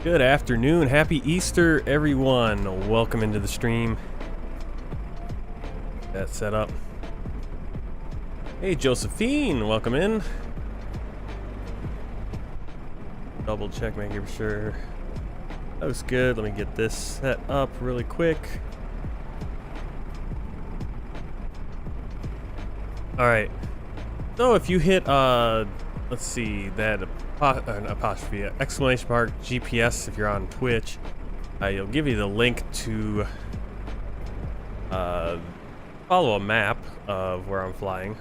Good afternoon. Happy Easter, everyone. Welcome into the stream. That's set up. Hey, Josephine. Welcome in. Double check, making sure that was good. Let me get this set up really quick. All right. So if you hit, let's see, that apostrophe, exclamation mark, GPS, if you're on Twitch, you'll give you the link to follow a map of where I'm flying.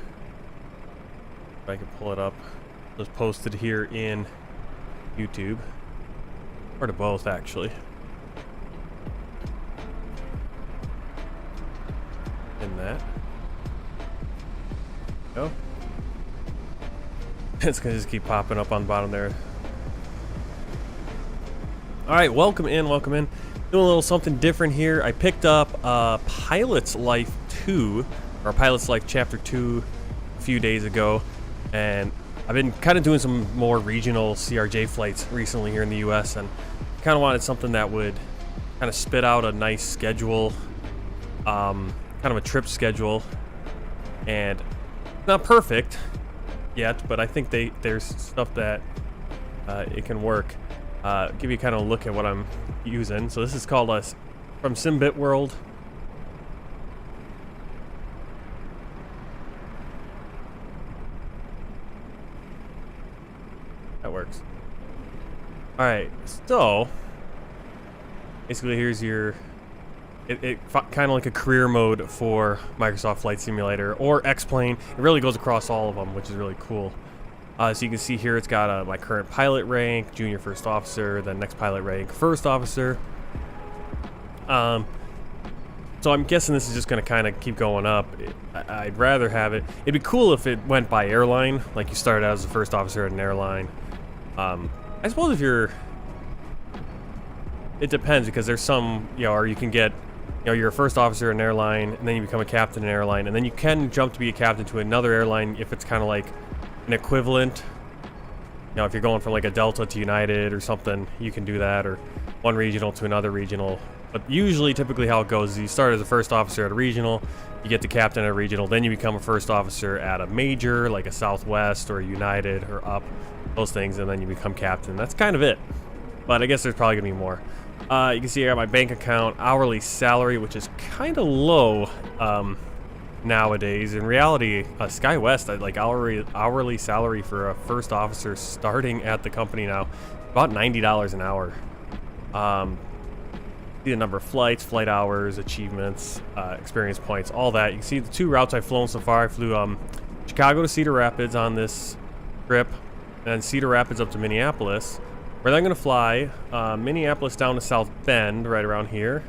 If I can pull it up. Just posted here in YouTube. Or to both, actually. In that. Go. It's gonna just keep popping up on the bottom there. Alright, welcome in, welcome in. Doing a little something different here. I picked up Pilot's Life 2, or Pilot's Life Chapter 2 a few days ago. And I've been kind of doing some more regional CRJ flights recently here in the US, and kind of wanted something that would kind of spit out a nice schedule, kind of a trip schedule. And not perfect yet, but I think there's stuff that it can work. Give you kind of a look at what I'm using. So this is called from Simbit World. That works. All right, so basically here's your kind of like a career mode for Microsoft Flight Simulator or X-Plane. It really goes across all of them, which is really cool. So you can see here it's got my current pilot rank, junior first officer, then next pilot rank, first officer. So I'm guessing this is just going to kind of keep going up. I'd rather have it. It'd be cool if it went by airline, like you started out as a first officer at an airline. I suppose if you're... It depends, because there's some, or you can get... you're a first officer in an airline, and then you become a captain in an airline, and then you can jump to be a captain to another airline if it's kind of like an equivalent. If you're going from like a Delta to United or something, you can do that, or one regional to another regional. But usually, typically how it goes is you start as a first officer at a regional, you get the captain at a regional, then you become a first officer at a major, like a Southwest or a United or up, those things, and then you become captain. That's kind of it. But I guess there's probably going to be more. You can see I got my bank account, hourly salary, which is kind of low nowadays. In reality, SkyWest, like hourly salary for a first officer starting at the company now, about $90 an hour. See the number of flights, flight hours, achievements, experience points, all that. You can see the two routes I've flown so far. I flew Chicago to Cedar Rapids on this trip, and then Cedar Rapids up to Minneapolis. Where I'm going to fly Minneapolis down to South Bend, right around here.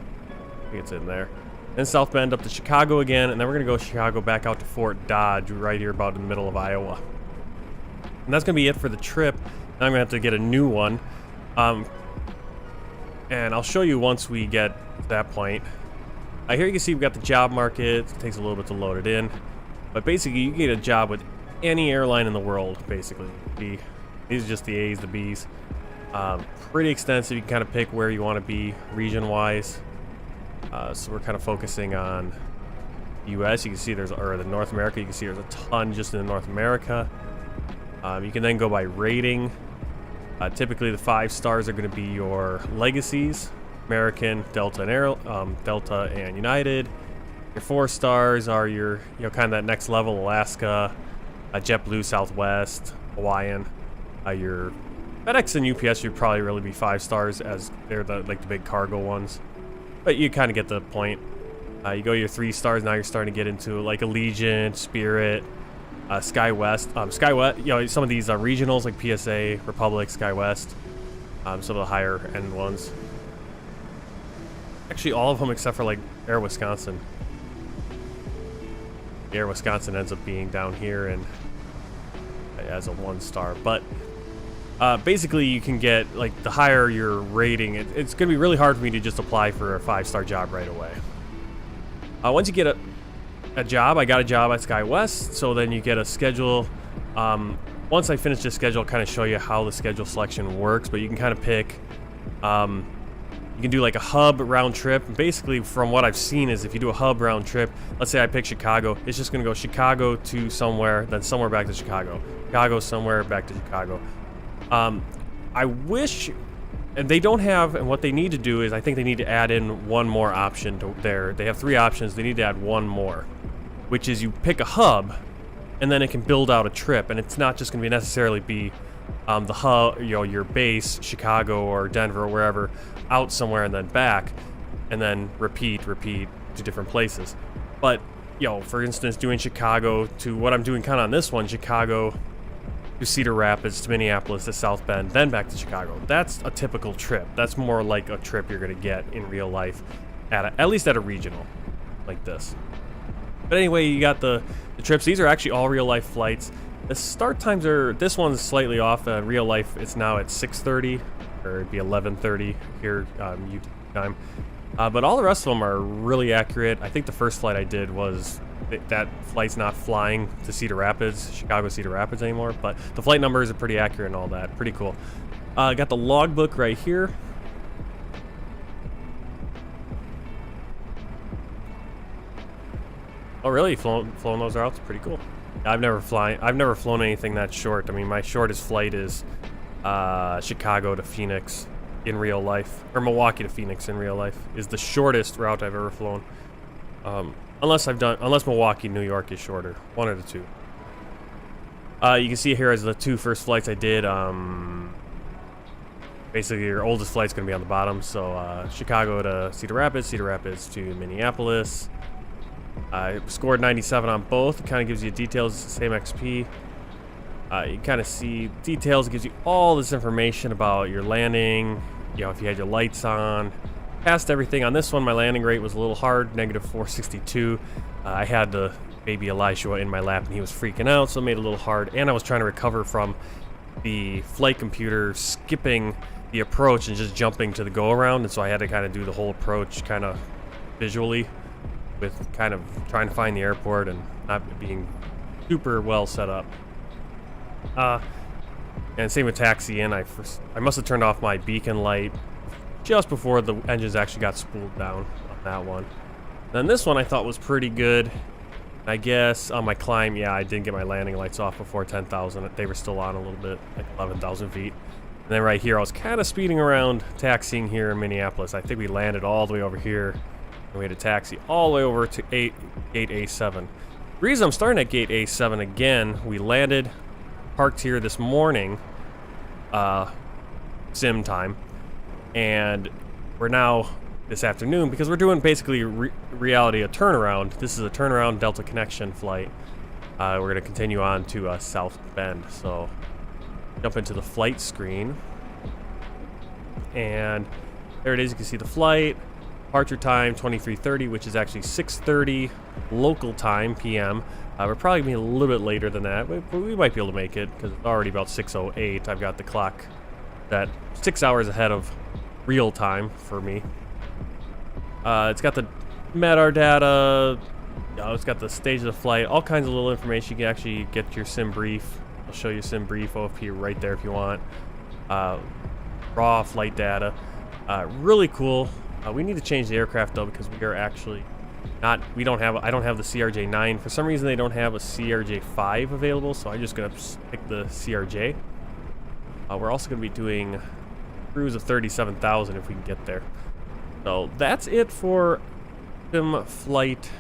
I think it's in there. Then South Bend up to Chicago again, and then we're going to go Chicago back out to Fort Dodge, right here about in the middle of Iowa. And that's going to be it for the trip. Now I'm going to have to get a new one. And I'll show you once we get to that point. Here you can see we've got the job market. It takes a little bit to load it in. But basically, you can get a job with any airline in the world, basically. These are just the A's, the B's. Pretty extensive. You can kind of pick where you want to be region-wise. So we're kind of focusing on U.S. You can see or the North America. You can see there's a ton just in North America. You can then go by rating. Typically, the 5 stars are going to be your legacies: American, Delta, and United. Your 4 stars are your, kind of that next level: Alaska, JetBlue, Southwest, Hawaiian. Your FedEx and UPS should probably really be 5 stars, as they're the big cargo ones. But you kind of get the point. You go your 3 stars, now you're starting to get into like Allegiant, Spirit, SkyWest. SkyWest, some of these regionals like PSA, Republic, SkyWest. Some of the higher end ones. Actually, all of them except for like Air Wisconsin. Air Wisconsin ends up being down here and as a 1 star, but basically you can get, like, the higher your rating, it's going to be really hard for me to just apply for a 5-star job right away. Once you get a job, I got a job at SkyWest, so then you get a schedule. Once I finish this schedule, I'll kind of show you how the schedule selection works, but you can kind of pick You can do like a hub round trip. Basically, from what I've seen, is if you do a hub round trip, let's say I pick Chicago, it's just going to go Chicago to somewhere, then somewhere back to Chicago. Chicago somewhere back to Chicago. I wish, and they don't have, and what they need to do is I think they need to add in one more option to there. They have 3 options. They need to add one more, which is you pick a hub, and then it can build out a trip, and it's not just going to necessarily be the hub, you know, your base, Chicago or Denver or wherever, out somewhere and then back, and then repeat to different places. But, you know, for instance, doing Chicago to what I'm doing kind of on this one, Chicago to Cedar Rapids to Minneapolis to South Bend, then back to Chicago. That's a typical trip. That's more like a trip you're going to get in real life, at least at a regional like this. But anyway, you got the trips. These are actually all real life flights. The start times are, this one's slightly off. Real life, it's now at 6:30, or it'd be 11:30 here UT time. But all the rest of them are really accurate. I think the first flight I did was, that flight's not flying to Cedar Rapids, Chicago Cedar Rapids anymore, but the flight numbers are pretty accurate and all that. Pretty cool. Got the logbook right here. Oh really? Flown those routes? Pretty cool. I've never flown anything that short. I mean, my shortest flight is Chicago to Phoenix in real life, or Milwaukee to Phoenix in real life is the shortest route I've ever flown. Unless Milwaukee, New York is shorter, one of the two. You can see here as the 2 first flights I did. Basically, your oldest flight's going to be on the bottom. So Chicago to Cedar Rapids to Minneapolis. I scored 97 on both. It kind of gives you details, same XP. You kind of see details. It gives you all this information about your landing. You know, if you had your lights on. Passed everything. On this one, my landing rate was a little hard, -462. I had the baby Elishua in my lap, and he was freaking out, so it made it a little hard. And I was trying to recover from the flight computer skipping the approach and just jumping to the go-around, and so I had to kind of do the whole approach kind of visually, with kind of trying to find the airport and not being super well set up. And same with taxiing. I must have turned off my beacon light just before the engines actually got spooled down on that one. Then this one I thought was pretty good. I guess on my climb, yeah, I didn't get my landing lights off before 10,000. They were still on a little bit, like 11,000 feet. And then right here, I was kind of speeding around taxiing here in Minneapolis. I think we landed all the way over here, and we had to taxi all the way over to gate A7. The reason I'm starting at gate A7 again, we landed, parked here this morning, sim time, and we're now this afternoon, because we're doing basically reality a turnaround. This is a turnaround Delta connection flight. We're going to continue on to South Bend. So jump into the flight screen, and there it is. You can see the flight departure time 23:30, which is actually 6:30 local time PM. We're probably gonna be a little bit later than that, but we might be able to make it because it's already about 6:08. I've got the clock that 6 hours ahead of real time for me. It's got the MEDAR data, it's got the stage of the flight, all kinds of little information. You can actually get your sim brief. I'll show you sim brief OFP right there if you want. Raw flight data, really cool. We need to change the aircraft though, because we are actually not. I don't have the CRJ-9 for some reason. They don't have a CRJ-5 available, so I'm just gonna pick the CRJ. We're also gonna be doing a cruise of 37,000 if we can get there. So that's it for sim flight,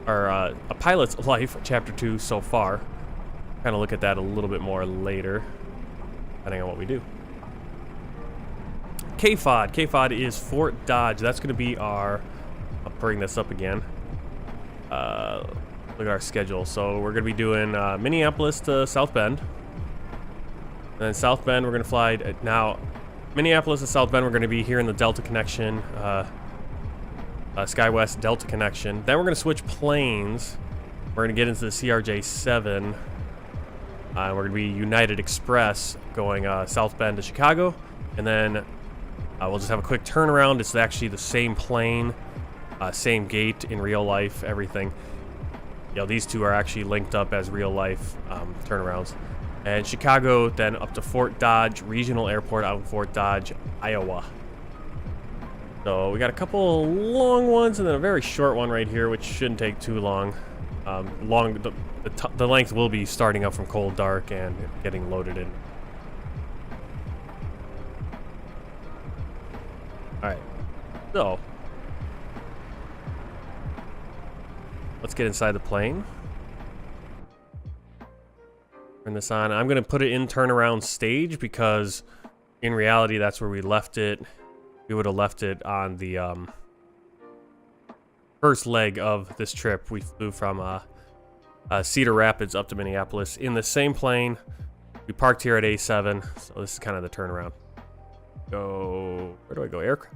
or a pilot's life, chapter 2 so far. Kind of look at that a little bit more later, depending on what we do. KFOD. KFOD is Fort Dodge. That's going to be our... I'll bring this up again. Look at our schedule. So we're going to be doing Minneapolis to South Bend. And then South Bend, we're going to fly... Now, Minneapolis to South Bend, we're going to be here in the Delta connection. SkyWest Delta connection. Then we're going to switch planes. We're going to get into the CRJ-7. We're going to be United Express going South Bend to Chicago. And then we'll just have a quick turnaround. It's actually the same plane, same gate in real life, everything. You know, these two are actually linked up as real life turnarounds. And Chicago, then up to Fort Dodge Regional Airport out in Fort Dodge, Iowa. So we got a couple long ones and then a very short one right here, which shouldn't take too long. The length will be starting up from cold dark and getting loaded in. Alright, so let's get inside the plane. Turn this on. I'm going to put it in turnaround stage because in reality that's where we left it. We would have left it on the first leg of this trip. We flew from Cedar Rapids up to Minneapolis in the same plane. We parked here at A7, so this is kind of the turnaround. Go, where do I go? Aircraft.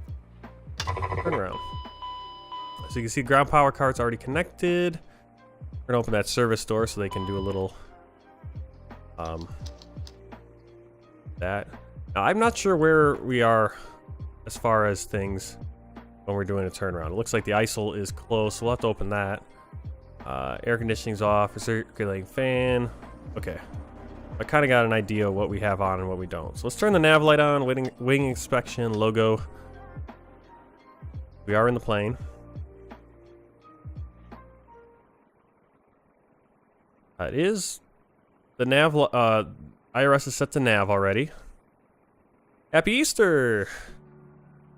Turn around. So you can see ground power cart's already connected. We're gonna open that service door so they can do a little that. Now, I'm not sure where we are as far as things when we're doing a turnaround. It looks like the ISIL is close, so we'll have to open that. Air conditioning's off, recirculating fan. Okay. I kind of got an idea of what we have on and what we don't. So let's turn the nav light on, wing inspection, logo. We are in the plane. It is the nav, IRS is set to nav already. Happy Easter!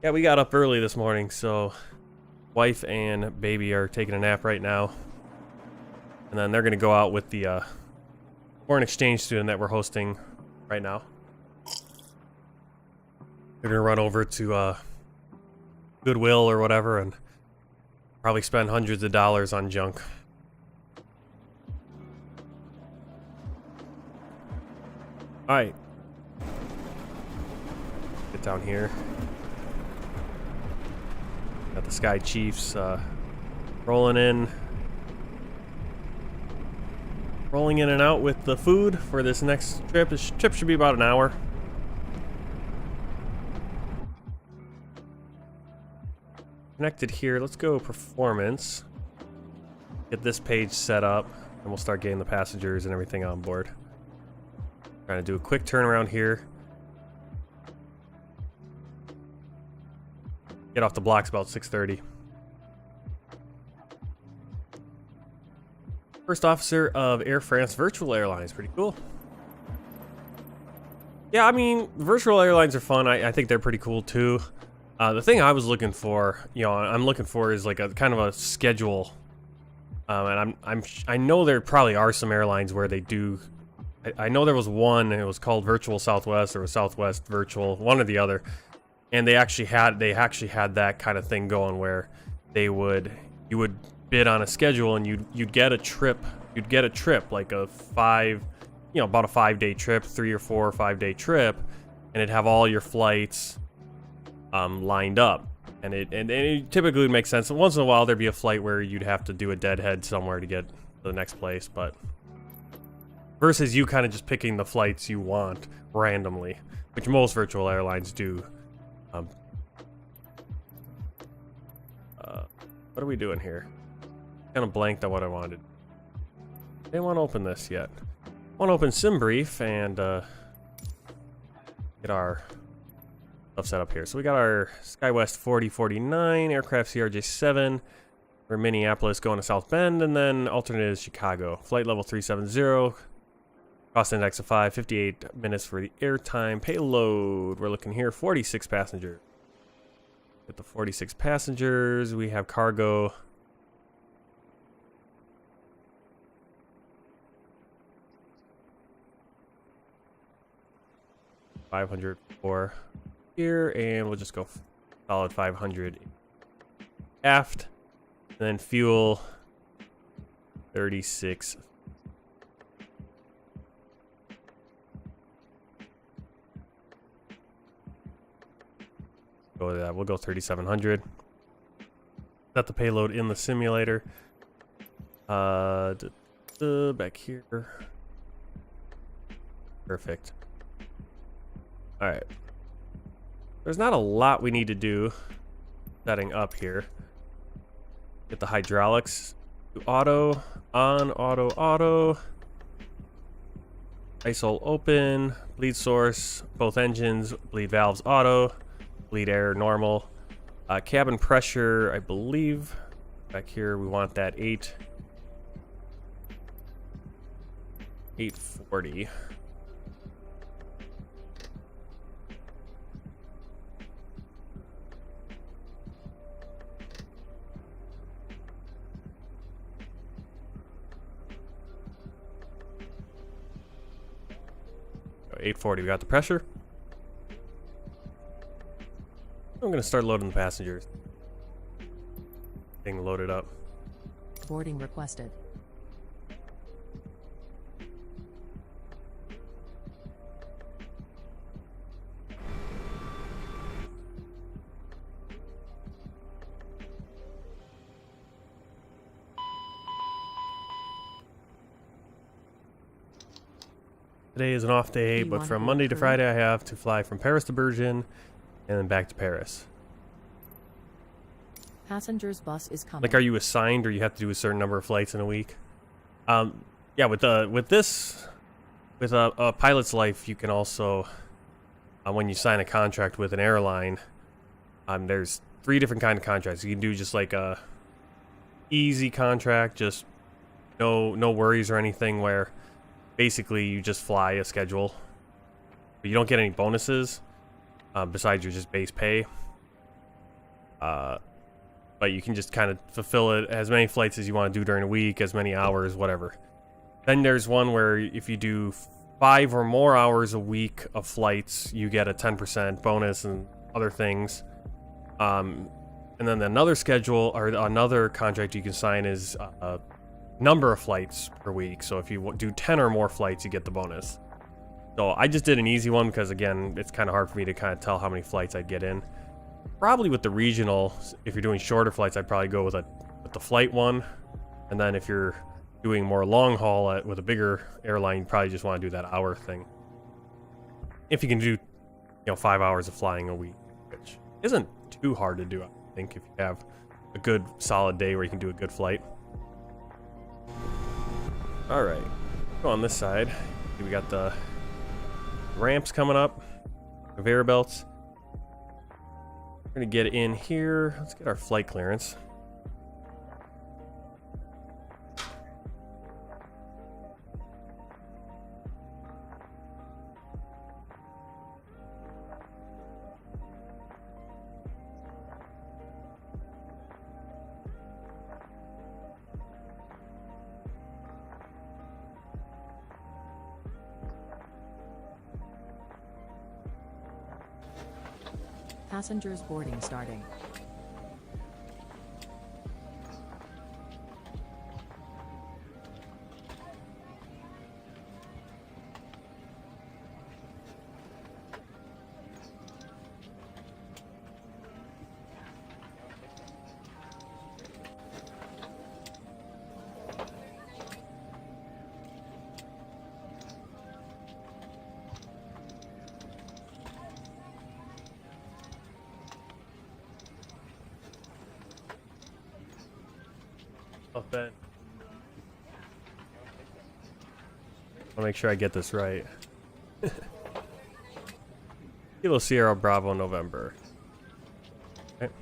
Yeah, we got up early this morning, so wife and baby are taking a nap right now. And then they're going to go out with the foreign exchange student that we're hosting right now. They're going to run over to Goodwill or whatever and probably spend hundreds of dollars on junk. Alright. Get down here. Got the Sky Chiefs rolling in. Rolling in and out with the food for this next trip. This trip should be about an hour. Connected here. Let's go performance. Get this page set up, and we'll start getting the passengers and everything on board. Trying to do a quick turnaround here. Get off the blocks about 6:30. First officer of Air France Virtual Airlines. Pretty cool. Yeah, I mean, virtual airlines are fun. I think they're pretty cool too. The thing I was looking for, I'm looking for is like a kind of a schedule. And I know there probably are some airlines where they do. I know there was one. It was called Virtual Southwest or Southwest Virtual, one or the other. And they actually had that kind of thing going where you would bid on a schedule and you'd get a trip like a about a 5-day trip, 3 or 4 or 5-day trip, and it'd have all your flights lined up, and it typically would make sense. Once in a while there'd be a flight where you'd have to do a deadhead somewhere to get to the next place, but versus you kind of just picking the flights you want randomly, which most virtual airlines do. What are we doing here? Kind of blanked on what I wanted. I didn't want to open this yet. I want to open SimBrief and get our stuff set up here. So we got our SkyWest 4049, aircraft CRJ7 for Minneapolis going to South Bend, and then alternate is Chicago. Flight level 370, cost index of 5, 58 minutes for the airtime. Payload, we're looking here, 46 passengers. With the 46 passengers, we have cargo. $504 here, and we'll just go solid 500 aft, and then fuel 36. Go with that. We'll go 3,700. Set the payload in the simulator. Back here. Perfect. All right. There's not a lot we need to do setting up here. Get the hydraulics to auto, on, auto, auto. ISOL open, bleed source, both engines, bleed valves auto, bleed air normal. Cabin pressure, I believe, back here we want that 840. Oh, 840, we got the pressure. I'm gonna start loading the passengers. Thing loaded up. Boarding requested. Today is an off day, You but want from to Monday to recruit? Friday I have to fly from Paris to Bergen and then back to Paris. Passengers bus is coming. Like, are you assigned or you have to do a certain number of flights in a week? Yeah, with a pilot's life, you can also, when you sign a contract with an airline, there's 3 different kind of contracts. You can do just like a easy contract, just no worries or anything, where basically you just fly a schedule, but you don't get any bonuses besides your just base pay. But you can just kind of fulfill it as many flights as you want to do during a week, as many hours, whatever. Then there's one where if you do 5 or more hours a week of flights, you get a 10% bonus and other things. And then another schedule or another contract you can sign is a number of flights per week. So if you do 10 or more flights, you get the bonus. So I just did an easy one because, again, it's kind of hard for me to kind of tell how many flights I'd get in. Probably with the regional, if you're doing shorter flights, I'd probably go with the flight one. And then if you're doing more long haul with a bigger airline, you probably just want to do that hour thing. If you can do, 5 hours of flying a week, which isn't too hard to do, I think, if you have a good solid day where you can do a good flight. All right, go on this side. We got the ramps coming up, conveyor belts. We're gonna get in here. Let's get our flight clearance. Passengers boarding starting. Oh, Ben. I'll make sure I get this right. Kilo Sierra Bravo November. Okay.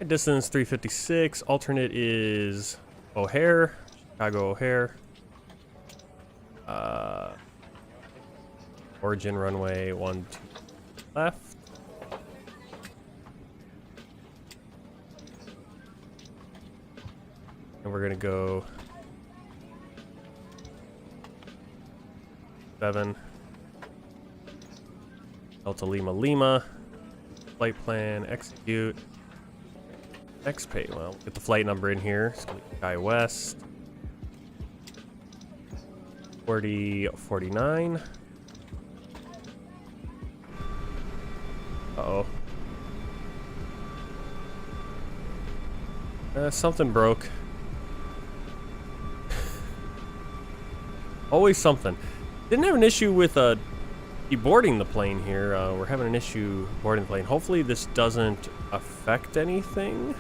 Distance 356. Alternate is O'Hare. Chicago O'Hare. Origin runway 12 left. And we're gonna go 7 Delta Lima Lima. Flight plan, execute. Next pay. Well, get the flight number in here. SkyWest 4049. Uh-oh. Something broke. Always something. Didn't have an issue with boarding the plane here. We're having an issue boarding the plane. Hopefully this doesn't affect anything.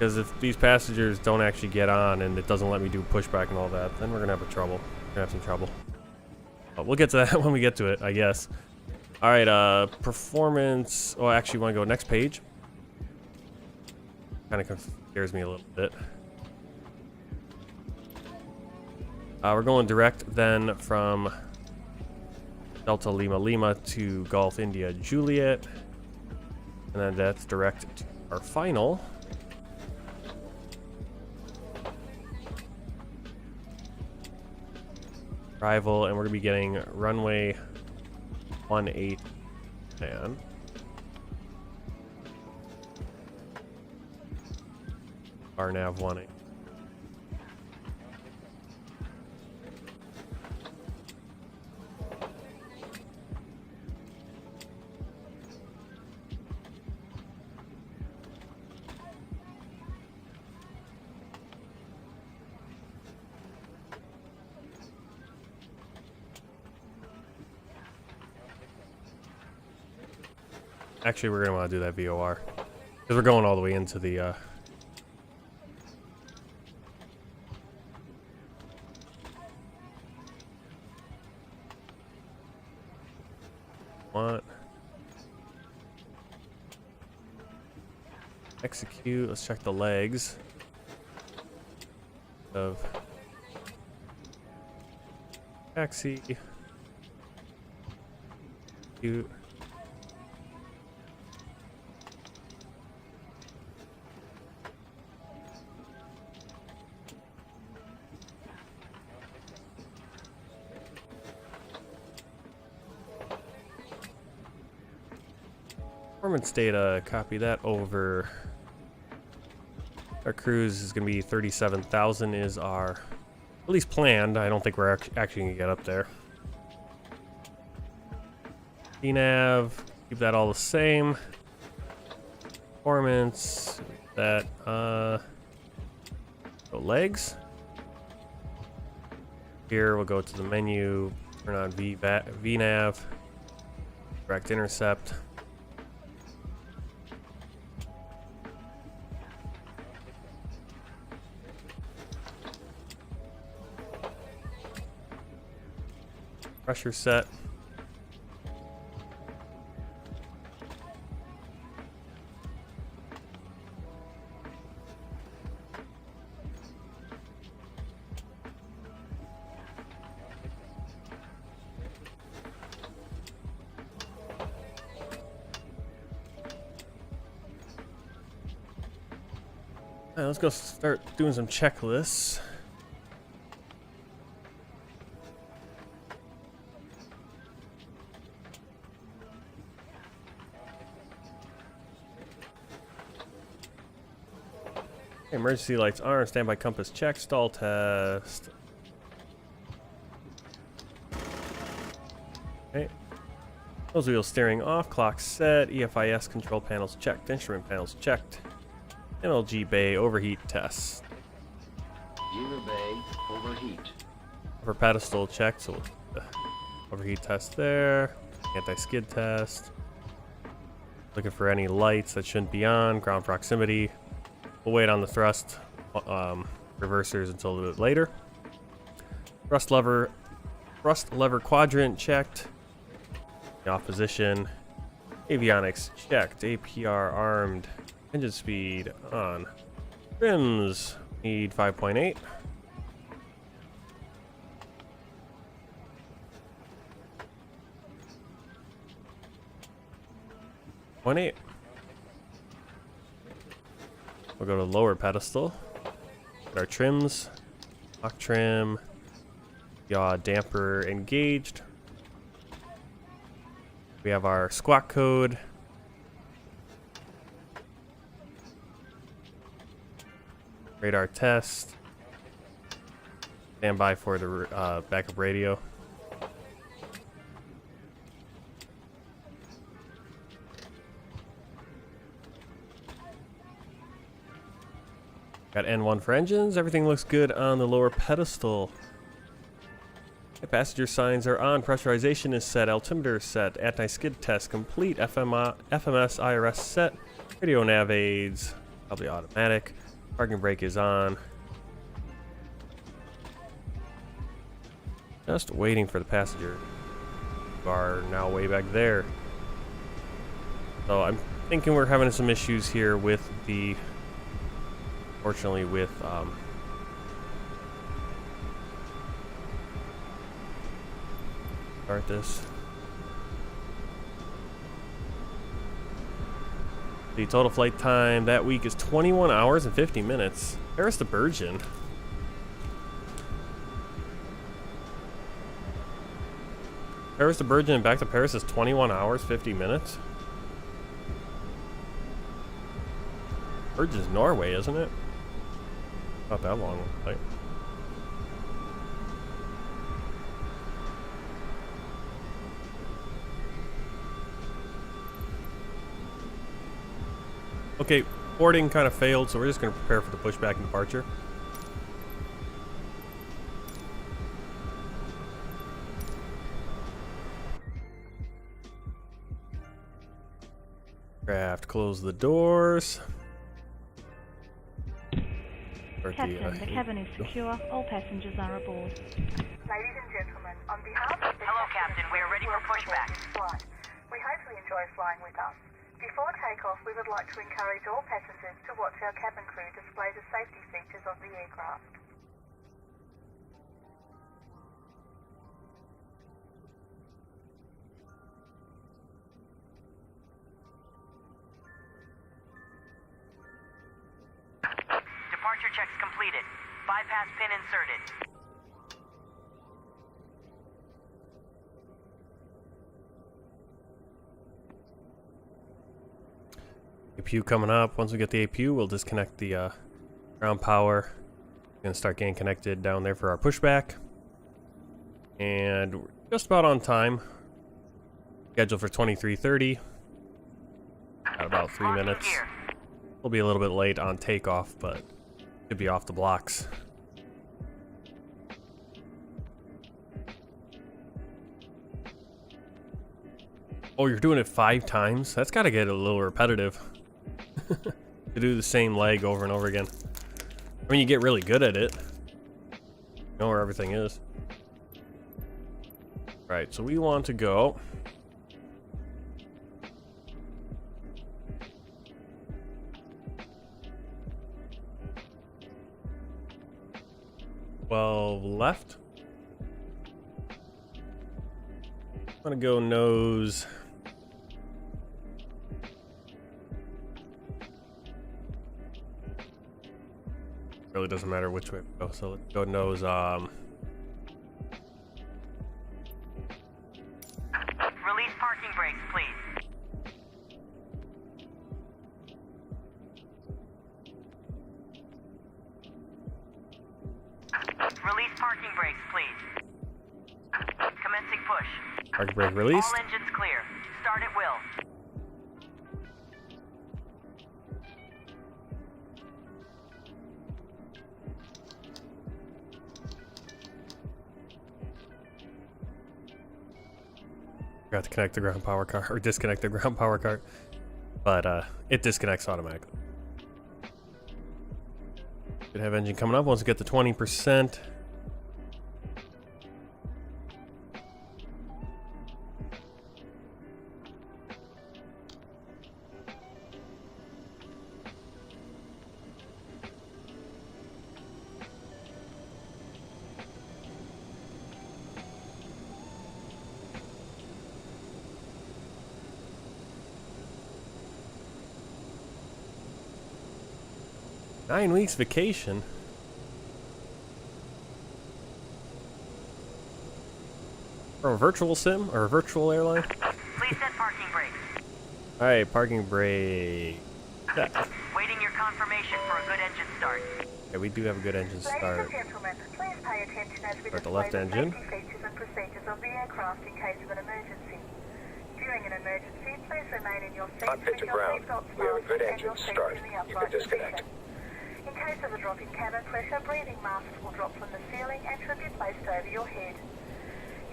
Because if these passengers don't actually get on and it doesn't let me do pushback and all that, then we're gonna have trouble. We're gonna have some trouble. But we'll get to that when we get to it, I guess. All right, performance. Oh, actually, want to go next page. Kind of scares me a little bit. We're going direct then from Delta Lima Lima to Golf India Juliet, and then that's direct to our final. Arrival, and we're gonna be getting runway 18 and RNAV 18. Actually, we're gonna want to do that VOR because we're going all the way into the execute. Let's check the legs of taxi. Execute. Performance data, copy that over. Our cruise is going to be 37,000 is our, at least planned. I don't think we're actually going to get up there. DNAV, keep that all the same. Performance, that, go legs. Here we'll go to the menu, turn on VNAV, direct intercept. Pressure set. All right, let's go start doing some checklists. Emergency lights are on, standby compass check, stall test. Okay. Nose wheel steering off, clock set, EFIS control panels checked, instrument panels checked. MLG bay overheat test. Gear bay overheat. Upper pedestal checked, so overheat test there. Anti-skid test. Looking for any lights that shouldn't be on, ground proximity. We'll wait on the thrust reversers until a little bit later. Thrust lever quadrant checked. Off position. Avionics checked. APR armed. Engine speed on. Trims need 5.8. We'll go to lower pedestal. Get our trims. Lock trim. Yaw damper engaged. We have our squawk code. Radar test. Stand by for the backup radio. Got N1 for engines. Everything looks good on the lower pedestal. The passenger signs are on. Pressurization is set. Altimeter set. Anti-skid test complete. FMS IRS set. Radio nav aids. Probably automatic. Parking brake is on. Just waiting for the passenger car, now way back there. So I'm thinking we're having some issues here with the, fortunately with start this. The total flight time that week is 21 hours and 50 minutes. Paris to Bergen. Paris to Bergen and back to Paris is 21 hours, 50 minutes. Bergen's Norway, isn't it? Not that long. Like. Okay, boarding kind of failed, so we're just going to prepare for the pushback and departure. Craft, close the doors. Captain, the cabin is secure. All passengers are aboard. Ladies and gentlemen, on behalf of the Hello, Captain. We are ready for pushback. Flight, we hope you enjoy flying with us. Before takeoff, we would like to encourage all passengers to watch our cabin crew display the safety features of the aircraft. Departure checks completed. Bypass pin inserted. APU coming up. Once we get the APU, we'll disconnect the ground power. We're going to start getting connected down there for our pushback. And we're just about on time. Scheduled for 23:30. Got about 3 minutes. We'll be a little bit late on takeoff, but should be off the blocks. Oh, you're doing it 5 times? That's got to get a little repetitive. To do the same leg over and over again. I mean, you get really good at it. You know where everything is. Right, so we want to go. Left. I'm gonna go nose. Really doesn't matter which way we go, so let's go nose. Release parking brakes, please. Release parking brakes, please. Commencing push. Parking brake released. All engines clear. Start at will. Forgot to connect the ground power car, or disconnect the ground power card, but it disconnects automatically. Should have engine coming up once we get to 20%. Nine weeks vacation. Or a virtual sim or a virtual airline. Please set parking brakes. All right, parking brake. Waiting your confirmation for a good engine start. Okay, we do have a good engine start. Ladies and gentlemen, please pay attention as we Start the display left the engine. safety features and procedures of the aircraft in case of an emergency. During an emergency, please remain in your seats On pitch with and your ground, seatbelts we have a fastened good and engine your seats start. in the You can upright disconnect. position. In case of a drop in cabin pressure, breathing masks will drop from the ceiling and should be placed over your head.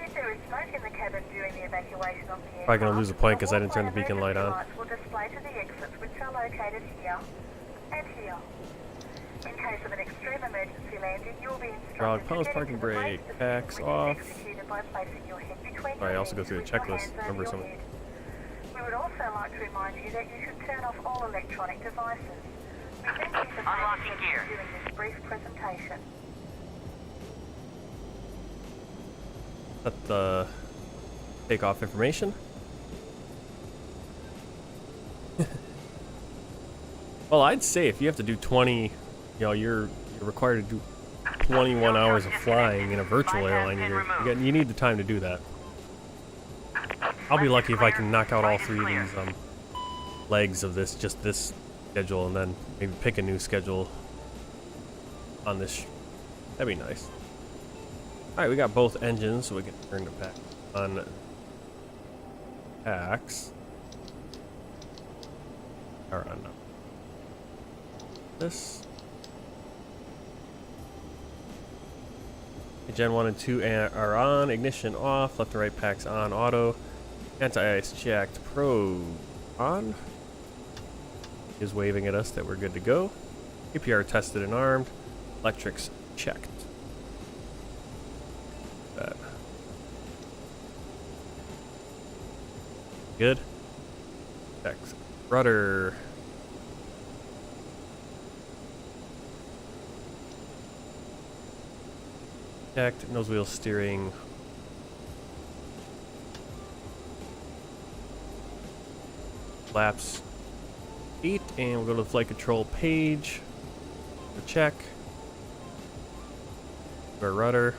If there is smoke in the cabin during the evacuation of the aircraft, Probably gonna lose a point 'cause I didn't turn the beacon light on. Lights will display to the exits, which are located here and here. In case of an extreme emergency landing, you will be Dog instructed pause, to get parking into the brake, brace packs position, which off. is executed by placing your head between Alright, your also go knees through the with your checklist. hands over Remember your some. head. We would also like to remind you that you should turn off all electronic devices. We thank you for Unlocking paying gear. attention during this brief presentation. Let the takeoff information. Well, I'd say if you have to do 20, you know, you're required to do 21 hours of flying in a virtual airline, you need the time to do that. I'll be lucky if I can knock out all 3 of these legs of this schedule, and then maybe pick a new schedule on this. That'd be nice. Alright, we got both engines, so we can turn the back on packs. Or on this. Gen 1 and 2 are on, ignition off, left and right packs on, auto, anti-ice checked, probe on. Is waving at us that we're good to go. APR tested and armed, electrics checked. That. Good. Checks. Rudder. Checked. Nose wheel steering. Flaps 8, and we'll go to the flight control page. Check. Our rudder.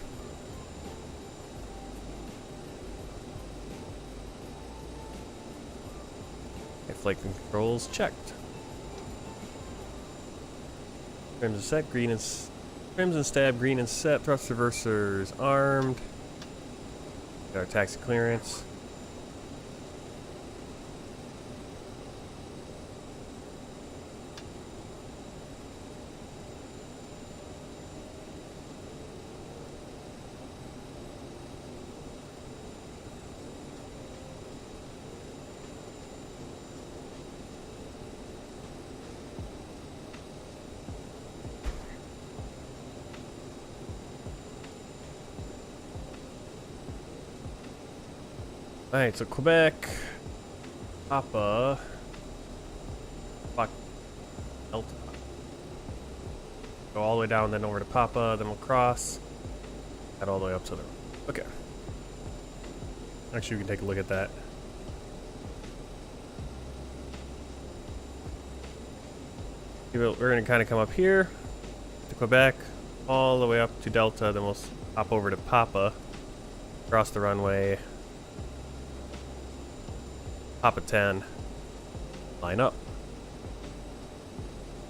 Okay, flight controls checked. Trims and set, green and trims and stab, green and set. Thrust reversers armed. Got our taxi clearance. Alright, so Quebec, Papa, fuck, Delta. Go all the way down, then over to Papa, then we'll cross, head all the way up to the, okay. Actually, we can take a look at that. We're gonna kind of come up here to Quebec, all the way up to Delta, then we'll hop over to Papa, cross the runway, Papa 10, line up,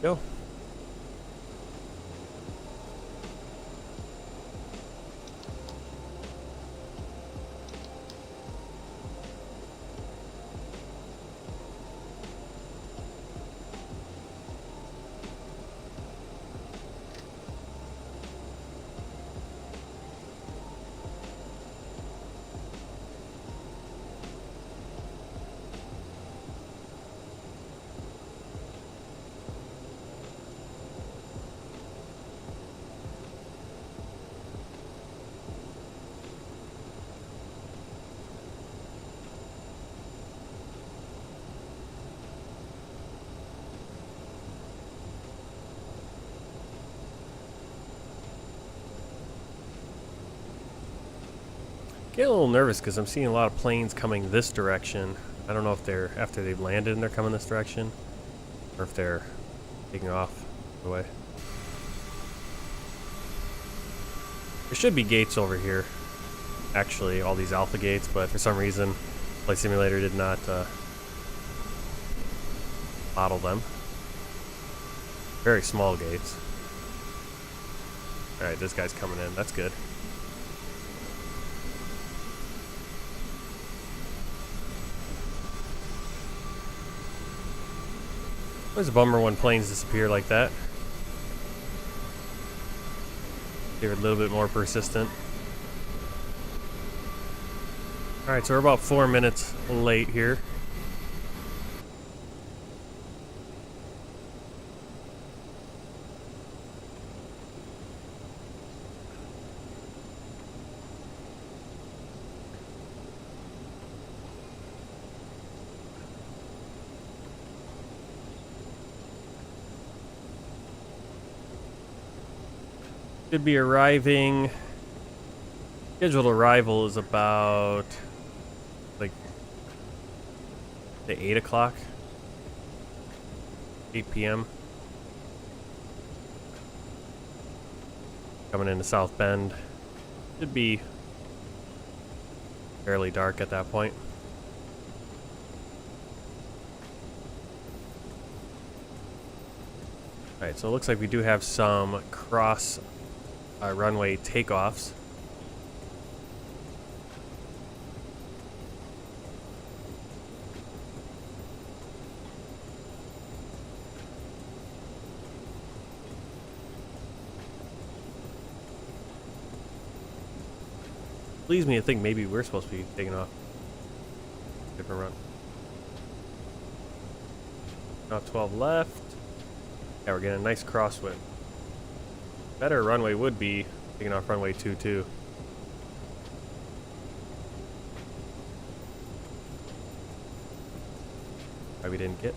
go. Get a little nervous because I'm seeing a lot of planes coming this direction. I don't know if they're, after they've landed and they're coming this direction, or if they're taking off the way. There should be gates over here, actually, all these alpha gates, but for some reason, Flight Simulator did not model them. Very small gates. Alright, this guy's coming in, that's good. It's a bummer when planes disappear like that. They're a little bit more persistent. Alright, so we're about 4 minutes late here. Should be arriving. Scheduled arrival is about like the 8 o'clock, 8 p.m. Coming into South Bend. Should be fairly dark at that point. Alright, so it looks like we do have some cross runway takeoffs. Leads me to think maybe we're supposed to be taking off. Different run. Now 12 left. Yeah, we're getting a nice crosswind. Better runway would be taking off runway 22. Why we didn't get.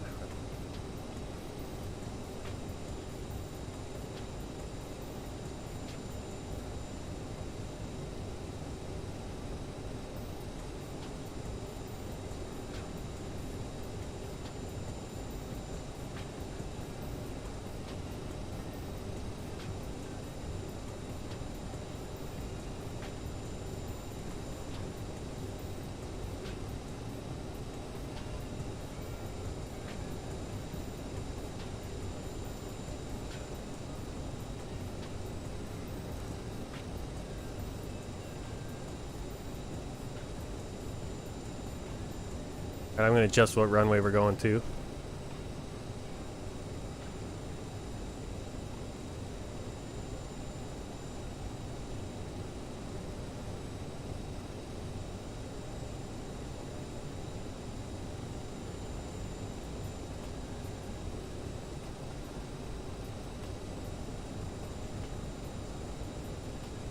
And I'm going to adjust what runway we're going to.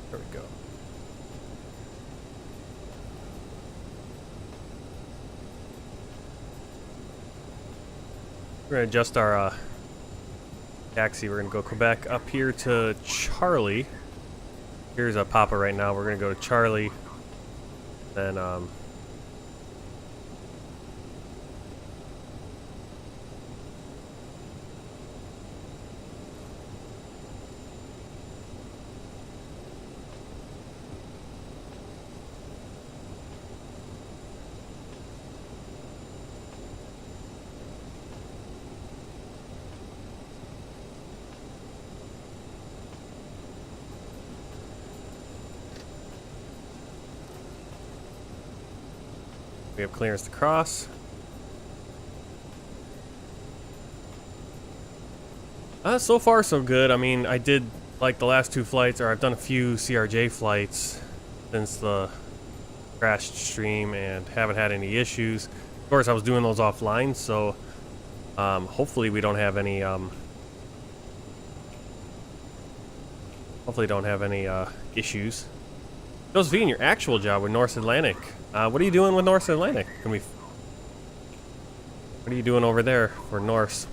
There we go. We're going to adjust our taxi. We're going to go Quebec up here to Charlie. Here's a Papa right now. We're going to go to Charlie. Then, we have clearance to cross. So far so good. I mean, I did like the last two flights, or I've done a few CRJ flights since the crashed stream and haven't had any issues. Of course, I was doing those offline, so hopefully we don't have any issues. Josephine, your actual job with North Atlantic. What are you doing with North Atlantic? What are you doing over there for Norse?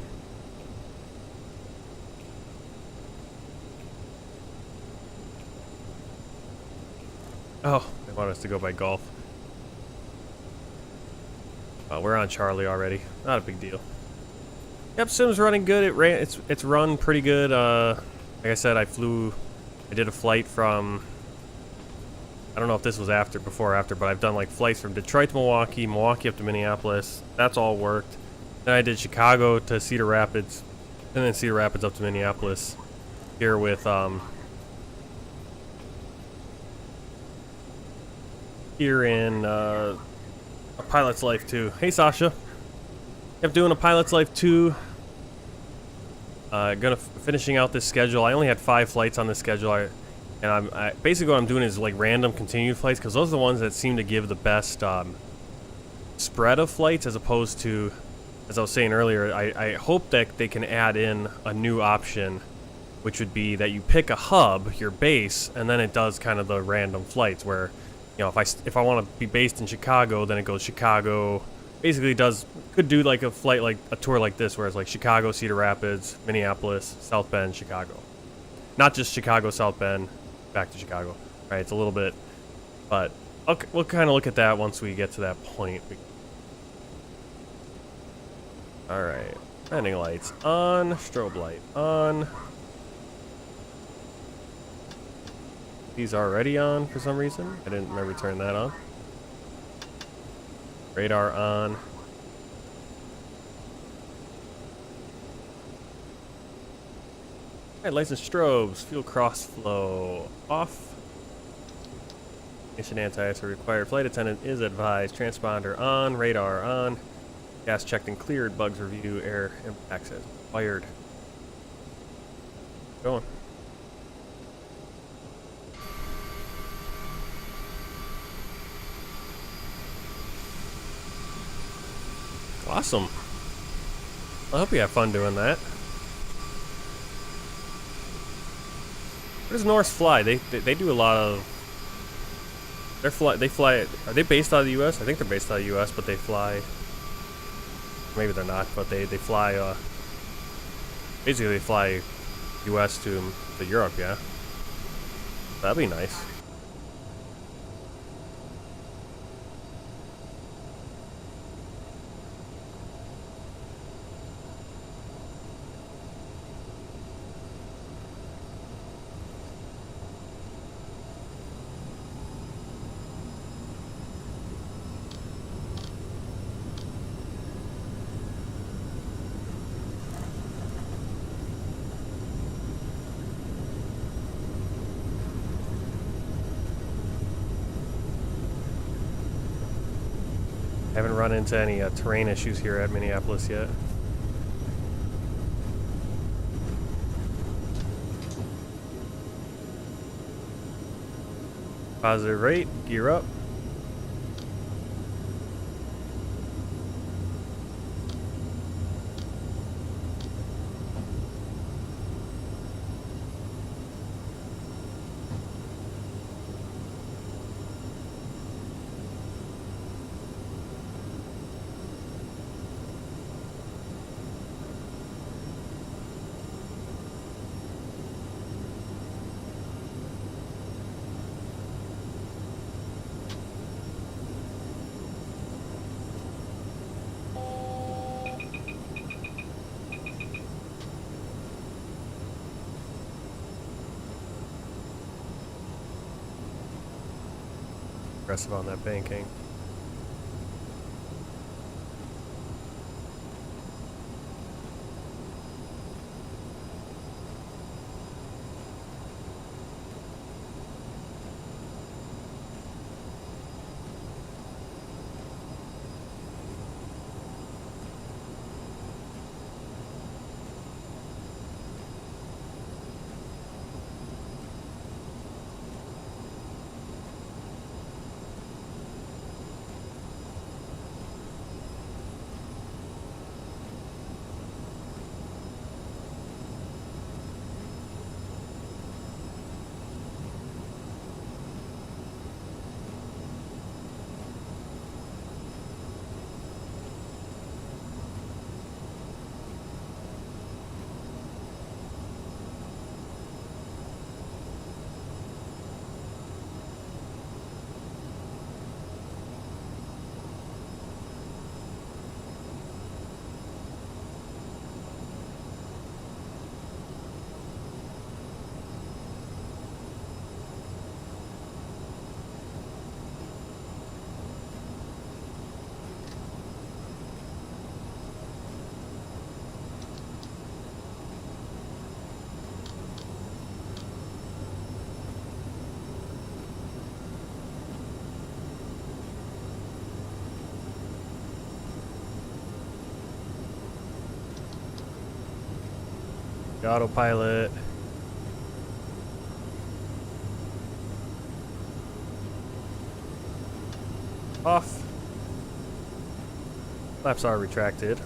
Oh, they want us to go by golf. We're on Charlie already. Not a big deal. Yep, sim's running good. It's run pretty good. Like I said, I did a flight from. I don't know if this was before or after, but I've done like flights from Detroit to Milwaukee, Milwaukee up to Minneapolis. That's all worked. Then I did Chicago to Cedar Rapids, and then Cedar Rapids up to Minneapolis. Here with here in A Pilot's Life 2. Hey Sasha. Yep, doing A Pilot's Life 2. Finishing out this schedule. I only had 5 flights on this schedule. And basically what I'm doing is like random continued flights, because those are the ones that seem to give the best spread of flights, as opposed to, as I was saying earlier, I hope that they can add in a new option, which would be that you pick a hub, your base, and then it does kind of the random flights where, you know, if I want to be based in Chicago, then it goes Chicago. Basically could do like a flight, like a tour like this, where it's like Chicago, Cedar Rapids, Minneapolis, South Bend, Chicago. not just Chicago, South Bend, back to Chicago, right? It's a little bit, but okay, we'll kind of look at that once we get to that point. All right, landing lights on, strobe light on. These are already on for some reason. I didn't remember turning that on. Radar on. Alright, license strobes, fuel cross flow off. Ignition anti-ice are required. Flight attendant is advised. Transponder on, radar on. Gas checked and cleared. Bugs review, air access required. Going. Awesome. I hope you have fun doing that. Where does Norse fly? They do a lot of. They fly. Are they based out of the U.S.? I think they're based out of the U.S., but they fly. Maybe they're not, but they fly. Basically, they fly U.S. to Europe. Yeah, that'd be nice. Haven't run into any terrain issues here at Minneapolis yet. Positive rate, gear up. Aggressive on that banking. Autopilot. Off. Flaps are retracted.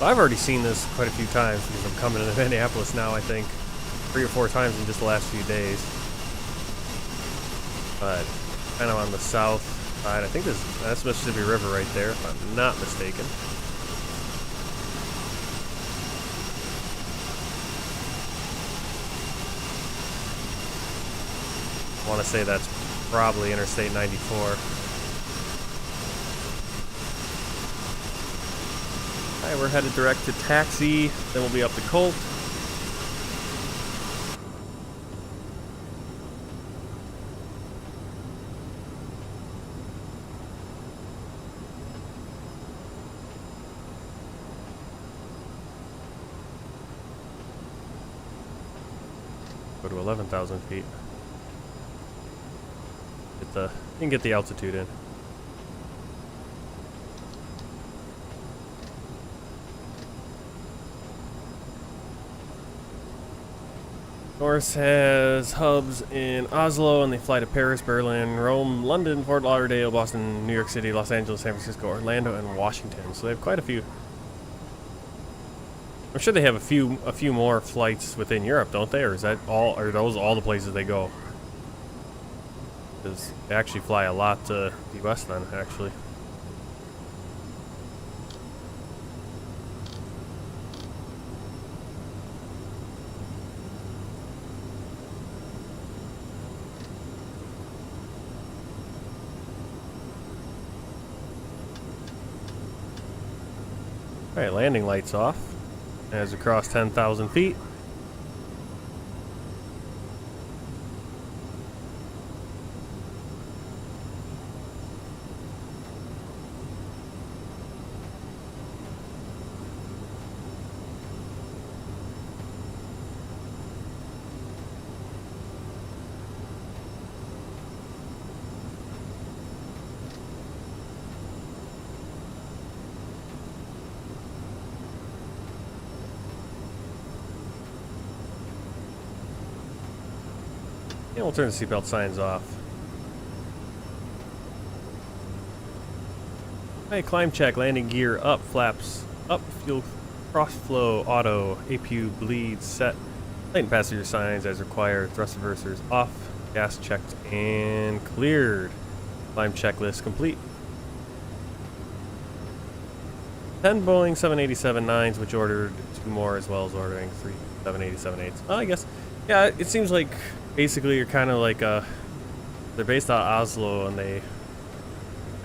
I've already seen this quite a few times because I'm coming to Minneapolis now, I think 3 or 4 times in just the last few days. But kind of on the south side, I think that's Mississippi River right there, if I'm not mistaken. I want to say that's probably Interstate 94. Alright, we're headed direct to Taxi, then we'll be up to Colt. Go to 11,000 feet. You can get the altitude in. Norse has hubs in Oslo, and they fly to Paris, Berlin, Rome, London, Fort Lauderdale, Boston, New York City, Los Angeles, San Francisco, Orlando, and Washington. So they have quite a few. I'm sure they have a few more flights within Europe, don't they? Or is that all? Are those all the places they go? Because they actually fly a lot to the US then, actually. Alright, landing lights off as we cross 10,000 feet. And we'll turn the seatbelt signs off. Hey, climb check, landing gear up, flaps up, fuel cross flow, auto, APU bleed, set, light and passenger signs as required, thrust reversers off, gas checked and cleared. Climb checklist complete. 10 Boeing 787-9s, which ordered 2 more, as well as ordering 3 787-8s. Well, I guess, yeah, it seems like basically you're kind of like they're based out of Oslo, and I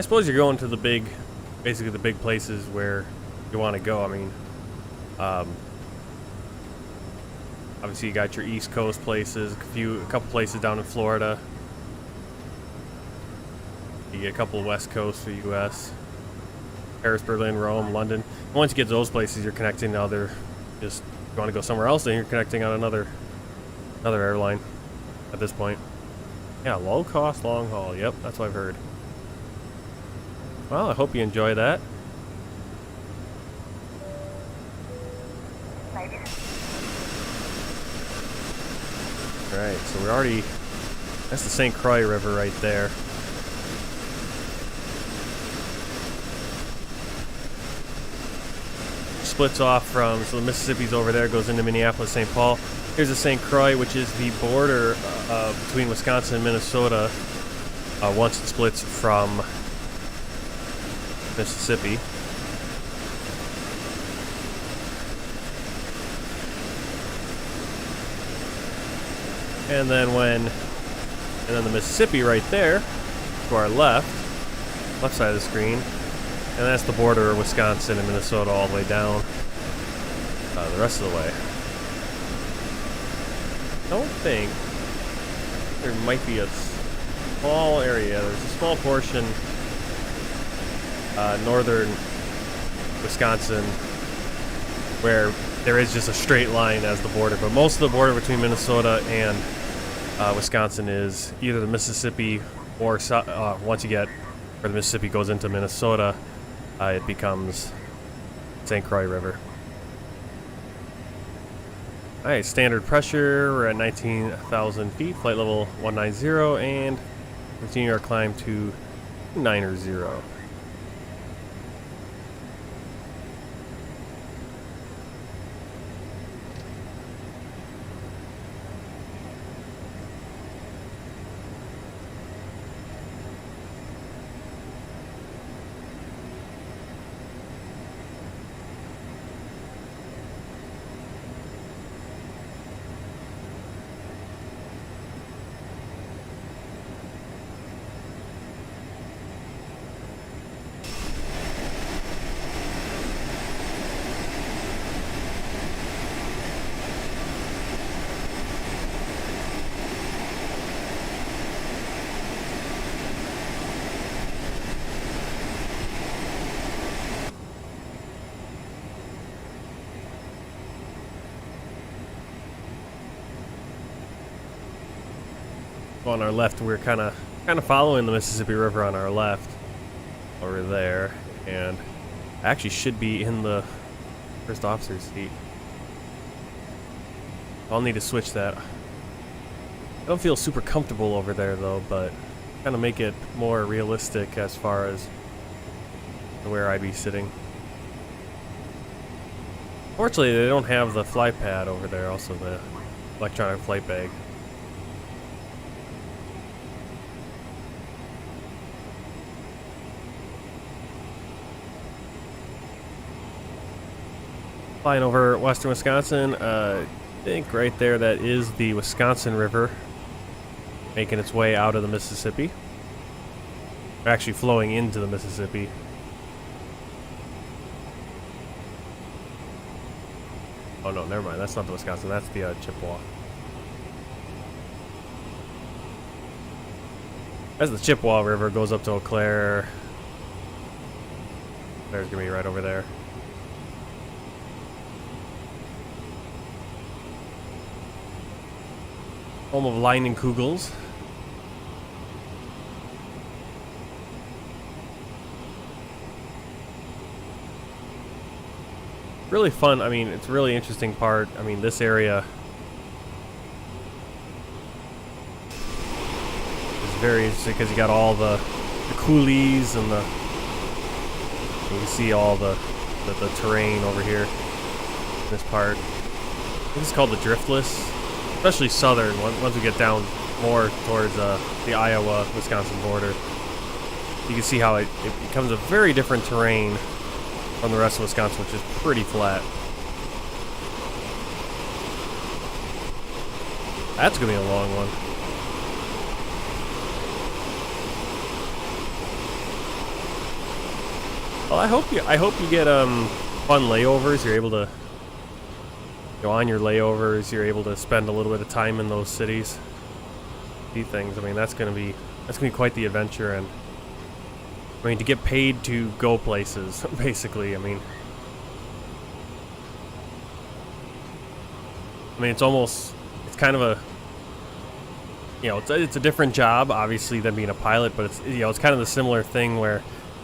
suppose you're going to basically the big places where you want to go. I mean, obviously you got your East Coast places, a couple places down in Florida. You get a couple of West Coast for the U.S. Paris, Berlin, Rome, London. And once you get to those places, you're connecting to other. Just if you want to go somewhere else, then you're connecting on another airline. At this point, yeah, low cost, long haul. Yep, that's what I've heard. Well, I hope you enjoy that. Alright, so we're already, that's the St. Croix River right there. Splits off from, so the Mississippi's over there, goes into Minneapolis, St. Paul. Here's the St. Croix, which is the border between Wisconsin and Minnesota once it splits from Mississippi. And then the Mississippi right there to our left side of the screen, and that's the border of Wisconsin and Minnesota all the way down the rest of the way. I don't think there might be a small area. There's a small portion northern Wisconsin where there is just a straight line as the border, but most of the border between Minnesota and Wisconsin is either the Mississippi or once you get where the Mississippi goes into Minnesota, it becomes St. Croix River. Alright, standard pressure, we're at 19,000 feet, flight level 190, and continue our climb to 90. on our left, we're kind of following the Mississippi River on our left over there, and I actually should be in the first officer's seat. I'll need to switch that. I don't feel super comfortable over there though, but kind of make it more realistic as far as where I'd be sitting. Fortunately, they don't have the fly pad over there, also the electronic flight bag. Flying over western Wisconsin, I think right there that is the Wisconsin River making its way out of the Mississippi. Or actually flowing into the Mississippi. Oh no, never mind. That's not the Wisconsin. That's the Chippewa. As the Chippewa River goes up to Eau Claire, there's gonna be right over there. Home of Lightning Kugels. Really fun. I mean, it's a really interesting part. I mean, this area is very interesting because you got all the coulees and you can see all the terrain over here. This part. I think it's called the Driftless. Especially southern, once we get down more towards the Iowa-Wisconsin border. You can see how it becomes a very different terrain from the rest of Wisconsin, which is pretty flat. That's gonna be a long one. Well, I hope you get fun layovers. You're able to go on your layovers. You're able to spend a little bit of time in those cities, see things. I mean, that's gonna be quite the adventure. And I mean, to get paid to go places, basically. I mean, it's kind of a, you know, it's a different job, obviously, than being a pilot, but it's, you know, it's kind of the similar thing where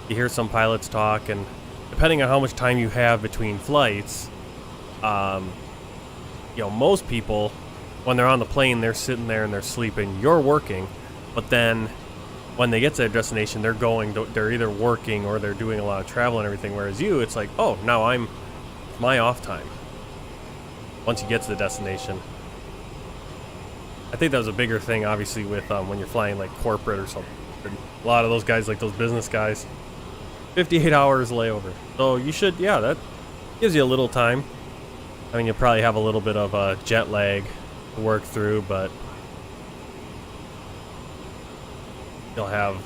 you hear some pilots talk, and depending on how much time you have between flights, you know, most people, when they're on the plane, they're sitting there and they're sleeping. You're working, but then when they get to their destination, they're either working or they're doing a lot of travel and everything. Whereas you, it's like, oh, now my off time. Once you get to the destination, I think that was a bigger thing, obviously, with when you're flying like corporate or something. A lot of those guys, like those business guys, 58 hours layover. So you should, yeah, that gives you a little time. I mean, you'll probably have a little bit of jet lag to work through, but you'll have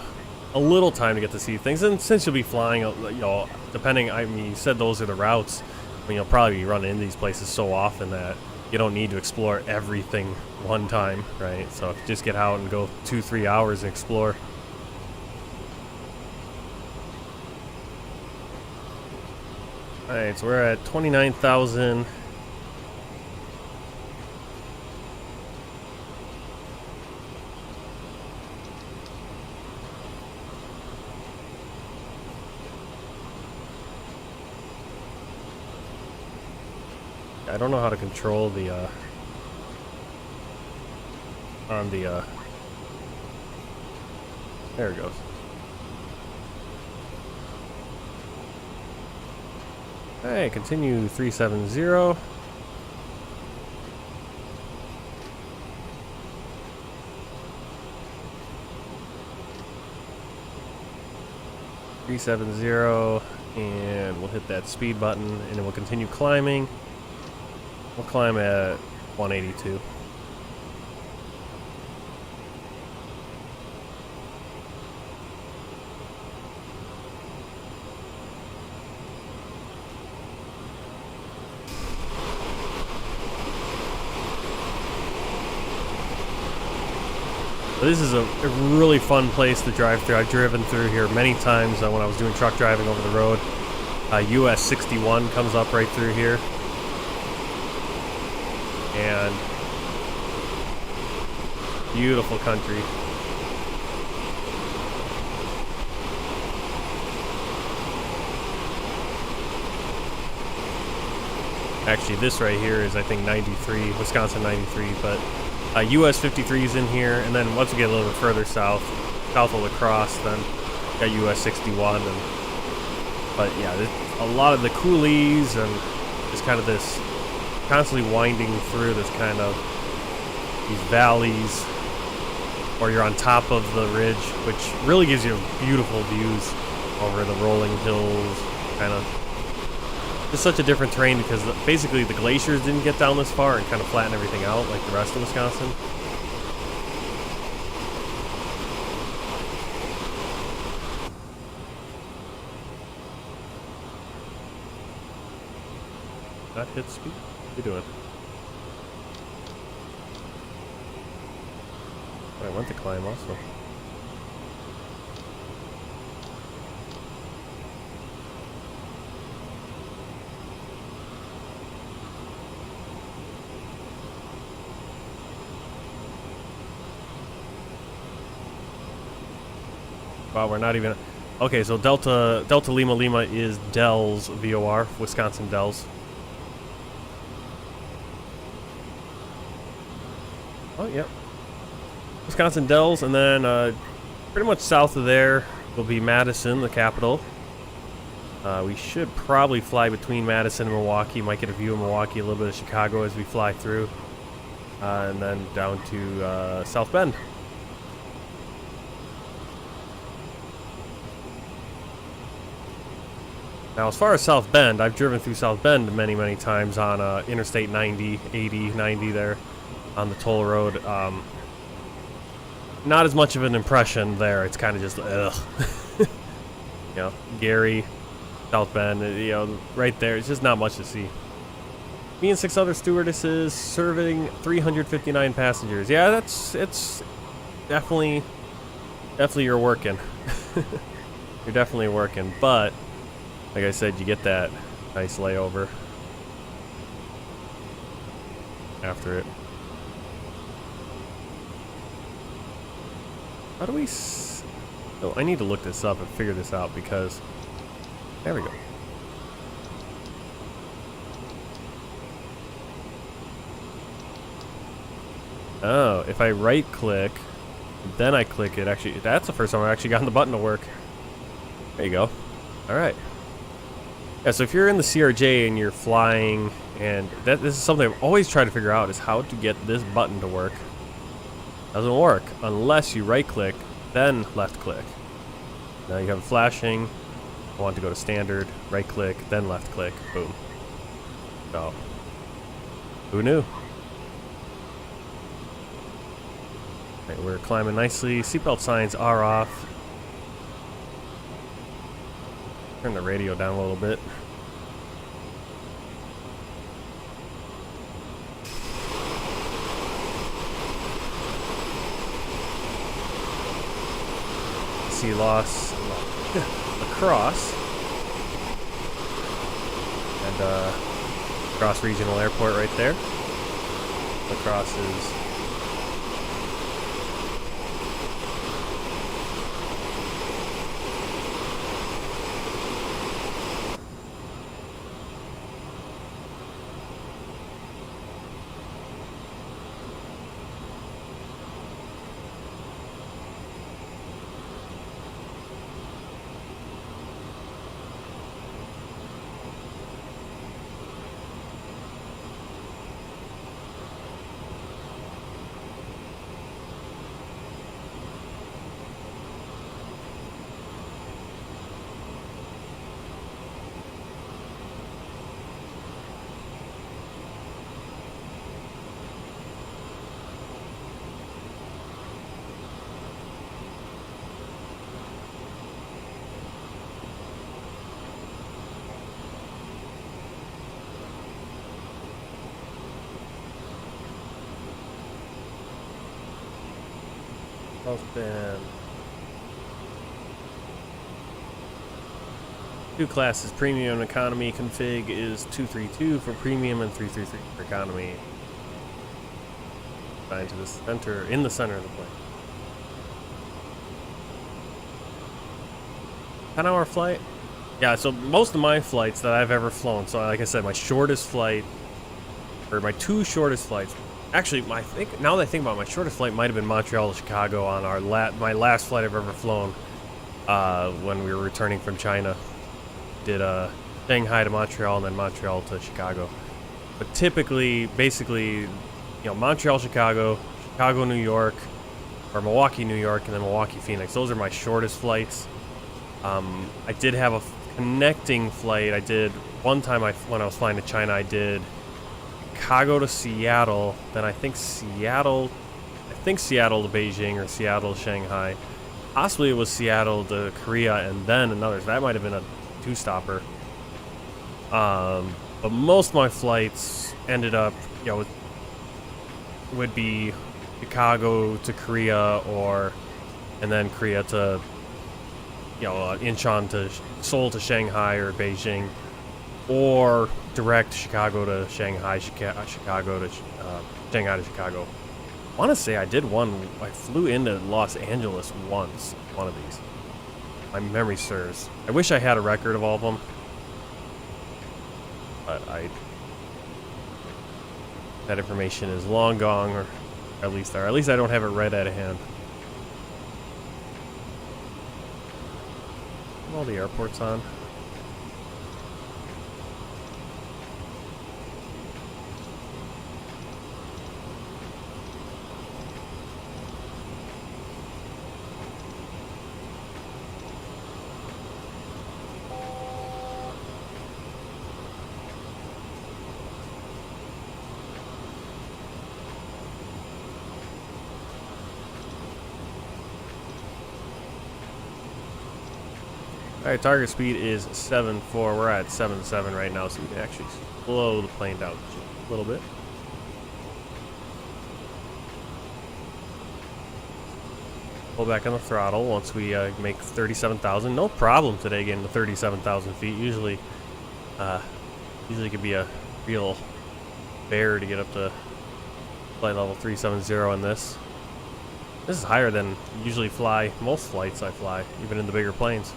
a little time to get to see things. And since you'll be flying, you know, depending, I mean, you said those are the routes. I mean, you'll probably be running into these places so often that you don't need to explore everything one time, right? So if you just get out and go 2-3 hours and explore. Alright, so we're at 29,000. I don't know how to control the there it goes. Hey, continue 370. And we'll hit that speed button, and then we'll continue climbing. We'll climb at 182. This is a really fun place to drive through. I've driven through here many times when I was doing truck driving over the road. US 61 comes up right through here. And Beautiful country. Actually, this right here is, I think, 93, Wisconsin 93, but US 53 is in here, and then once we get a little bit further south of La Crosse, then got US 61, but yeah, a lot of the coulees and just kind of this constantly winding through this kind of these valleys, or you're on top of the ridge, which really gives you beautiful views over the rolling hills, kind of. It's such a different terrain because basically the glaciers didn't get down this far and kind of flatten everything out like the rest of Wisconsin. That hit speed? What are you doing? I went to climb also. Wow, we're not even... Okay, so Delta Lima Lima is Dell's VOR, Wisconsin Dells. Oh, yep. Wisconsin Dells, and then pretty much south of there will be Madison, the capital. We should probably fly between Madison and Milwaukee. Might get a view of Milwaukee, a little bit of Chicago as we fly through. And then down to South Bend. Now, as far as South Bend, I've driven through South Bend many, many times on Interstate 90, 80, 90 there on the toll road. Not as much of an impression there. It's kind of just, ugh. You know, Gary, South Bend, you know, right there. It's just not much to see. Me and 6 other stewardesses serving 359 passengers. Yeah, it's definitely you're working. You're definitely working, but like I said, you get that nice layover after it. How do we... Oh, I need to look this up and figure this out because... There we go. Oh, if I right click, then I click it, actually, that's the first time I've actually gotten the button to work. There you go. Alright. Yeah, so if you're in the CRJ and you're flying, and this is something I've always tried to figure out, is how to get this button to work. Doesn't work unless you right click, then left click. Now you have it flashing. I want to go to standard, right click, then left click, boom. So, who knew? Right, we're climbing nicely. Seatbelt signs are off. Turn the radio down a little bit. See loss across and Cross Regional Airport right there. Lacrosse is Bend. 2 classes, premium and economy. Config is 232 for premium and 333 for economy. into the center, in the center of the plane. 10-hour flight? Yeah, so most of my flights that I've ever flown, so like I said, my shortest flight, or my 2 shortest flights, actually, now that I think about it, my shortest flight might have been Montreal to Chicago on my last flight I've ever flown when we were returning from China. Did Shanghai to Montreal and then Montreal to Chicago. But typically, basically, you know, Montreal, Chicago, Chicago, New York, or Milwaukee, New York, and then Milwaukee, Phoenix. Those are my shortest flights. I did have a connecting flight. I did one time when I was flying to China. I did Chicago to Seattle, then I think Seattle to Beijing or Seattle to Shanghai. Possibly it was Seattle to Korea and then another. So that might have been a 2-stopper. But most of my flights ended up, you know, would be Chicago to Korea and then Korea to, you know, Incheon to Seoul to Shanghai or Beijing, or direct Chicago to Shanghai, Chicago to Shanghai to Chicago. I want to say I did one. I flew into Los Angeles once. One of these. My memory serves. I wish I had a record of all of them, but that information is long gone, or at least I don't have it right at hand. All the airports on. Alright, target speed is 7.4. We're at 7.7 right now, so we can actually slow the plane down a little bit. Pull back on the throttle once we make 37,000. No problem today getting to 37,000 feet. Usually it could be a real bear to get up to flight level 370 in this. This is higher than usually fly most flights I fly, even in the bigger planes.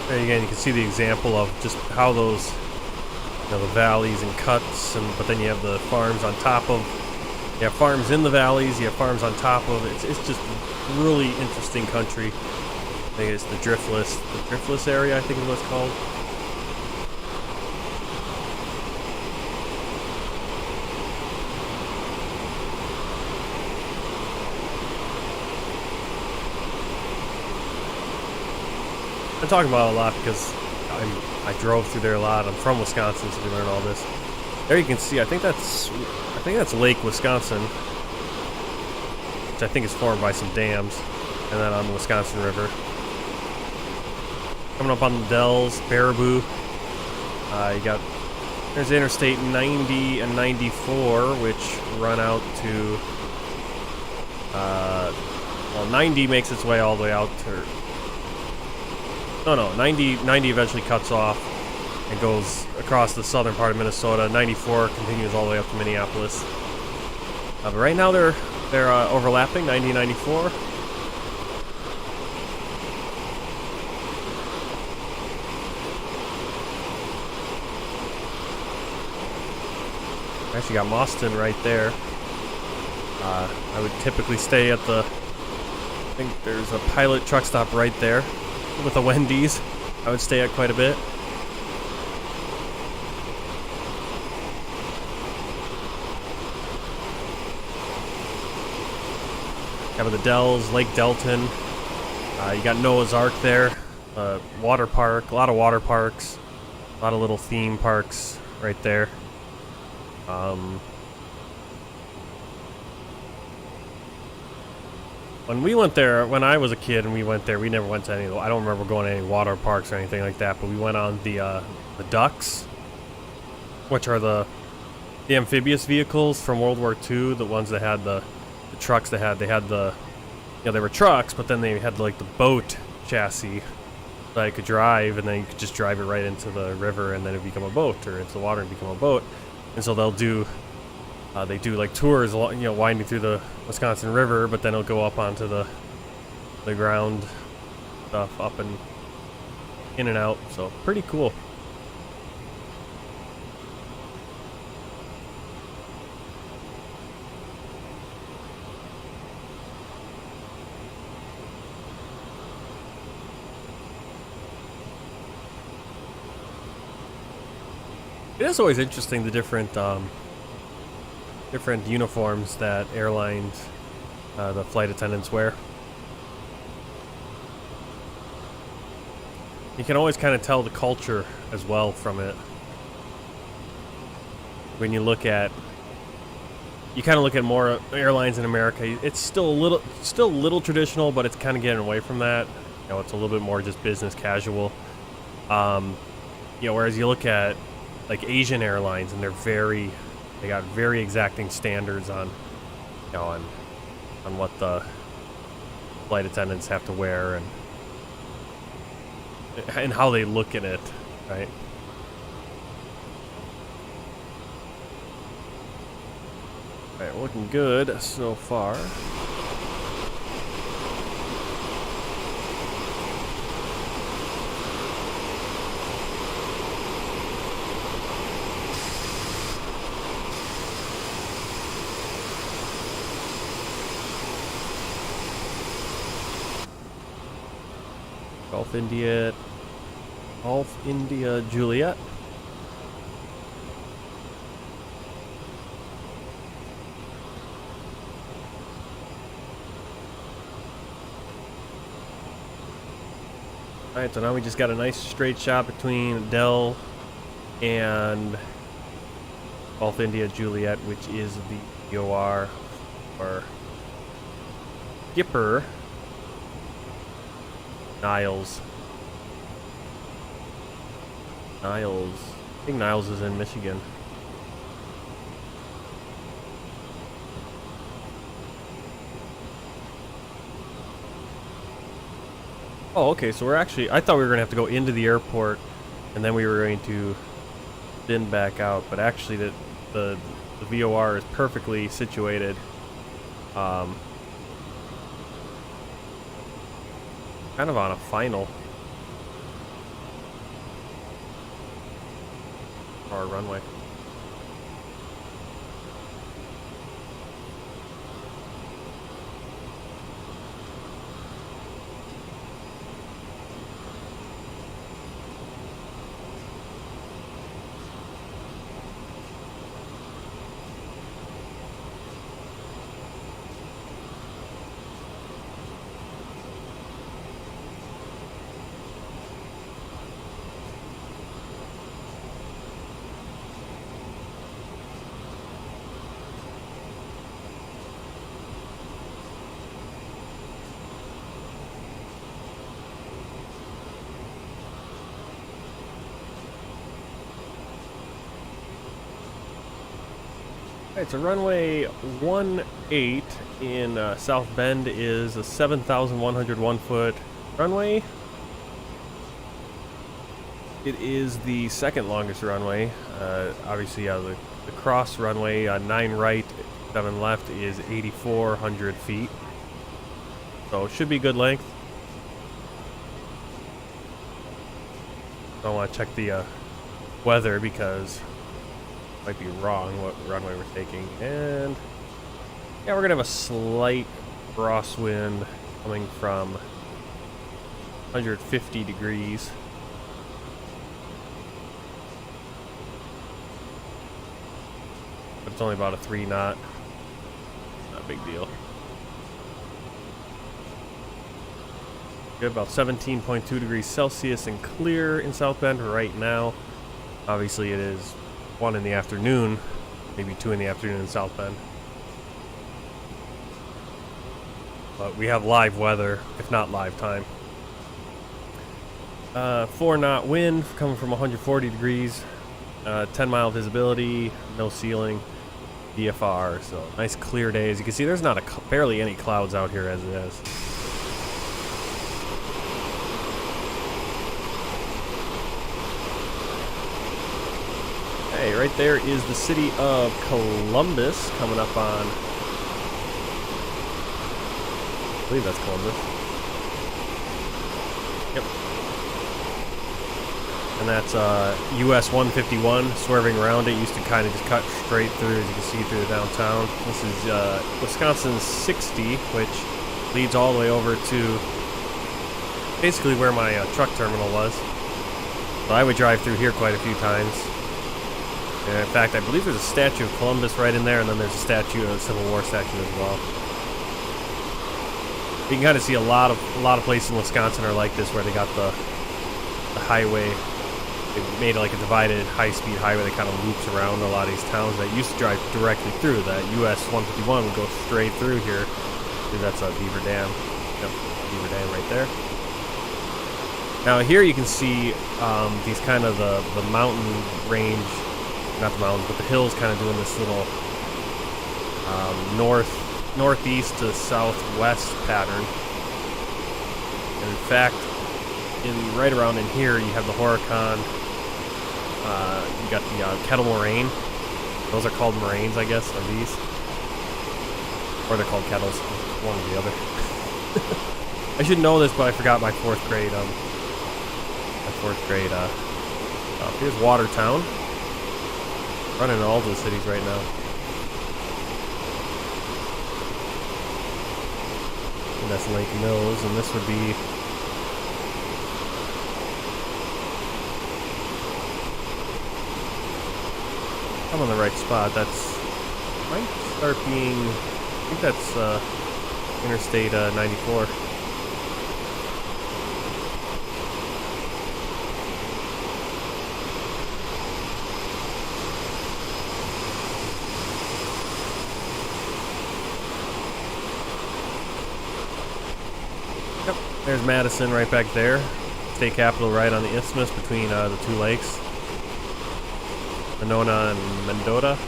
There again, you can see the example of just how those, you know, the valleys and cuts, but then you have the farms on top of. You have farms in the valleys. You have farms on top of it. It's just really interesting country. I think it's the driftless area, I think is what it's called. I'm talking about it a lot because I drove through there a lot. I'm from Wisconsin, so we learn all this. There you can see. I think that's Lake Wisconsin, which I think is formed by some dams, and then on the Wisconsin River. Coming up on the Dells, Baraboo. There's Interstate 90 and 94, which run out to. Well, 90 makes its way all the way out to. No, 90 eventually cuts off and goes across the southern part of Minnesota. 94 continues all the way up to Minneapolis. But right now they're overlapping, 90 and 94. Actually got Mauston right there. I would typically stay at I think there's a Pilot truck stop right there. With a Wendy's, I would stay at quite a bit. Have the Dells, Lake Delton. You got Noah's Ark there. Water park, a lot of water parks, a lot of little theme parks right there. when we went there, when I was a kid and we went there, we never went to any. I don't remember going to any water parks or anything like that. But we went on the ducks, which are the amphibious vehicles from World War II, the ones that had the trucks that had the, you know, they were trucks, but then they had like the boat chassis that I could drive, and then you could just drive it right into the river, and then it become a boat, or into the water and become a boat. And so they'll do, they do like tours, you know, winding through the Wisconsin River, but then it'll go up onto the ground stuff, up and in and out. So pretty cool. It is always interesting, the different uniforms that airlines, the flight attendants wear. You can always kind of tell the culture as well from it. When you look at, you kind of look at more airlines in America, it's still a little traditional, but it's kind of getting away from that. You know, it's a little bit more just business casual. You know, whereas you look at like Asian airlines, and they got very exacting standards on, you know, on what the flight attendants have to wear and how they look at it, right? All right, looking good so far. Golf India Juliet. Alright, so now we just got a nice straight shot between Dell and Golf India Juliet, which is the VOR or Gipper Niles. I think Niles is in Michigan. Oh, okay, so we're actually, I thought we were going to have to go into the airport and then we were going to spin back out, but actually the VOR is perfectly situated. Kind of on a final. Our runway. Alright, so runway 18 in South Bend is a 7,101 foot runway. It is the second longest runway. Obviously, the cross runway, 9 right, 7 left, is 8,400 feet. So it should be good length. I want to check the weather because might be wrong what runway we're taking. And yeah, we're gonna have a slight crosswind coming from 150 degrees. But it's only about a 3 knot. Not a big deal. Good, about 17.2 degrees Celsius and clear in South Bend right now. Obviously it is 1 in the afternoon, maybe 2 in the afternoon in South Bend. but we have live weather, if not live time. 4-knot wind coming from 140 degrees, 10-mile visibility, no ceiling, DFR, so nice clear day. As you can see, there's not barely any clouds out here as it is. Hey, right there is the city of Columbus coming up on, I believe that's Columbus. Yep. And that's US 151 swerving around it. Used to kind of just cut straight through, as you can see, through the downtown. This is Wisconsin 60, which leads all the way over to basically where my truck terminal was. So I would drive through here quite a few times. And in fact, I believe there's a statue of Columbus right in there, and then there's a statue, a Civil War statue as well. You can kind of see a lot of places in Wisconsin are like this, where they got the highway. They made it like a divided high-speed highway that kind of loops around a lot of these towns that used to drive directly through. That US 151 would go straight through here. That's a Beaver Dam. Yep, Beaver Dam right there. Now here you can see these kind of the mountain range, not the mountains, but the hills kind of doing this little northeast to southwest pattern. And in fact, right around in here, you have the Horicon. You got the Kettle Moraine. Those are called moraines, I guess, are these? Or they're called kettles, one or the other. I should know this, but I forgot my fourth grade. Here's Watertown. Running in all those cities right now. And that's Lake Mills, and this would be I'm on the right spot. That's might start being, I think that's Interstate 94. Yep, there's Madison right back there. State Capitol right on the isthmus between the two lakes. Monona and Mendota.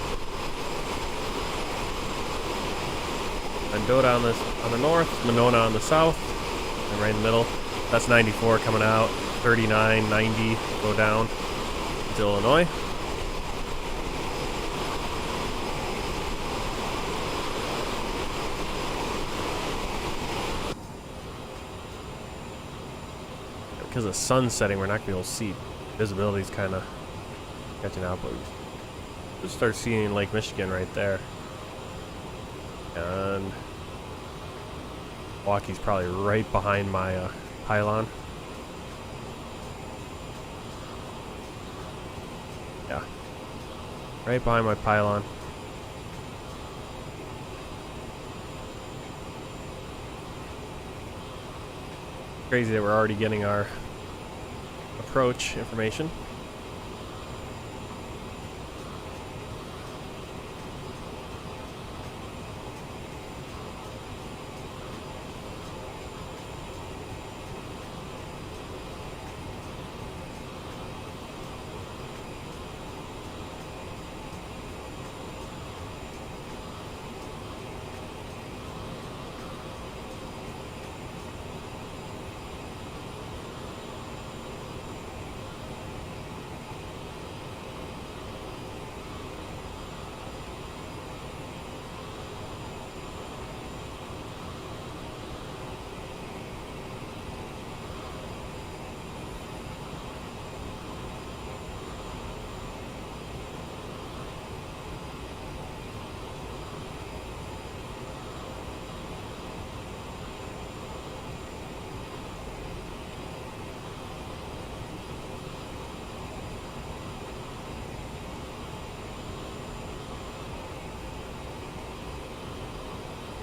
Mendota on the north, Monona on the south, and right in the middle. That's 94 coming out, 39, 90 go down to Illinois. Because of the sun setting, we're not going to be able to see. Visibility's kind of catching out, but we'll start seeing Lake Michigan right there. And Milwaukee's probably right behind my pylon. Yeah, right behind my pylon. Crazy that we're already getting our approach information.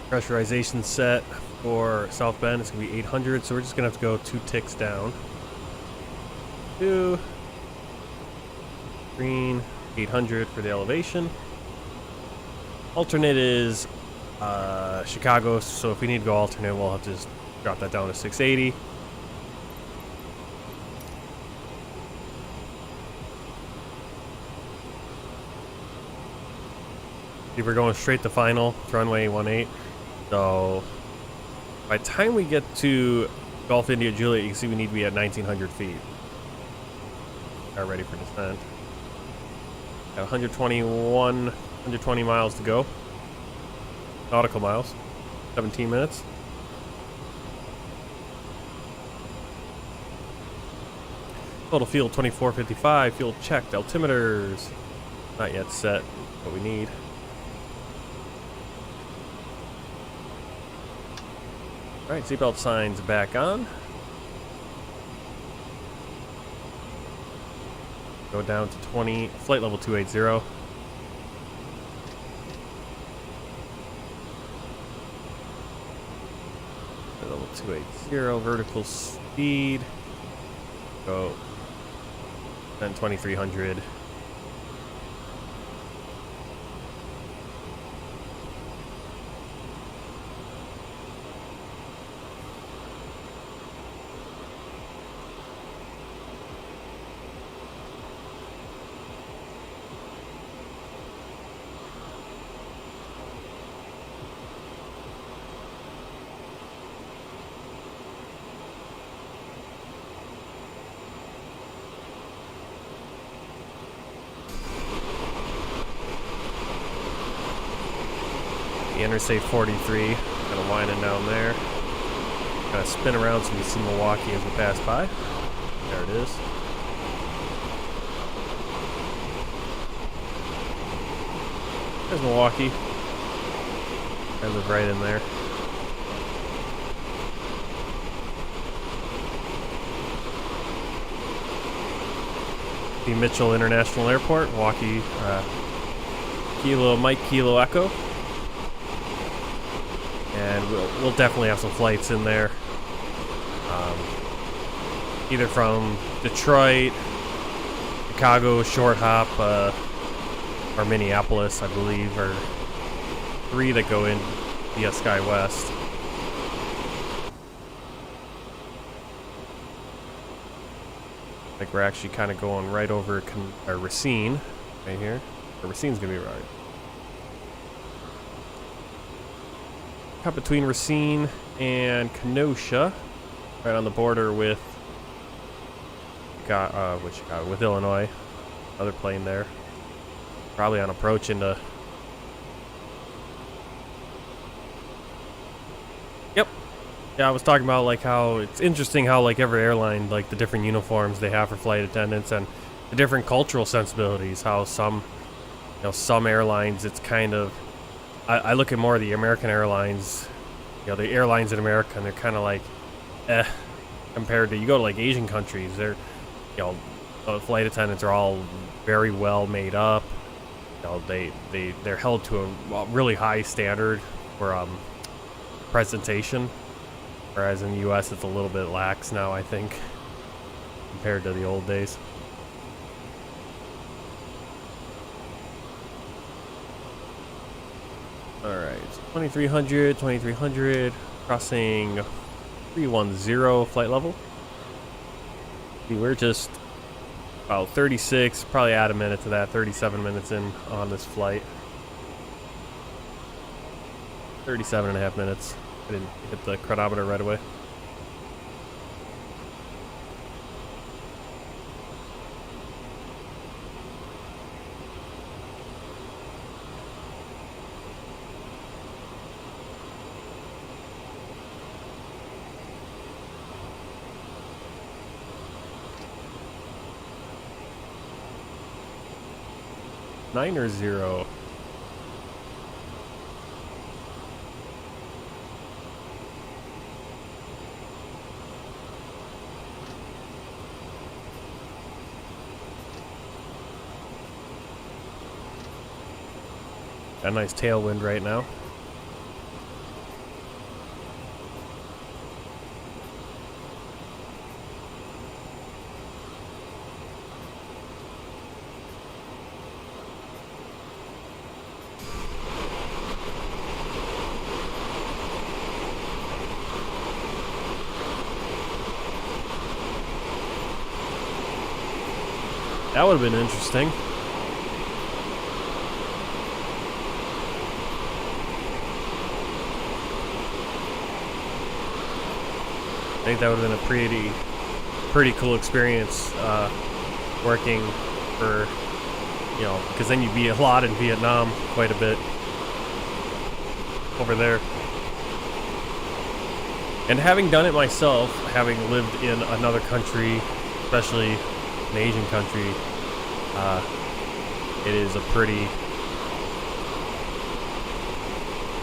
Pressurization set for South Bend is going to be 800, so we're just going to have to go 2 ticks down. 2. Green, 800 for the elevation. Alternate is Chicago, so if we need to go alternate, we'll have to just drop that down to 680. We're going straight to final, it's runway 18. So by the time we get to Gulf India Juliet, you can see we need to be at 1900 feet. Are ready for descent. Got 120 miles to go. Nautical miles. 17 minutes. Total fuel 2455. Fuel checked. Altimeters not yet set. What we need. Alright, seatbelt signs back on. Go down to 20, flight level 280. Flight level 280, vertical speed. Go 2300. Interstate 43, kind of winding down there. Kind of spin around so you can see Milwaukee as we pass by. There it is. There's Milwaukee. I live right in there. The Mitchell International Airport, Milwaukee, Kilo Mike Kilo Echo. And we'll definitely have some flights in there, either from Detroit, Chicago, short hop, or Minneapolis, I believe, or 3 that go in via SkyWest. I think we're actually kind of going right over Racine, right here. Or Racine's gonna be right. Cut between Racine and Kenosha, right on the border with with Illinois. Another plane there, probably on approach into. Yep, yeah. I was talking about like how it's interesting how like every airline, like the different uniforms they have for flight attendants and the different cultural sensibilities. How some airlines it's kind of. I look at more of the American airlines, the airlines in America, and they're kind of like, compared to, you go to like Asian countries, they're, the flight attendants are all very well made up. They're held to a really high standard for presentation, whereas in the U.S. it's a little bit lax now, I think, compared to the old days. Alright, 2300, crossing 310 flight level. See, we're just about 36, probably add a minute to that, 37 minutes in on this flight. 37.5 minutes. I didn't hit the chronometer right away. Nine or 0? Got a nice tailwind right now. That would have been interesting. I think that would have been a pretty cool experience working for, you know, because then you'd be a lot in Vietnam quite a bit over there. And having done it myself, having lived in another country, especially an Asian country, it is a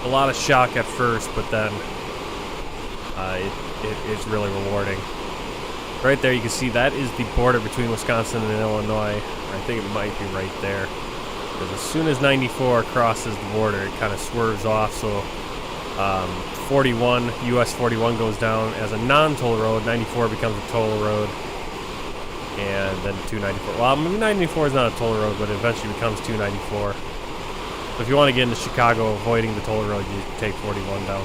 lot of shock at first, but then it's really rewarding. Right there, you can see that is the border between Wisconsin and Illinois. I think it might be right there. Because as soon as 94 crosses the border, it kind of swerves off. So 41, US 41 goes down as a non-toll road. 94 becomes a toll road. And then 294. Well, 94 is not a toll road, but it eventually becomes 294. So if you want to get into Chicago avoiding the toll road, you take 41 down.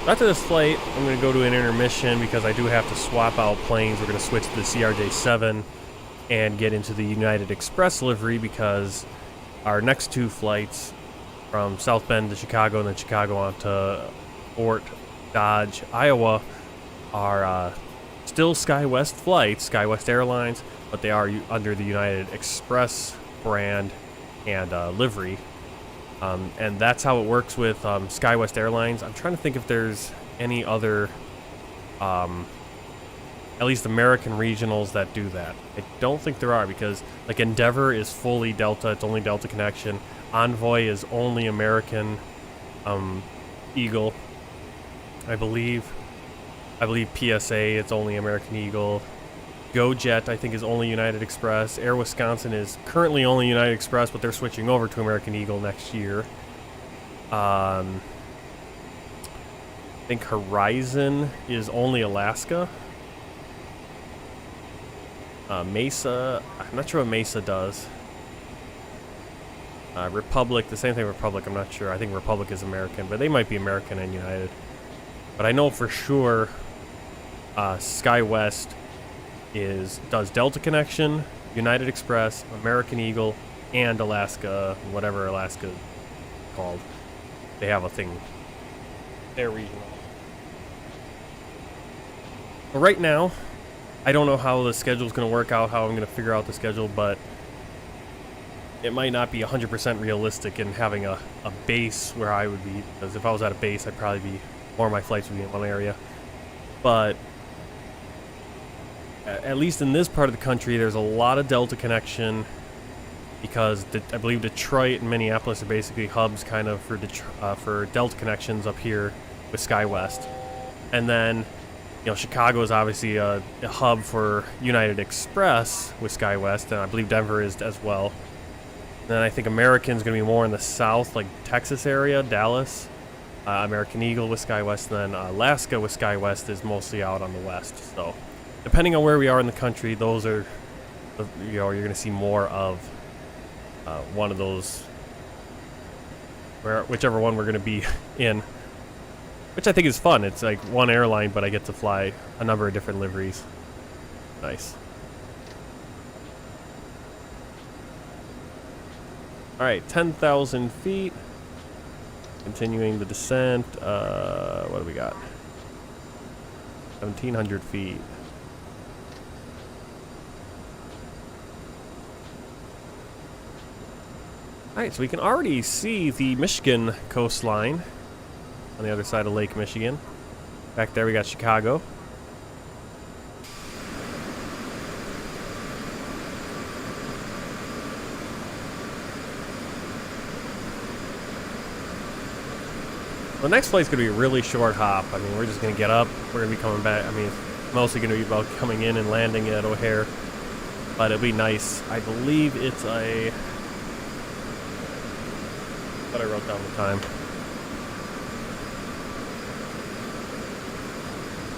After this flight, I'm going to go to an intermission because I do have to swap out planes. We're going to switch to the CRJ-7 and get into the United Express livery because our next two flights from South Bend to Chicago and then Chicago on to Fort Dodge, Iowa are still SkyWest flights, SkyWest Airlines, but they are under the United Express brand and livery. And that's how it works with SkyWest Airlines. I'm trying to think if there's any other, at least American regionals that do that. I don't think there are because, like, Endeavor is fully Delta. It's only Delta connection. Envoy is only American Eagle. I believe PSA, it's only American Eagle. GoJet, I think, is only United Express. Air Wisconsin is currently only United Express, but they're switching over to American Eagle next year. I think Horizon is only Alaska. Mesa, I'm not sure what Mesa does. Republic, the same thing with Republic, I'm not sure. I think Republic is American, but they might be American and United. But I know for sure SkyWest does Delta connection, United Express, American Eagle, and Alaska, whatever Alaska is called. They have a thing. They're regional. But right now, I don't know how the schedule is going to work out, how I'm going to figure out the schedule, but it might not be 100% realistic in having a base where I would be, because if I was at a base, I'd probably be, more of my flights would be in one area. But at least in this part of the country, there's a lot of Delta connection because I believe Detroit and Minneapolis are basically hubs kind of for Delta connections up here with SkyWest. And then, you know, Chicago is obviously a hub for United Express with SkyWest, and I believe Denver is as well. And then I think American's going to be more in the south, like Texas area, Dallas. American Eagle with SkyWest, and then Alaska with SkyWest is mostly out on the west. So depending on where we are in the country, those are, you know, you're going to see more of one of those, whichever one we're going to be in, which I think is fun. It's like one airline, but I get to fly a number of different liveries. Nice. All right, 10,000 feet. Continuing the descent. What do we got? 1,700 feet. Alright, so we can already see the Michigan coastline on the other side of Lake Michigan. Back there we got Chicago. The next flight's going to be a really short hop. I mean, we're just going to get up. We're going to be coming back. I mean, it's mostly going to be about coming in and landing at O'Hare. But it'll be nice. I believe it's a... I thought I wrote down the time.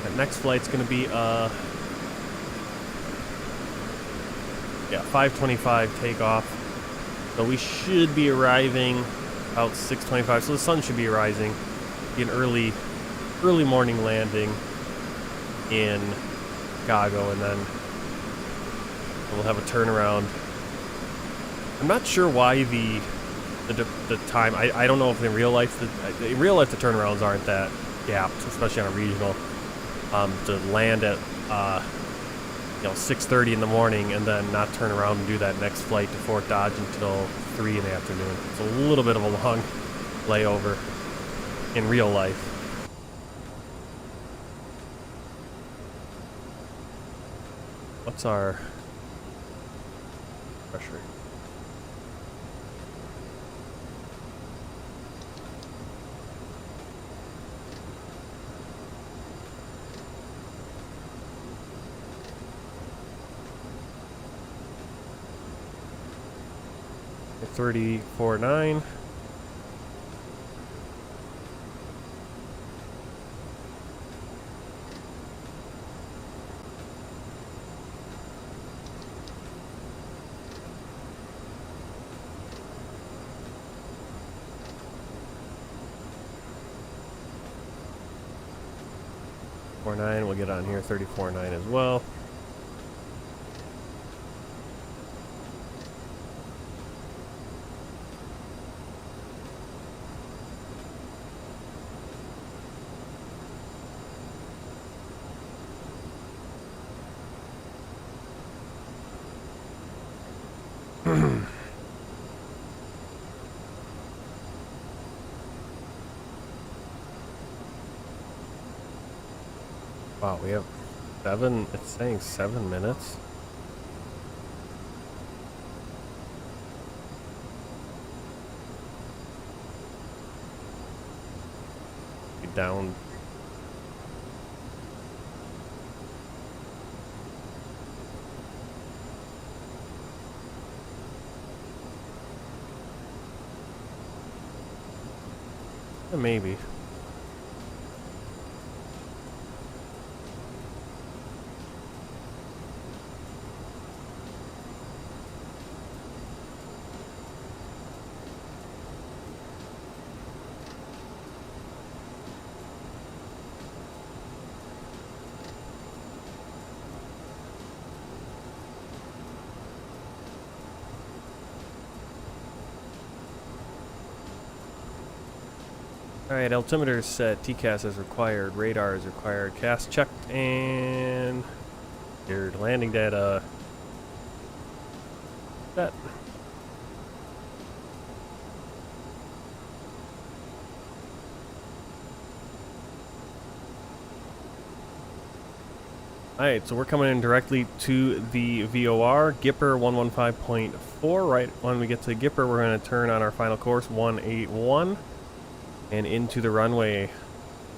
That next flight's going to be, yeah, 5:25 takeoff. So we should be arriving about 6:25. So the sun should be rising. Be an early morning landing. in Chicago, and then we'll have a turnaround. I'm not sure why the time. I don't know if in real life the turnarounds aren't that gapped, especially on a regional. To land at 6:30 in the morning and then not turn around and do that next flight to Fort Dodge until 3 in the afternoon. It's a little bit of a long layover in real life. What's our pressure? $34.9. We'll get on here 34.9 as well. Wow, we have 7, it's saying 7 minutes. Be down. Maybe. Alright, altimeter set, TCAS is required, radar is required, CAS checked, and your landing data set. Alright, so we're coming in directly to the VOR, Gipper 115.4. Right when we get to Gipper, we're going to turn on our final course, 181. And into the runway.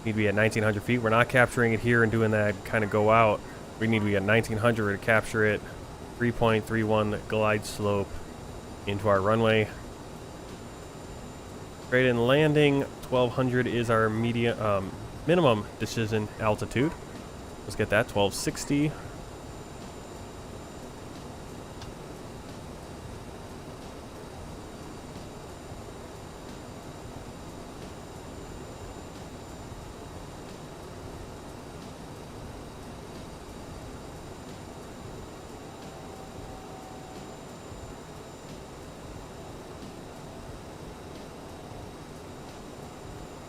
Need to be at 1900 feet. We're not capturing it here and doing that kind of go out. We need to be at 1900 to capture it. 3.31 glide slope into our runway. Straight in landing. 1200 is our minimum decision altitude. Let's get that. 1260.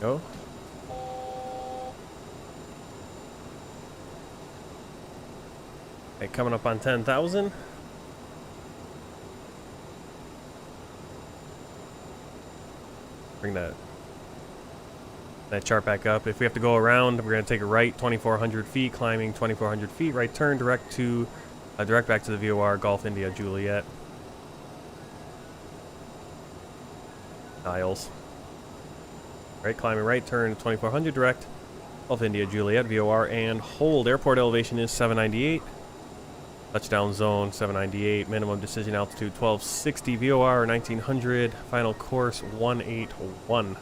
Go. Okay, coming up on 10,000. Bring that chart back up. If we have to go around, we're going to take a right 2,400 feet, climbing 2,400 feet, right turn, direct back to the VOR, Golf India Juliet. Dials. Right, climbing right turn 2,400 direct, Golf India Juliet, VOR, and hold. Airport elevation is 798. Touchdown zone 798. Minimum decision altitude 1260. VOR 1900. Final course 181.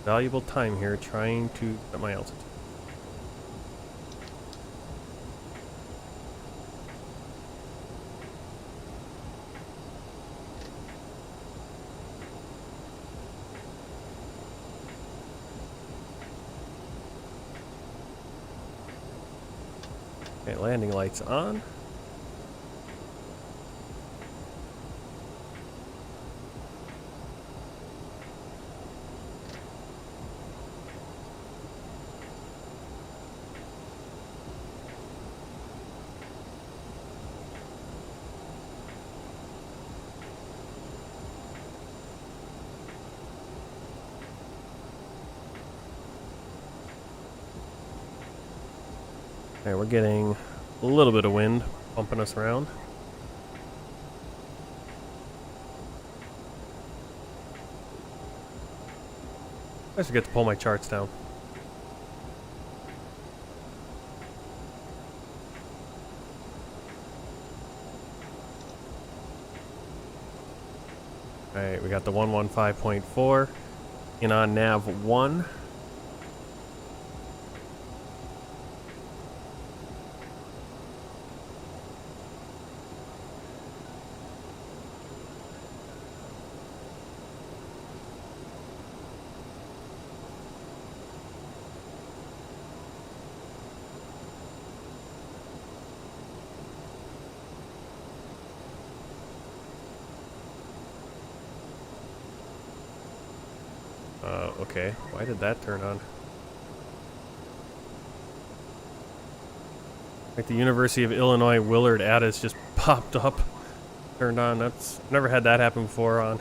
Valuable time here trying to set my altitude. Okay, landing lights on. Okay, we're getting a little bit of wind bumping us around. I forget to pull my charts down. Alright, we got the 115.4 in on nav 1. Okay, why did that turn on? Like the University of Illinois Willard Addis just popped up, turned on. That's never had that happen before on.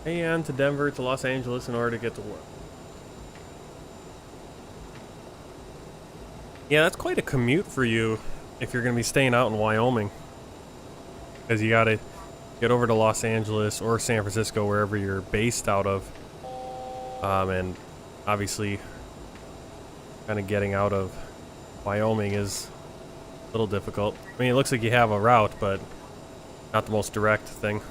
And to Denver to Los Angeles in order to get to work. Yeah, that's quite a commute for you if you're going to be staying out in Wyoming. Because you got to get over to Los Angeles or San Francisco, wherever you're based out of. And obviously, kind of getting out of Wyoming is a little difficult. I mean, it looks like you have a route, but not the most direct thing.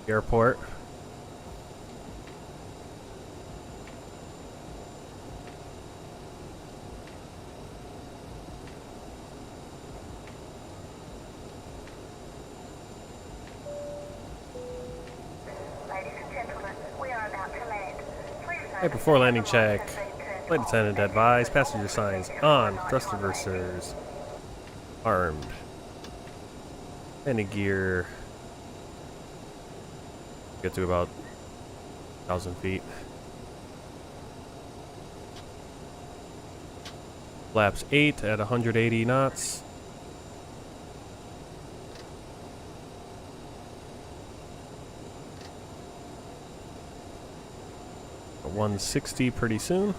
Airport. Ladies and gentlemen, we are about to land. Please note Hey, before landing that the line check. has been turned Flight off attendant and advised, the passenger signs on, thrust reversers armed. Landing gear. Get to about 1,000 feet. Flaps 8 at 180 knots. At 160 pretty soon.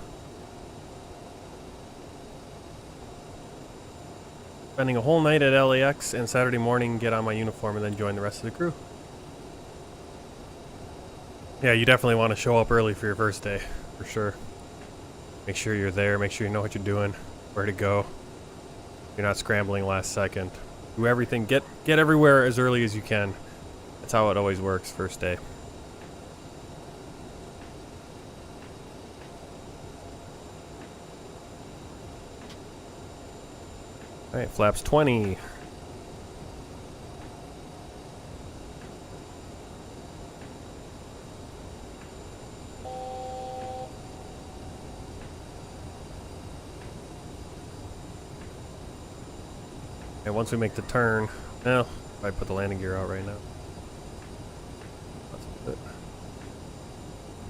Spending a whole night at LAX and Saturday morning get on my uniform and then join the rest of the crew. Yeah, you definitely want to show up early for your first day, for sure. Make sure you're there, make sure you know what you're doing, where to go. You're not scrambling last second. Do everything, get everywhere as early as you can. That's how it always works, first day. Alright, flaps 20. once we make the turn, well, I put the landing gear out right now. That's good.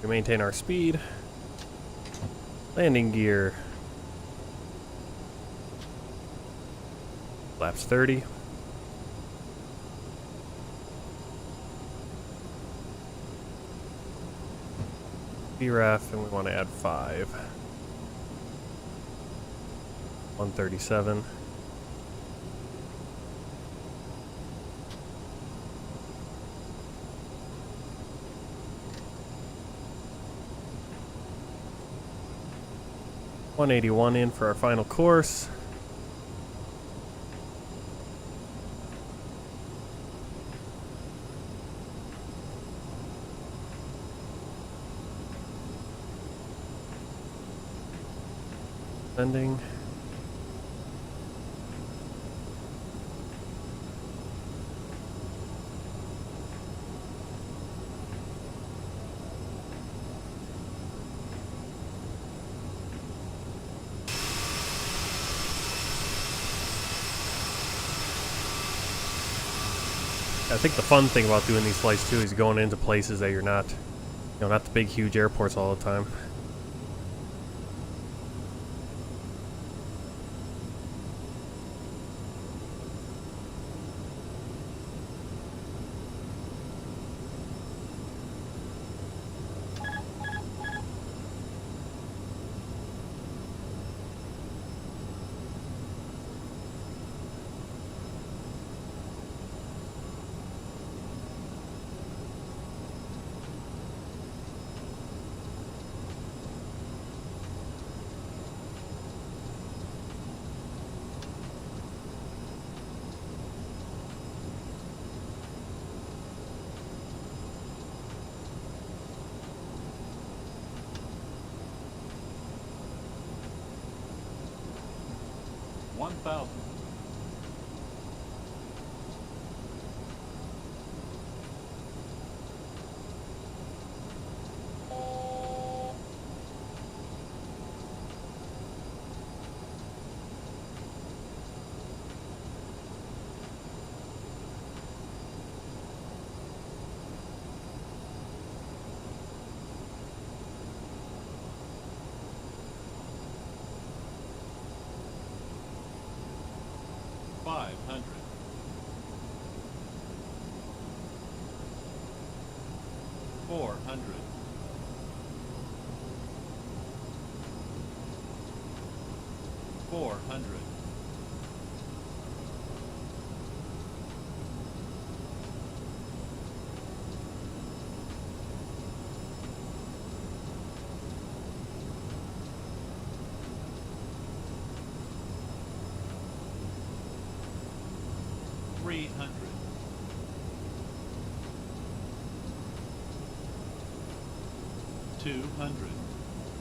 We maintain our speed. Landing gear. Flaps 30. BREF, and we want to add 5. 137. $181 in for our final course. Sending. I think the fun thing about doing these flights too is going into places that you're not, not the big huge airports all the time.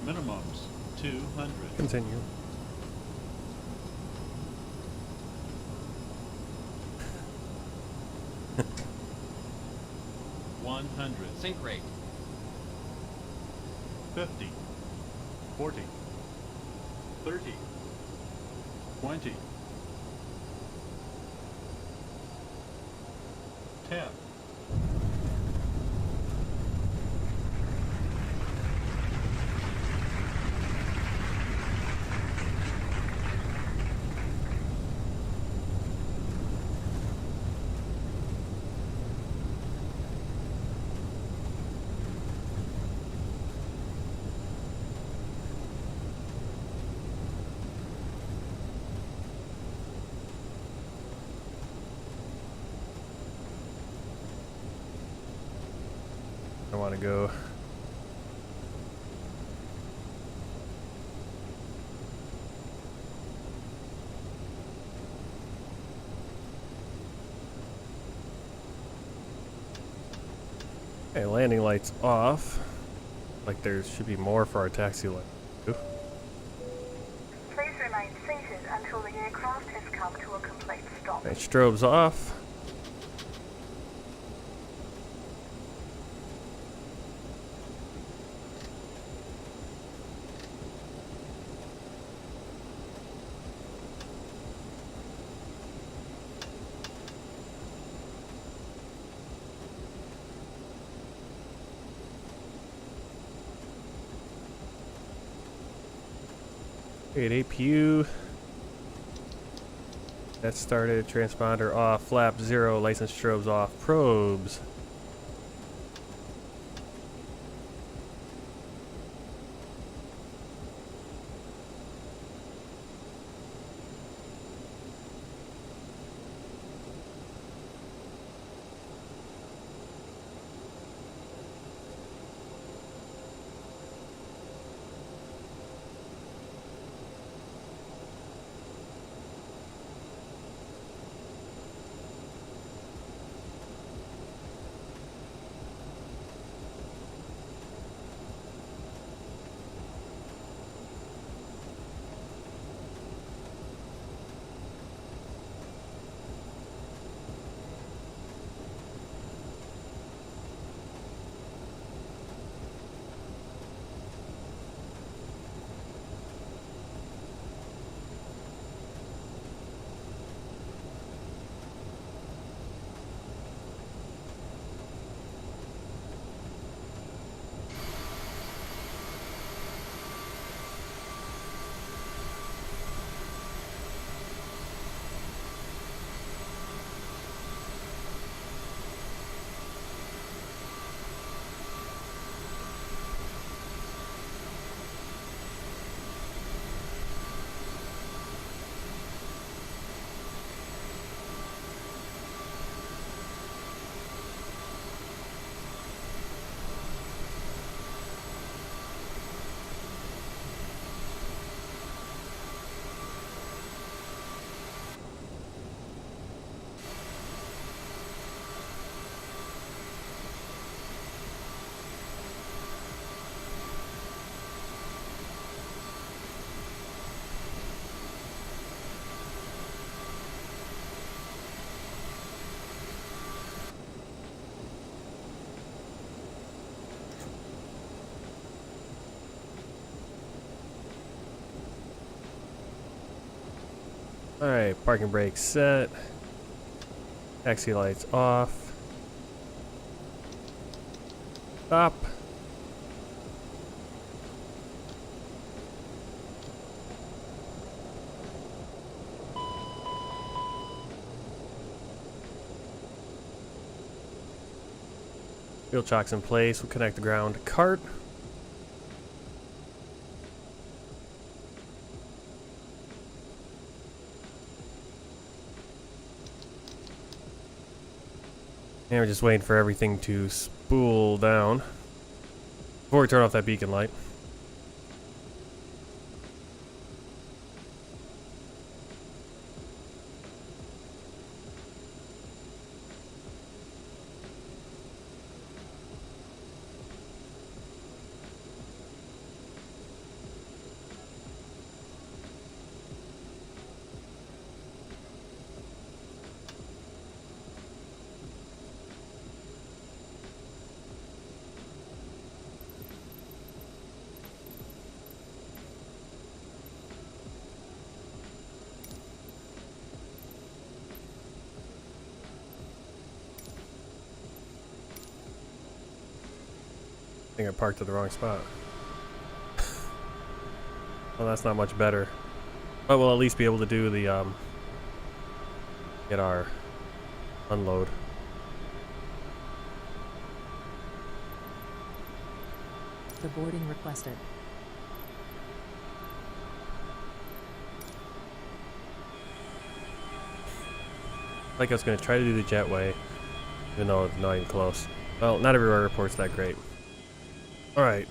Minimums 200. Continue. Sync rate 50, 40, 30, 20, 10. I want to go. Okay, landing lights off. Like there should be more for our taxi light. Please remain seated until the aircraft has come to a complete stop. Okay, strobes off. Okay, APU. That started. Transponder off. Flap 0. License strobes off. Probes. Alright, parking brake set. Taxi lights off. Stop. Wheel chocks in place. We'll connect the ground cart. And we're just waiting for everything to spool down before we turn off that beacon light. I think I parked at the wrong spot. Well, that's not much better. But we'll at least be able to do the, get our unload. The boarding requested. Like I was going to try to do the jetway, even though it's not even close. Well, not every airport's that great. Alright.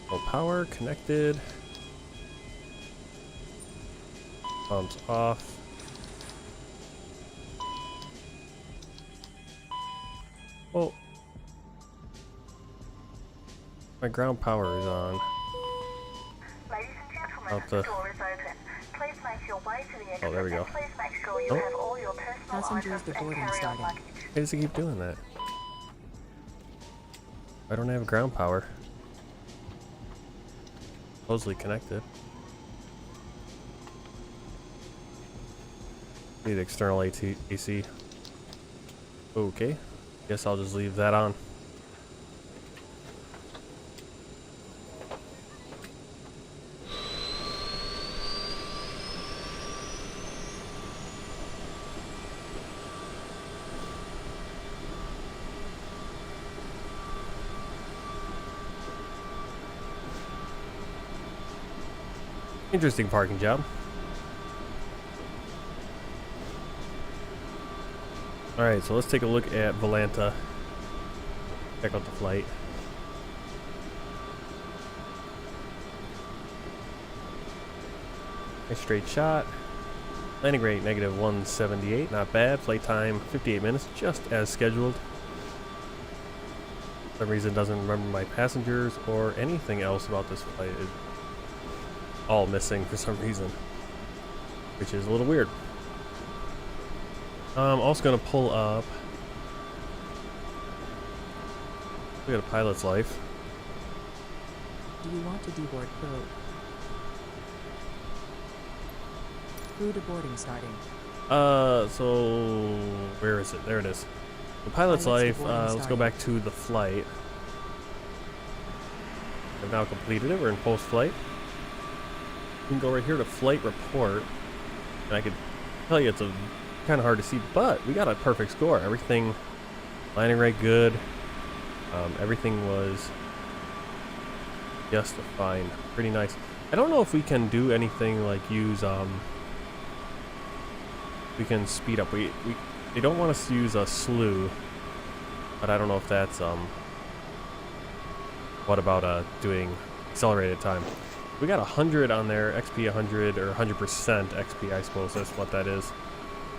Full power connected. Pumps off. Well, my ground power is on. Ladies and gentlemen, Out the the door is open. Please make your way to the exit. Oh, there we go. And please make sure you Oh. have all your personal Passengers items and boarding carry-on starting. luggage. Why does it keep doing that? I don't have ground power. Supposedly connected. Need external AC. Okay. Guess I'll just leave that on. Interesting parking job. Alright, so let's take a look at Volanta. Check out the flight. Nice straight shot. Landing rate -178, not bad. Flight time 58 minutes, just as scheduled. For some reason doesn't remember my passengers or anything else about this flight. It's all missing for some reason, which is a little weird. I'm also gonna pull up. We got a pilot's life. Do you want to deboard crew? Crew deboarding starting. So where is it? There it is. The pilot's life. Let's go back to the flight. I've now completed it. We're in post-flight. You can go right here to flight report, and I could tell you it's a kind of hard to see, but we got a perfect score. Everything, landing rate good. Everything was just fine. Pretty nice. I don't know if we can do anything like use we can speed up. They don't want us to use a slew, but I don't know if that's what about doing accelerated time? We got 100 on there, XP 100 or 100% XP, I suppose that's what that is.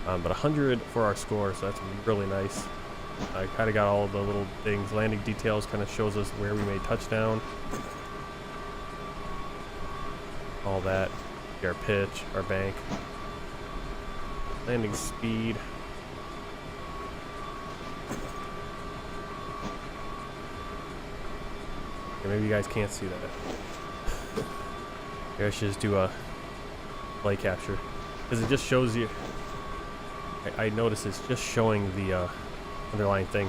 But 100 for our score, so that's really nice. I kind of got all the little things. Landing details kind of shows us where we made touchdown. All that. Our pitch, our bank. Landing speed. Okay, maybe you guys can't see that. Maybe I should just do a flight capture. Because it just shows you. I noticed it's just showing the underlying thing.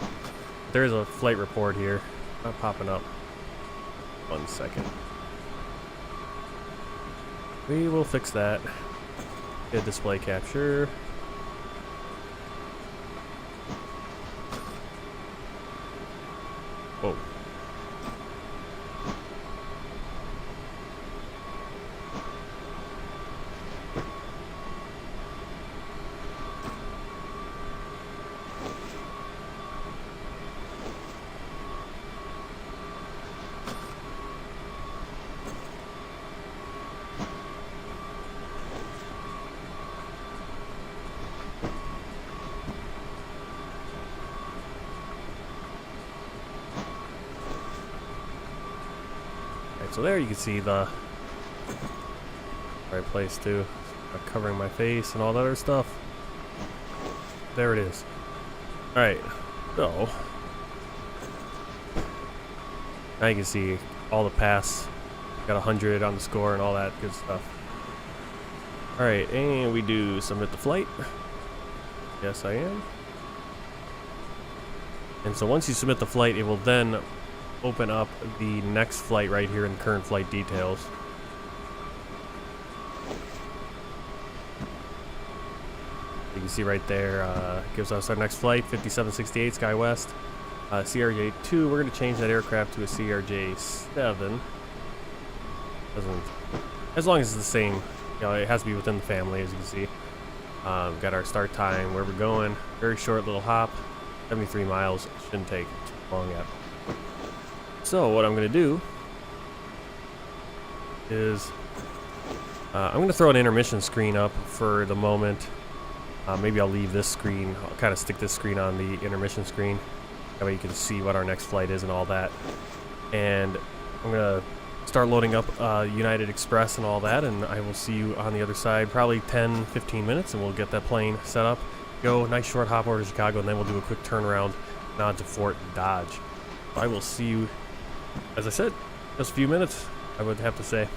There's a flight report here. Not popping up. 1 second. We will fix that. Get display capture. Whoa. So there you can see the right place too. Covering my face and all that other stuff. There it is. Alright, so now you can see all the pass. Got 100 on the score and all that good stuff. Alright, and we do submit the flight. Yes, I am. And so once you submit the flight, it will then open up the next flight right here in current flight details. You can see right there, gives us our next flight, 5768 SkyWest. CRJ2, we're going to change that aircraft to a CRJ7. As long as it's the same, you know, it has to be within the family, as you can see. Got our start time, where we're going, very short little hop, 73 miles, shouldn't take too long yet. So what I'm going to do is I'm going to throw an intermission screen up for the moment. Maybe I'll leave this screen. I'll kind of stick this screen on the intermission screen. That way you can see what our next flight is and all that. And I'm going to start loading up United Express and all that, and I will see you on the other side probably 10-15 minutes, and we'll get that plane set up. Go, nice short hop over to Chicago, and then we'll do a quick turnaround nod to Fort Dodge. I will see you, as I said, just a few minutes, I would have to say.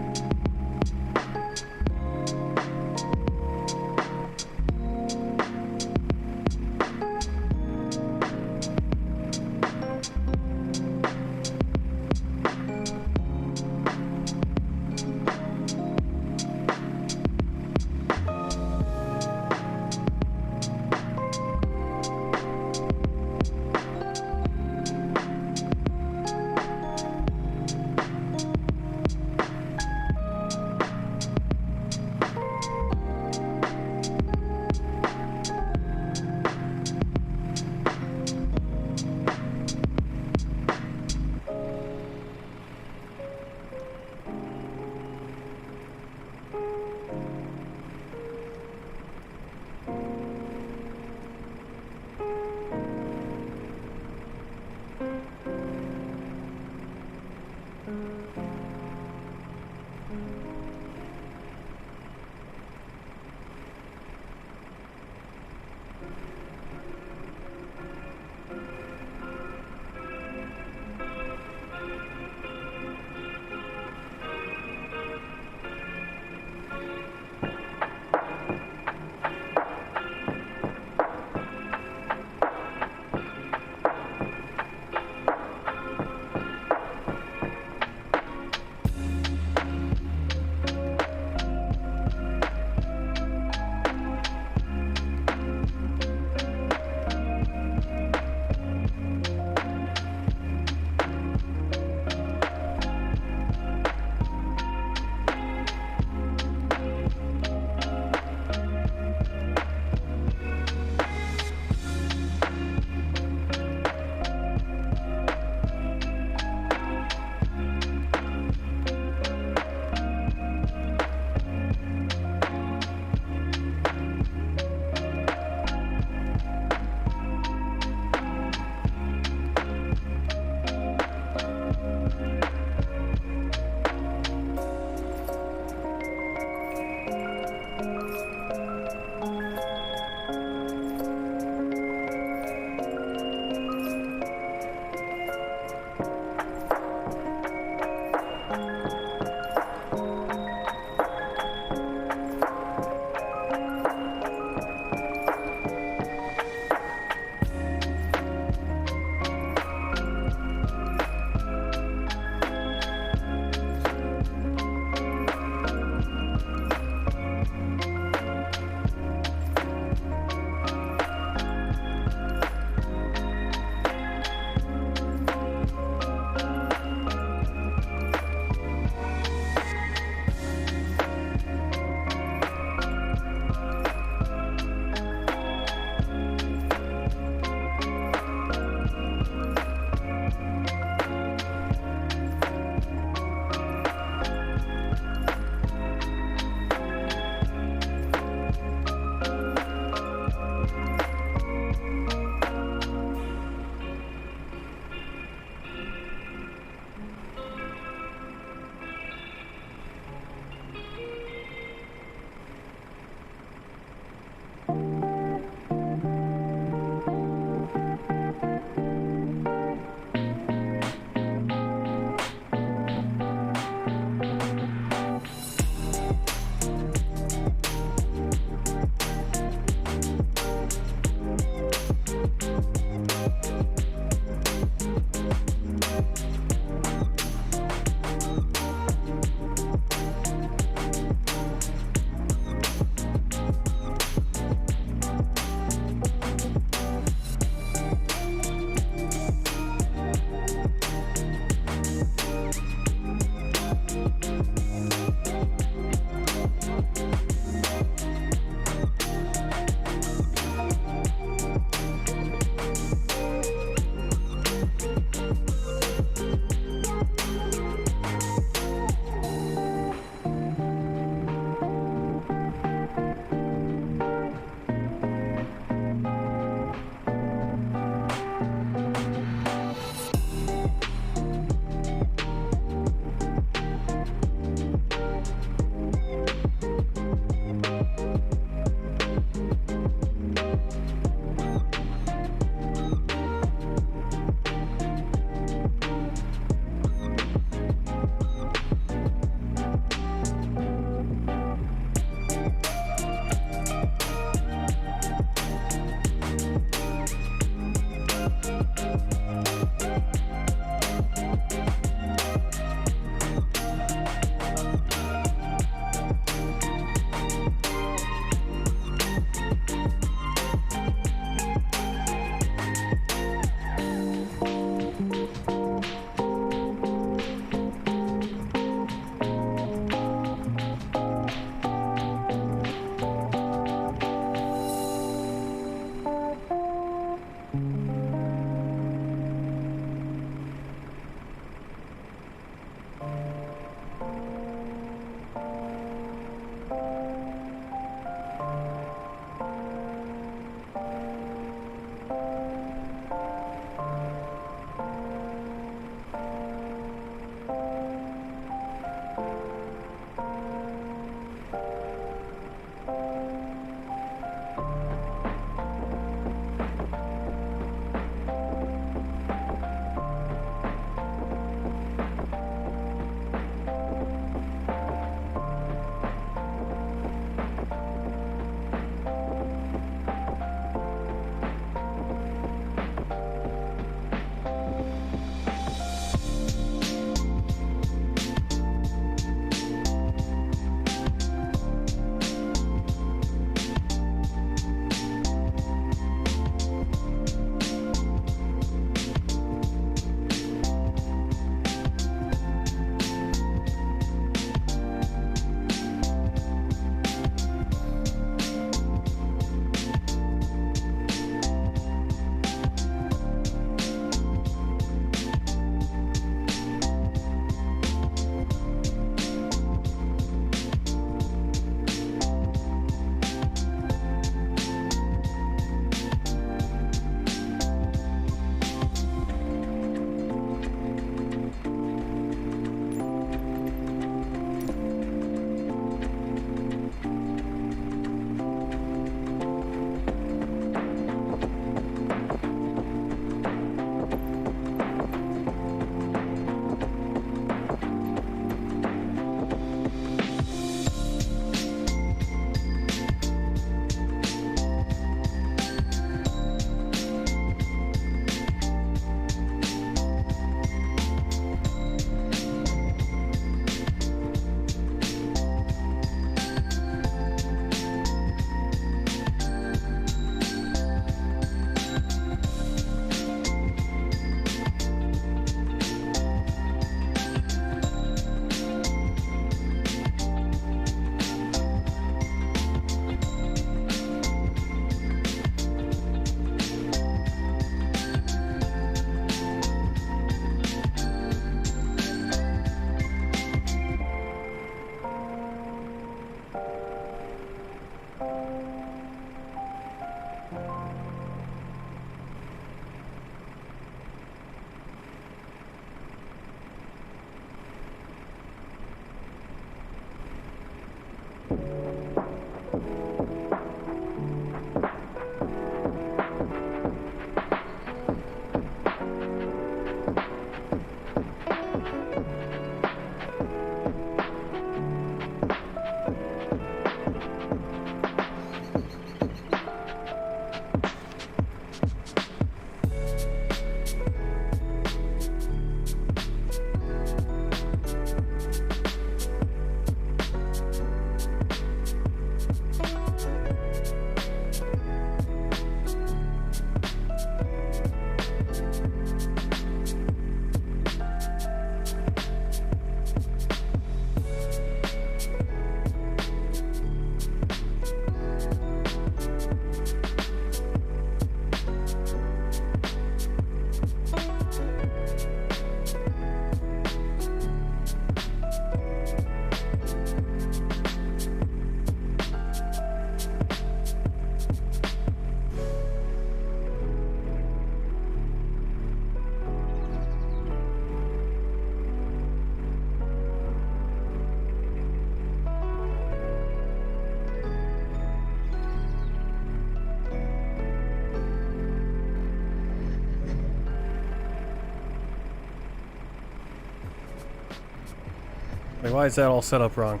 Like, why is that all set up wrong?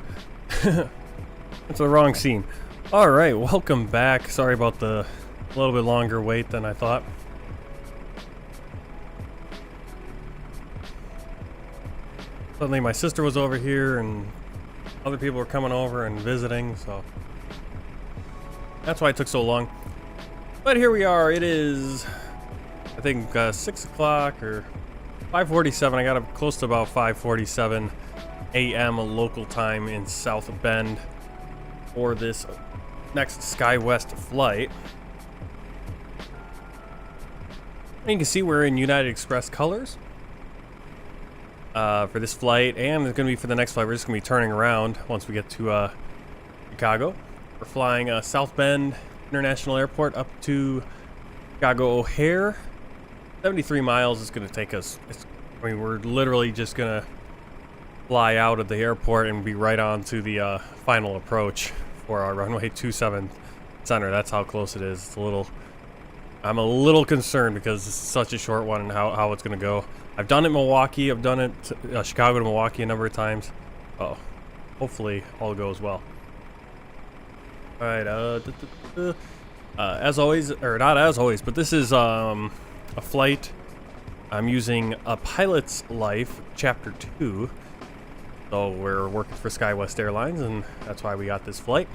It's the wrong scene. Alright, welcome back. Sorry about the little bit longer wait than I thought. Suddenly my sister was over here and other people were coming over and visiting, so that's why it took so long. But here we are. It is, I think, 6 o'clock or 5:47. I got up close to about 5:47 a.m. local time in South Bend for this next SkyWest flight. And you can see we're in United Express colors. for this flight, and it's going to be for the next flight. We're just going to be turning around once we get to Chicago. We're flying South Bend International Airport up to Chicago O'Hare. 73 miles is going to take us. I mean, we're literally just going to fly out of the airport and be right on to the final approach for our runway 27 center. That's how close it is. It's a little... I'm a little concerned because it's such a short one and how it's going to go. I've done it in Milwaukee. I've done it Chicago to Milwaukee a number of times. Oh, hopefully all goes well. All right. As always, or not as always, but this is a flight. I'm using A Pilot's Life, Chapter 2. So we're working for SkyWest Airlines, and that's why we got this flight.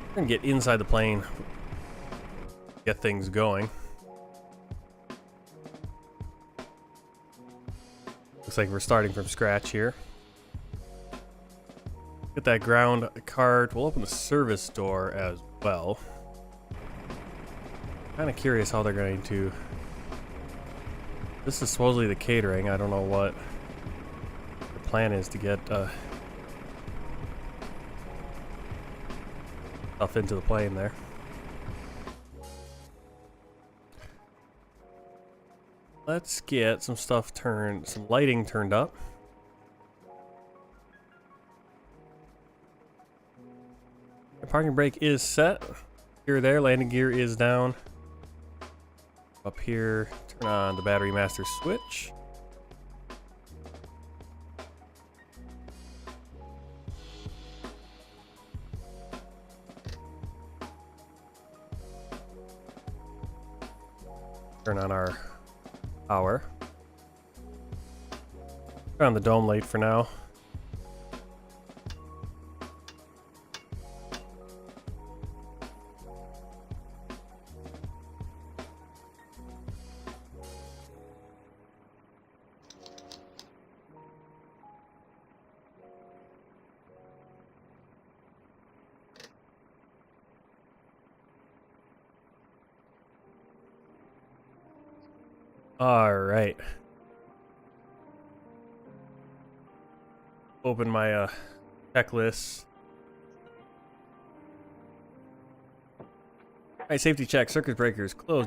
We're going to get inside the plane, get things going. Looks like we're starting from scratch here. Get that ground card. We'll open the service door as well. Kind of curious how they're going to... This is supposedly the catering. I don't know what the plan is to get stuff into the plane there. Let's get some stuff turned, some lighting turned up. The parking brake is set. Gear there, landing gear is down. Up here, turn on the battery master switch. Turn on our power. Turn on the dome light for now. All right. Open my checklist. All right, safety check. Circuit breakers closed.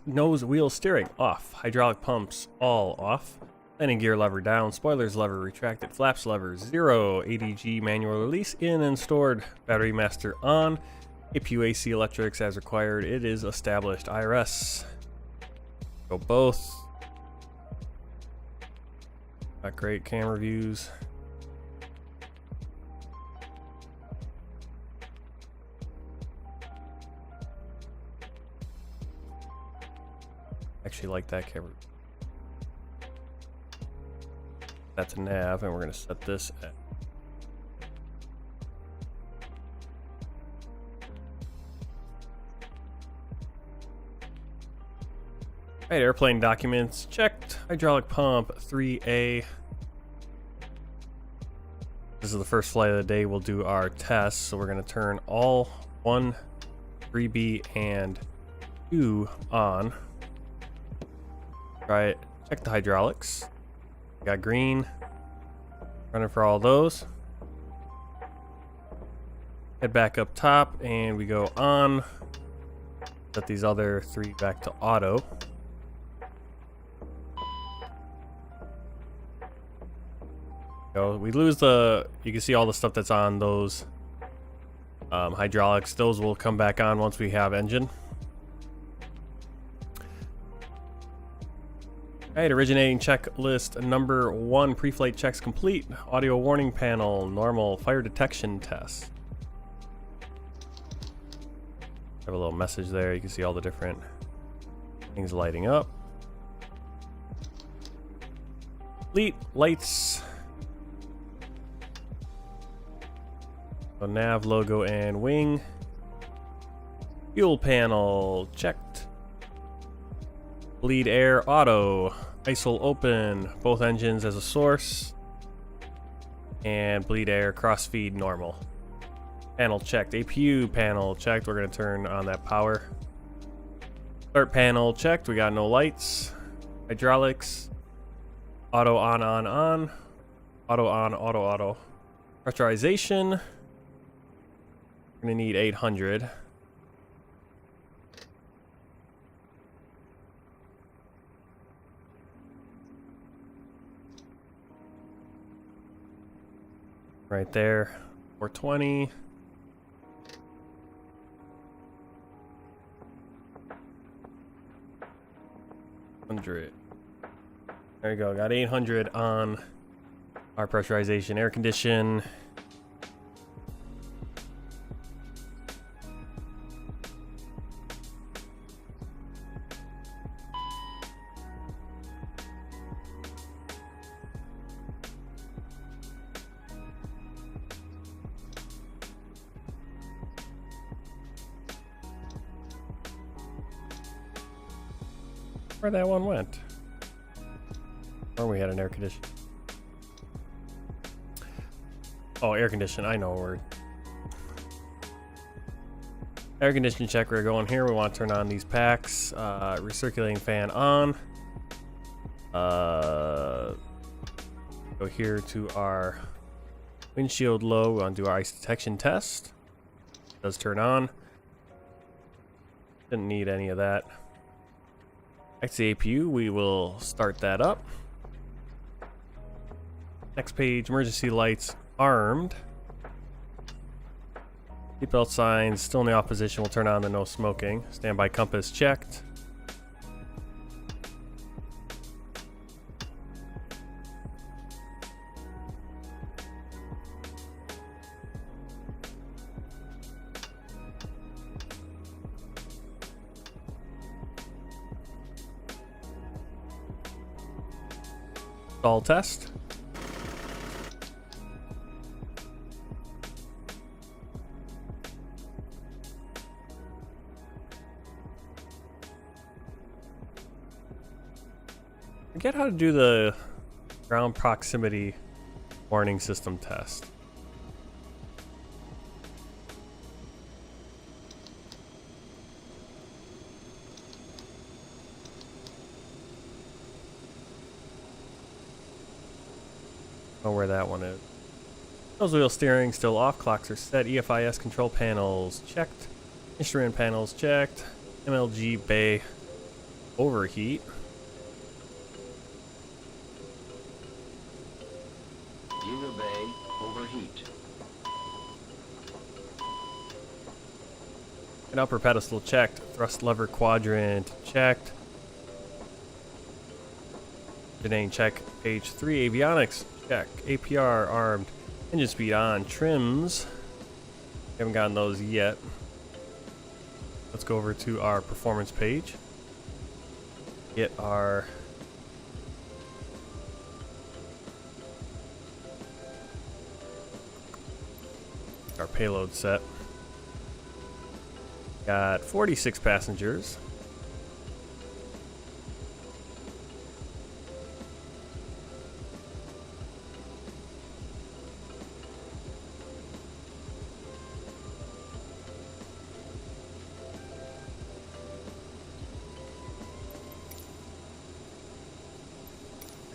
Nose wheel steering off. Hydraulic pumps all off. Landing gear lever down. Spoilers lever retracted. Flaps lever 0. ADG manual release in and stored. Battery master on. APU AC electrics as required. It is established. IRS. Go both. Got great camera views. Actually like that camera. That's a nav, and we're gonna set this at Right, airplane documents checked. Hydraulic pump 3A. This is the first flight of the day. We'll do our tests. So we're going to turn all 1, 3B, and 2 on. Try it. Check the hydraulics. Got green. Running for all those. Head back up top and we go on. Set these other 3 back to auto. We lose the, you can see all the stuff that's on those hydraulics. Those will come back on once we have engine. Alright, originating checklist number 1, pre-flight checks complete. Audio warning panel, normal, fire detection test. Have a little message there. You can see all the different things lighting up. Complete, lights. So nav, logo, and wing. Fuel panel, checked. Bleed air, auto. ISOL open, both engines as a source. And bleed air, crossfeed, normal. Panel checked. APU panel checked. We're going to turn on that power. Start panel checked. We got no lights. Hydraulics. Auto on, on. Auto on, auto. Pressurization. We're gonna need 800. Right there. 420. There you go. Got 800 on our pressurization. Air condition. Where that one went? Or we had an air condition. Oh, air condition. I know where. Air condition check. We're going here. We want to turn on these packs. Recirculating fan on. Go here to our windshield low. We want to do our ice detection test. It does turn on. Didn't need any of that. Next to the APU, we will start that up. Next page, emergency lights armed. Seatbelt signs still in the off position. We'll turn on the no smoking. Standby compass checked. Stall test. Forget how to do the ground proximity warning system test. Know where that one is. Nose wheel steering still off. Clocks are set. EFIS control panels checked. Instrument panels checked. MLG bay overheat. User bay overheat. And upper pedestal checked. Thrust lever quadrant checked. Domain check. Page 3 avionics check. APR armed. Engine speed on. Trims. Haven't gotten those yet. Let's go over to our performance page. Get our payload set. Got 46 passengers.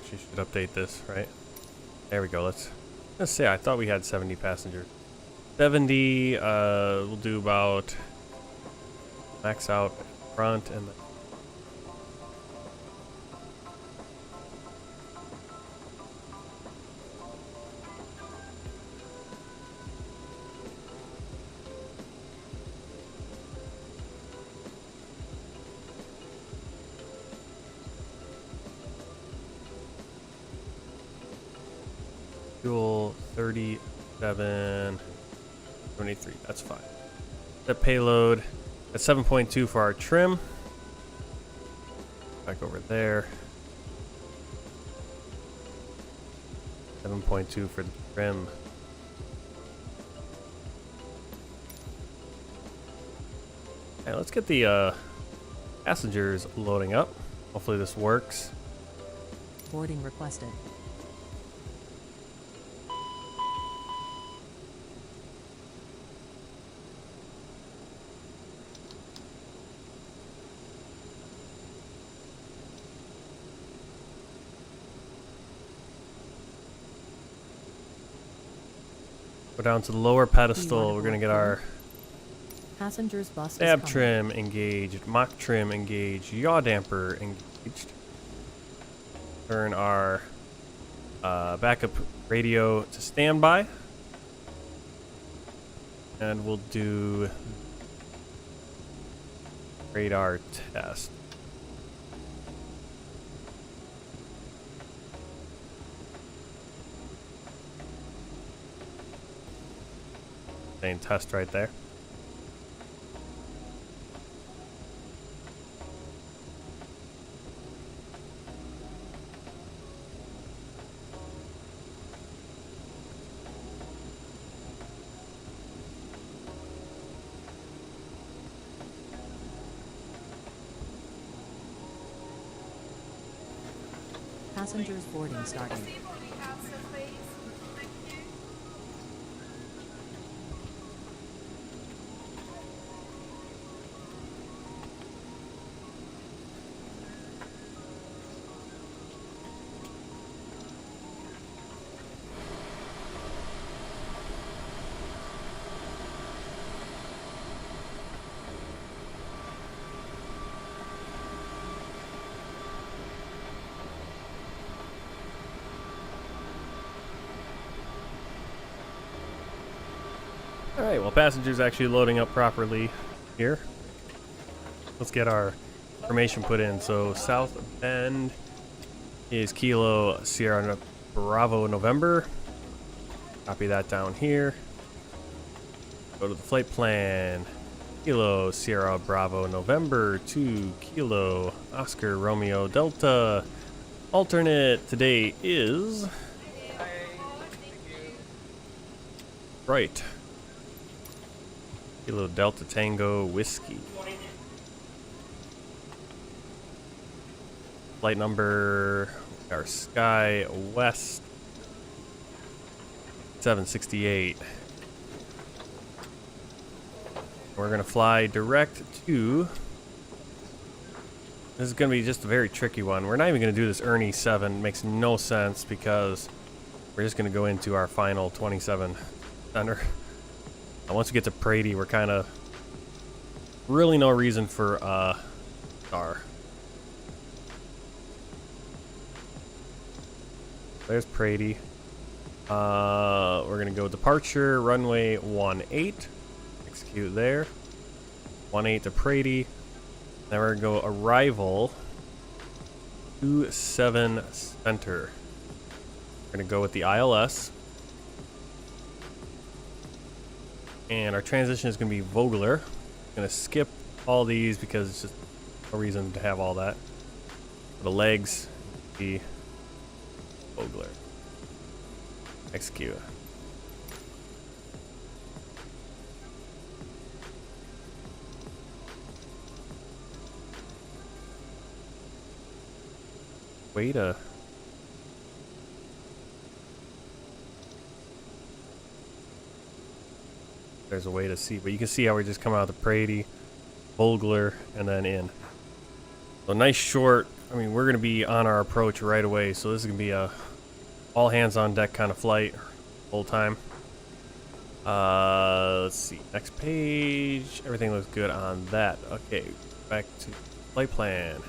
Actually should update this, right? There we go. Let's say I thought we had 70 passengers. 70, we'll do about max out front and then fuel 37 23, that's fine. The payload at 7.2 for our trim. Back over there. 7.2 for the trim. Okay, let's get the passengers loading up. Hopefully this works. Boarding requested. Go down to the lower pedestal. We're gonna get our Passengers bus is stab coming. trim engaged, mock trim engaged, yaw damper engaged. Turn our backup radio to standby. And we'll do radar test. Same test right there. Passengers boarding starting. Alright, well, passengers actually loading up properly here. Let's get our information put in. So, South Bend is Kilo Sierra Bravo November. Copy that down here. Go to the flight plan. Kilo Sierra Bravo November 2 Kilo Oscar Romeo Delta. Alternate today is... Right. Kilo Delta Tango Whiskey. Flight number, our SkyWest 768. We're gonna fly direct to. This is gonna be just a very tricky one. We're not even gonna do this Ernie 7. Makes no sense because we're just gonna go into our final 27 center. Once we get to Prady, we're kind of really no reason for star. There's Prady. We're gonna go departure runway 18. Execute there. 18 to Prady. Then we're gonna go arrival 27 center. We're gonna go with the ILS. And our transition is going to be Vogler. Going to skip all these because it's just no reason to have all that. The legs, the Vogler. Execute. Way to... There's a way to see, but you can see how we just come out of Prady, Vogler, and then in. So nice short. I mean, we're going to be on our approach right away, so this is going to be a all hands on deck kind of flight full time. Let's see. Next page. Everything looks good on that. Okay, back to flight plan.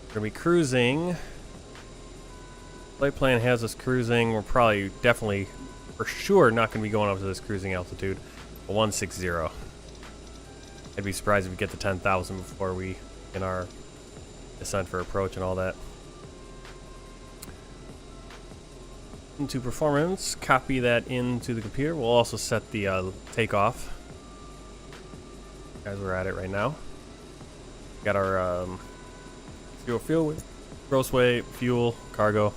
We're going to be cruising. Flight plan has us cruising. We're probably definitely... For sure not going to be going up to this cruising altitude, 160. I'd be surprised if we get to 10,000 before we in our descent for approach and all that. Into performance, copy that into the computer. We'll also set the takeoff. As we're at it right now. Got our fuel, gross weight, fuel, cargo.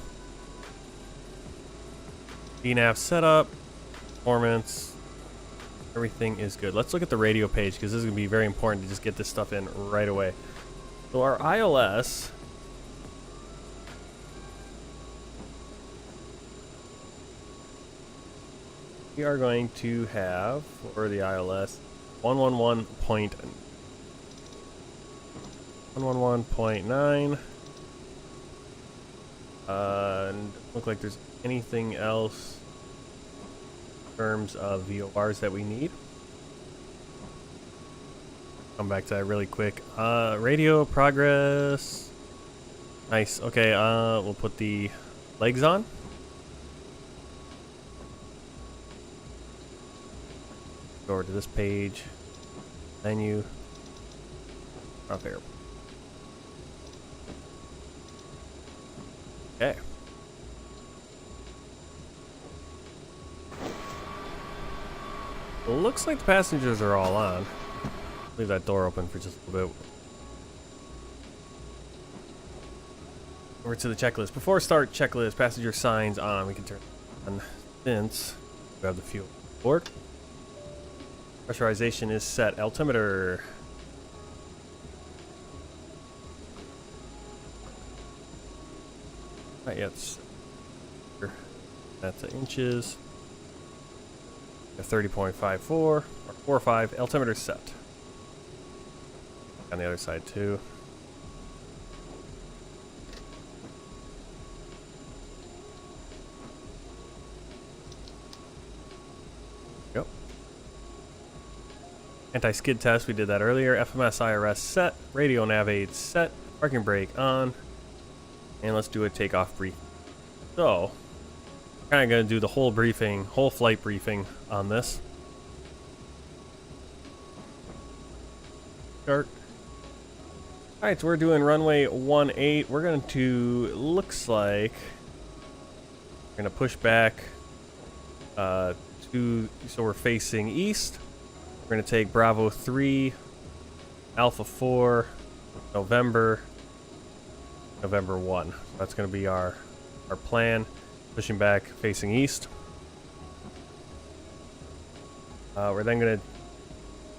DNAV setup, performance, everything is good. Let's look at the radio page because this is going to be very important to just get this stuff in right away. So our ILS, we are going to have, for the ILS, 111.9. And look like there's anything else. terms of VORs that we need. Come back to that really quick. Radio progress. Nice. Okay, we'll put the legs on. Go over to this page. Menu. Up here. Okay. Looks like the passengers are all on. Leave that door open for just a little bit. Over to the checklist. Before start checklist, passenger signs on. We can turn on since we have the fuel board. Pressurization is set. Altimeter. Not yet. That's the inches. 30.54 or 45. Altimeter set. On the other side too. Yep. Anti-skid test, we did that earlier. FMS IRS set. Radio nav aid set. Parking brake on. And let's do a takeoff brief. So, kind of going to do the whole briefing, whole flight briefing on this. Start. Alright, so we're doing runway 18. We're going to, looks like, we're going to push back so we're facing east. We're going to take Bravo 3, Alpha 4, November 1. That's going to be our plan. Pushing back, facing east. We're then going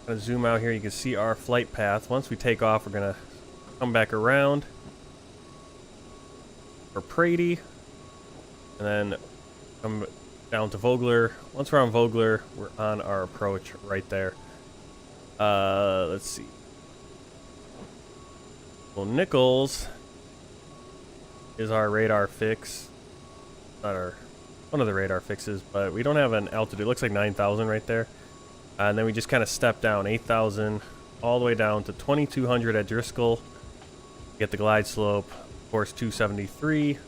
to zoom out here. You can see our flight path. Once we take off, we're going to come back around for Prady, and then come down to Vogler. Once we're on Vogler, we're on our approach right there. Let's see. Well, Nichols is our radar fix. Not our one of the radar fixes, but we don't have an altitude. It looks like 9,000 right there. And then we just kind of step down 8,000 all the way down to 2,200 at Driscoll. Get the glide slope, course 273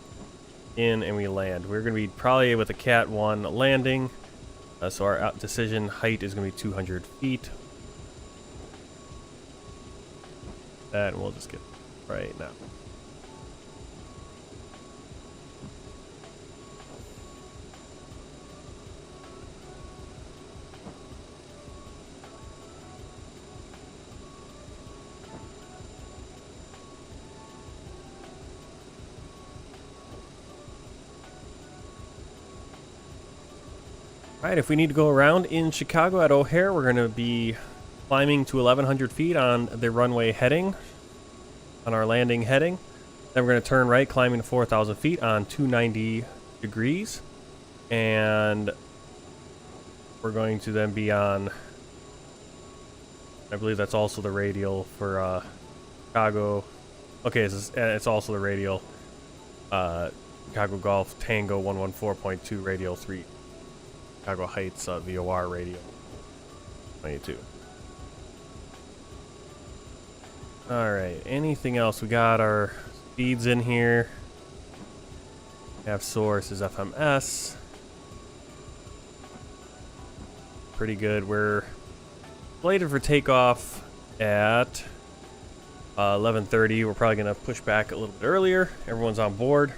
in, and we land. We're going to be probably with a Cat 1 landing. So our decision height is going to be 200 feet. That, and we'll just get right now. Alright, if we need to go around in Chicago at O'Hare, we're going to be climbing to 1,100 feet on the runway heading, on our landing heading. Then we're going to turn right, climbing to 4,000 feet on 290 degrees. And we're going to then be on, I believe that's also the radial for Chicago. Okay, it's also the radial. Chicago Golf Tango 114.2 radial 3. Chicago Heights VOR radio 22. Alright, anything else? We got our speeds in here. Have source is FMS. Pretty good. We're slated for takeoff at 11:30. We're probably going to push back a little bit earlier. Everyone's on board.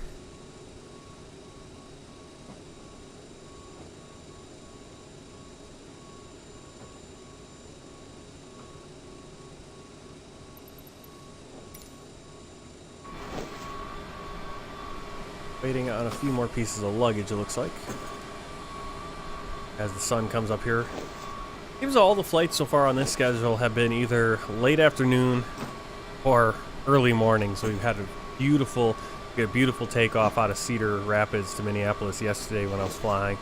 Waiting on a few more pieces of luggage, it looks like, as the sun comes up here. Seems all the flights so far on this schedule have been either late afternoon or early morning. So we've had a beautiful takeoff out of Cedar Rapids to Minneapolis yesterday when I was flying.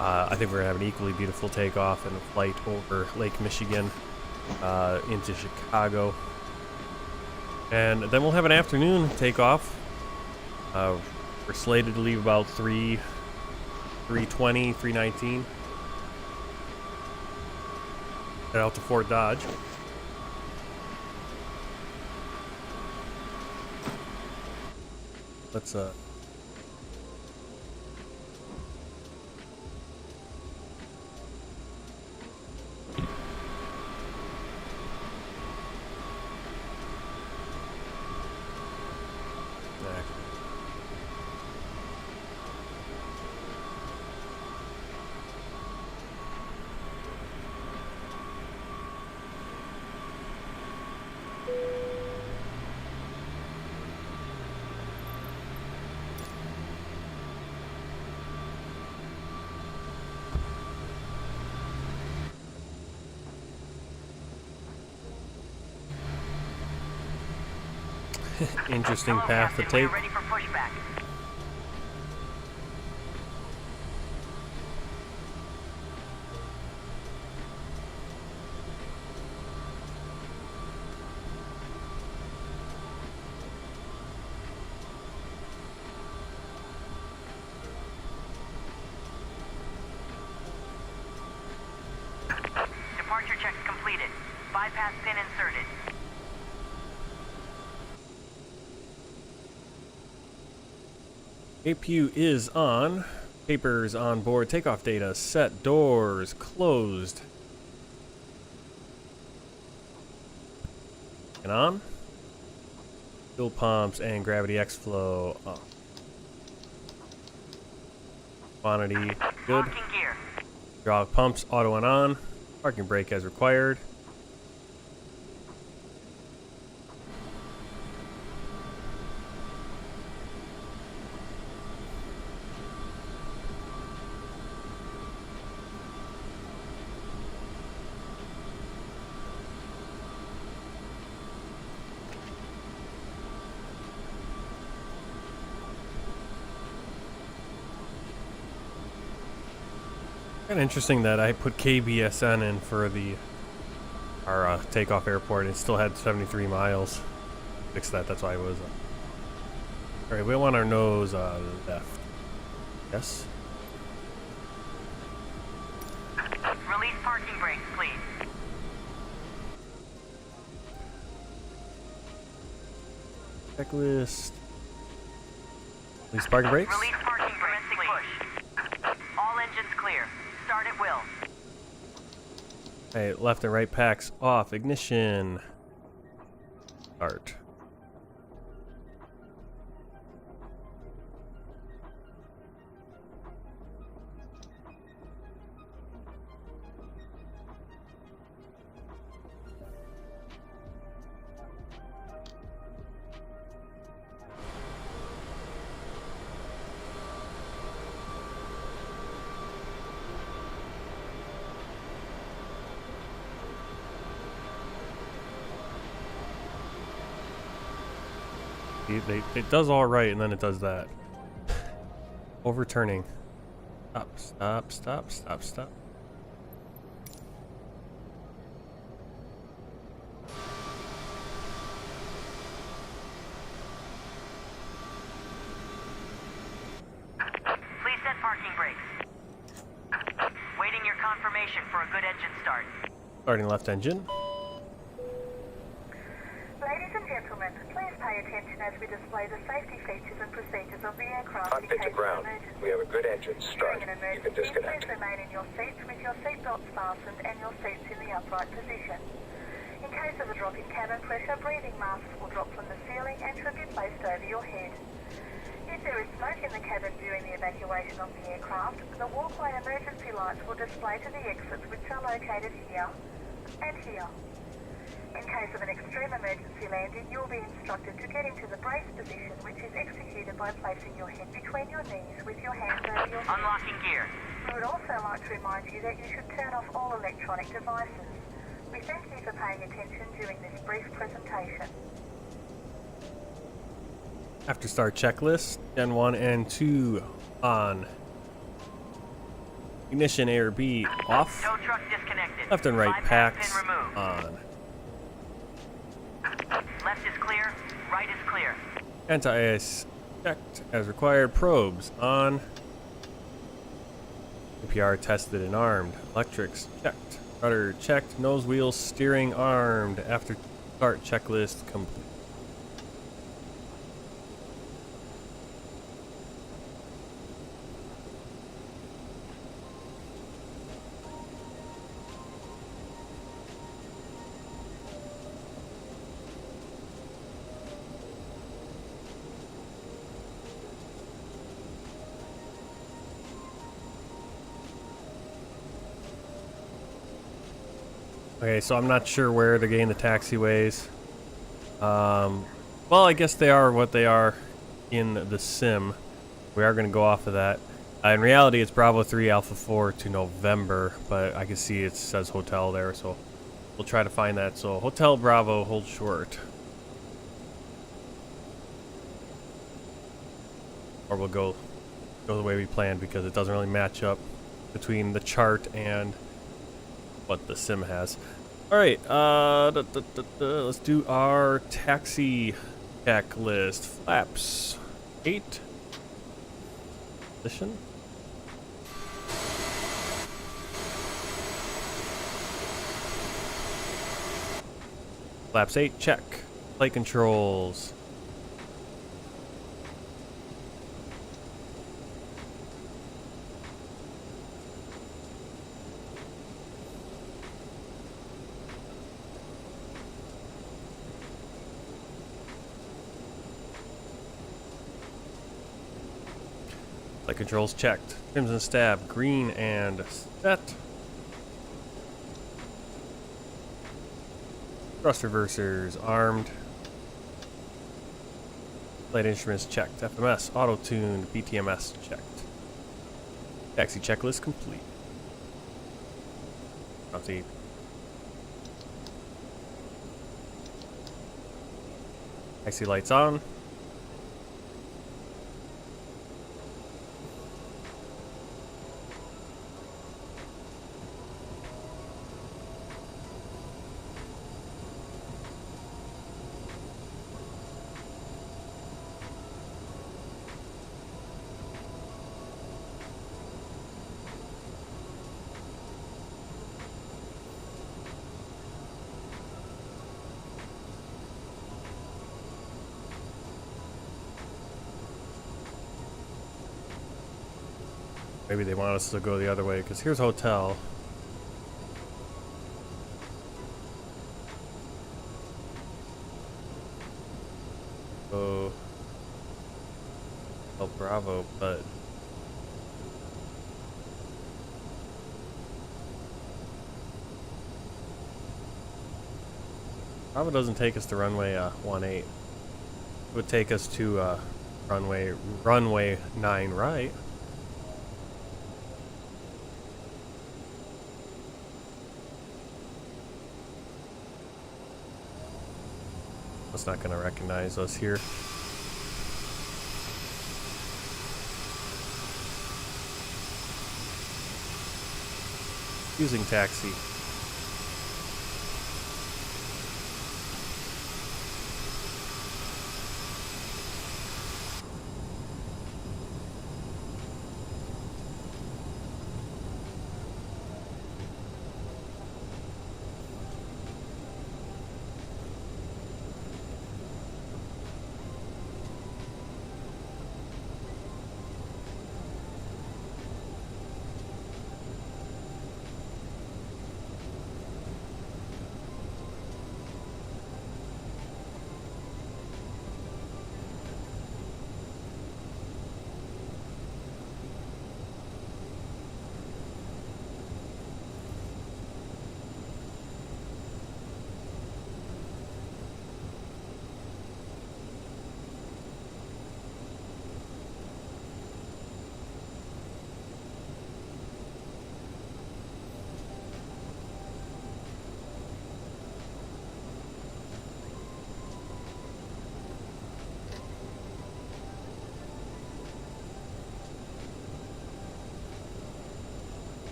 I think we're gonna have an equally beautiful takeoff and a flight over Lake Michigan into Chicago, and then we'll have an afternoon takeoff. We're slated to leave about 3:20, 3:19 Head out to Fort Dodge. Let's interesting Hello, path to Captain. We take. are ready for pushback. Departure checks completed. Bypass pin inserted. APU is on. Papers on board. Takeoff data set. Doors closed. And on. Fuel pumps and gravity X flow off. Quantity good. Locking gear. Hydraulic pumps auto and on. Parking brake as required. Kind of interesting that I put KBSN in for our takeoff airport. It still had 73 miles. Fix that. That's why it was. All right, we want our nose left. Yes. Release parking brakes, please. Checklist. Release parking brakes. Release parking brakes, please. All engines clear. Start at will. Hey, left and right packs off. Ignition. Start. It does all right, and then it does that. Overturning. Stop, stop, stop, stop, stop. Please set parking brakes. Waiting your confirmation for a good engine start. Starting left engine. Ladies and gentlemen, please pay attention as we display the safety features and procedures of the aircraft in Cockpit to case of ground. emergency. We have a good engine start. During an You can emergency, disconnect. please remain in your seats with your seatbelts fastened and your seats in the upright position. In case of a drop in cabin pressure, breathing masks will drop from the ceiling and should be placed over your head. If there is smoke in the cabin during the evacuation of the aircraft, the walkway emergency lights will display to the exits, which are located here and here. In case of an extreme emergency landing, you will be instructed to get into the brace position, which is executed by placing your head between your knees with your hands over your head. Unlocking gear. We would also like to remind you that you should turn off all electronic devices. We thank you for paying attention during this brief presentation. After start checklist. Gen 1 and 2 on. Ignition A or B off. Tow truck disconnected. Left and right Bypass packs pin removed. on. Left is clear. Right is clear. Anti-ice checked as required. Probes on. APR tested and armed. Electrics checked. Rudder checked. Nose wheels, steering armed. After start checklist complete. Okay, so I'm not sure where to gain the taxiways. Well, I guess they are what they are in the sim. We are going to go off of that. In reality, it's Bravo 3 Alpha 4 to November, but I can see it says hotel there, so we'll try to find that. So Hotel Bravo, hold short. Or we'll go the way we planned because it doesn't really match up between the chart and what the sim has. All right, let's do our taxi checklist. Flaps 8. Position. Flaps 8, check. Flight controls. Flight controls checked. Crimson stab, green and set. Thrust reversers armed. Flight instruments checked. FMS auto-tuned. BTMS checked. Taxi checklist complete. Taxi. Taxi lights on. Maybe they want us to go the other way, because here's hotel. Oh, El Bravo, but Bravo doesn't take us to runway 18. It would take us to runway 9 right. It's not going to recognize us here. Using taxi.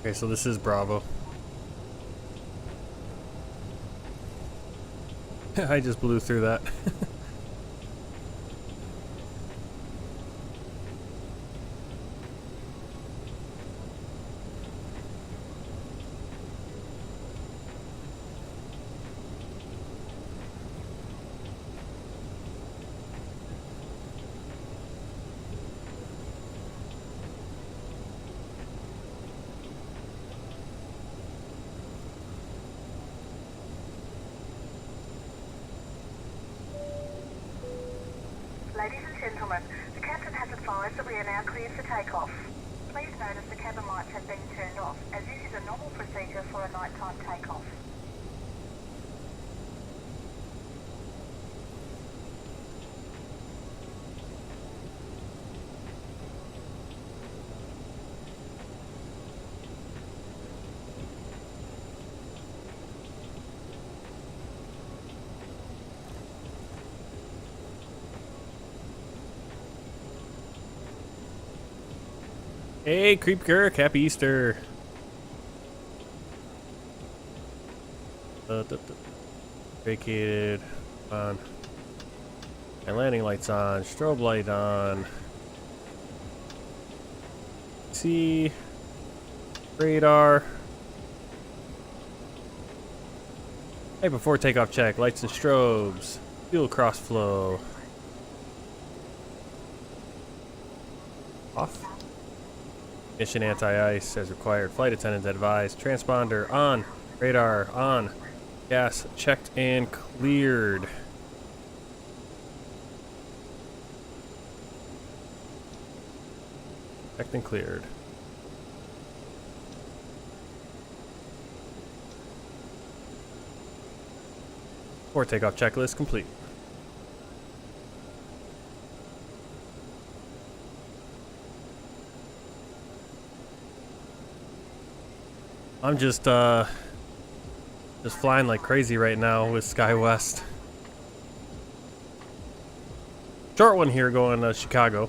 Okay, so this is Bravo. I just blew through that. Ladies and gentlemen, the captain has advised that we are now cleared for takeoff. Please notice the cabin lights have been turned off, as this is a normal procedure for a nighttime takeoff. Hey, Creep Kirk, happy Easter. Vacated on. My landing lights on, strobe light on. See, radar. Hey, before takeoff check, lights and strobes, fuel cross flow. Off. Mission anti-ice as required. Flight attendants advised. Transponder on. Radar on. Gas checked and cleared. Checked and cleared. Before takeoff checklist complete. I'm just flying like crazy right now with SkyWest. Short one here going to Chicago.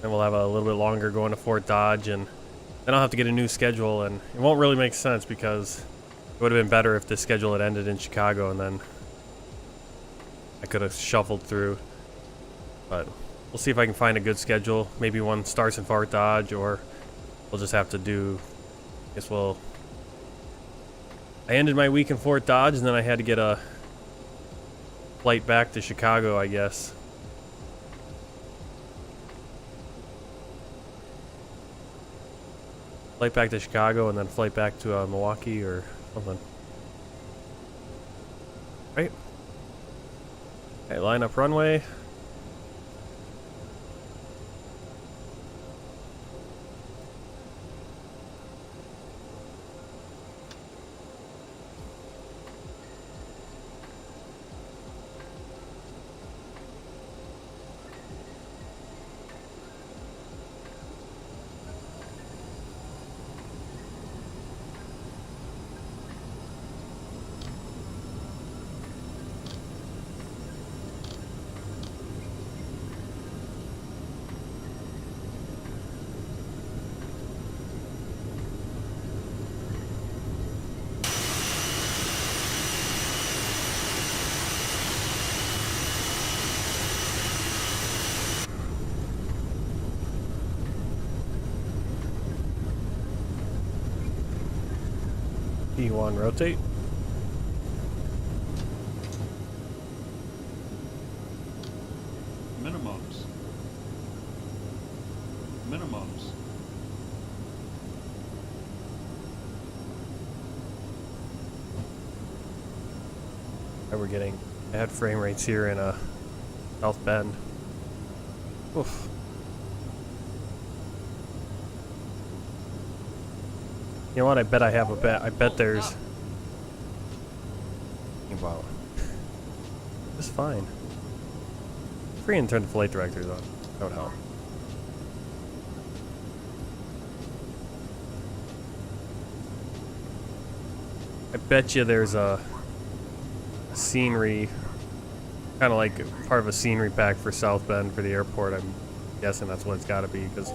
And we'll have a little bit longer going to Fort Dodge, and then I'll have to get a new schedule, and it won't really make sense because it would have been better if the schedule had ended in Chicago and then I could have shuffled through. But we'll see if I can find a good schedule. Maybe one starts in Fort Dodge, or we'll just have to do, I guess I ended my week in Fort Dodge, and then I had to get a flight back to Chicago, I guess. Flight back to Chicago, and then flight back to Milwaukee or something. Right? Okay, line up runway. P1 rotate. Minimums. Minimums. We're getting bad frame rates here in South Bend. Oof. You know what? I bet I have a bet. I bet there's. Wow. It's fine. Free and turn the flight directors on. That would help. I bet you there's a scenery, kind of like part of a scenery pack for South Bend for the airport. I'm guessing that's what it's got to be, because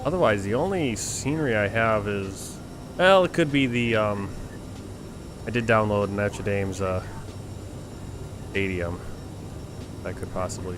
otherwise the only scenery I have is, well, it could be the I did download Notre Dame's stadium. I could possibly.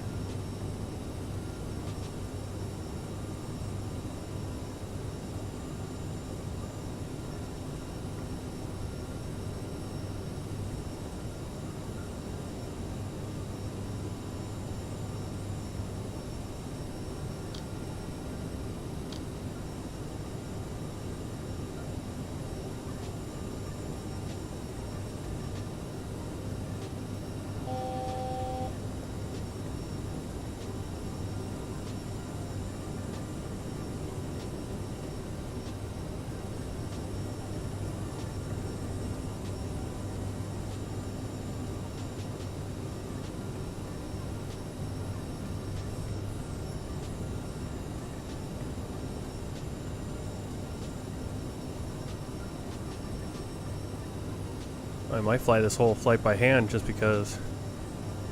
I might fly this whole flight by hand just because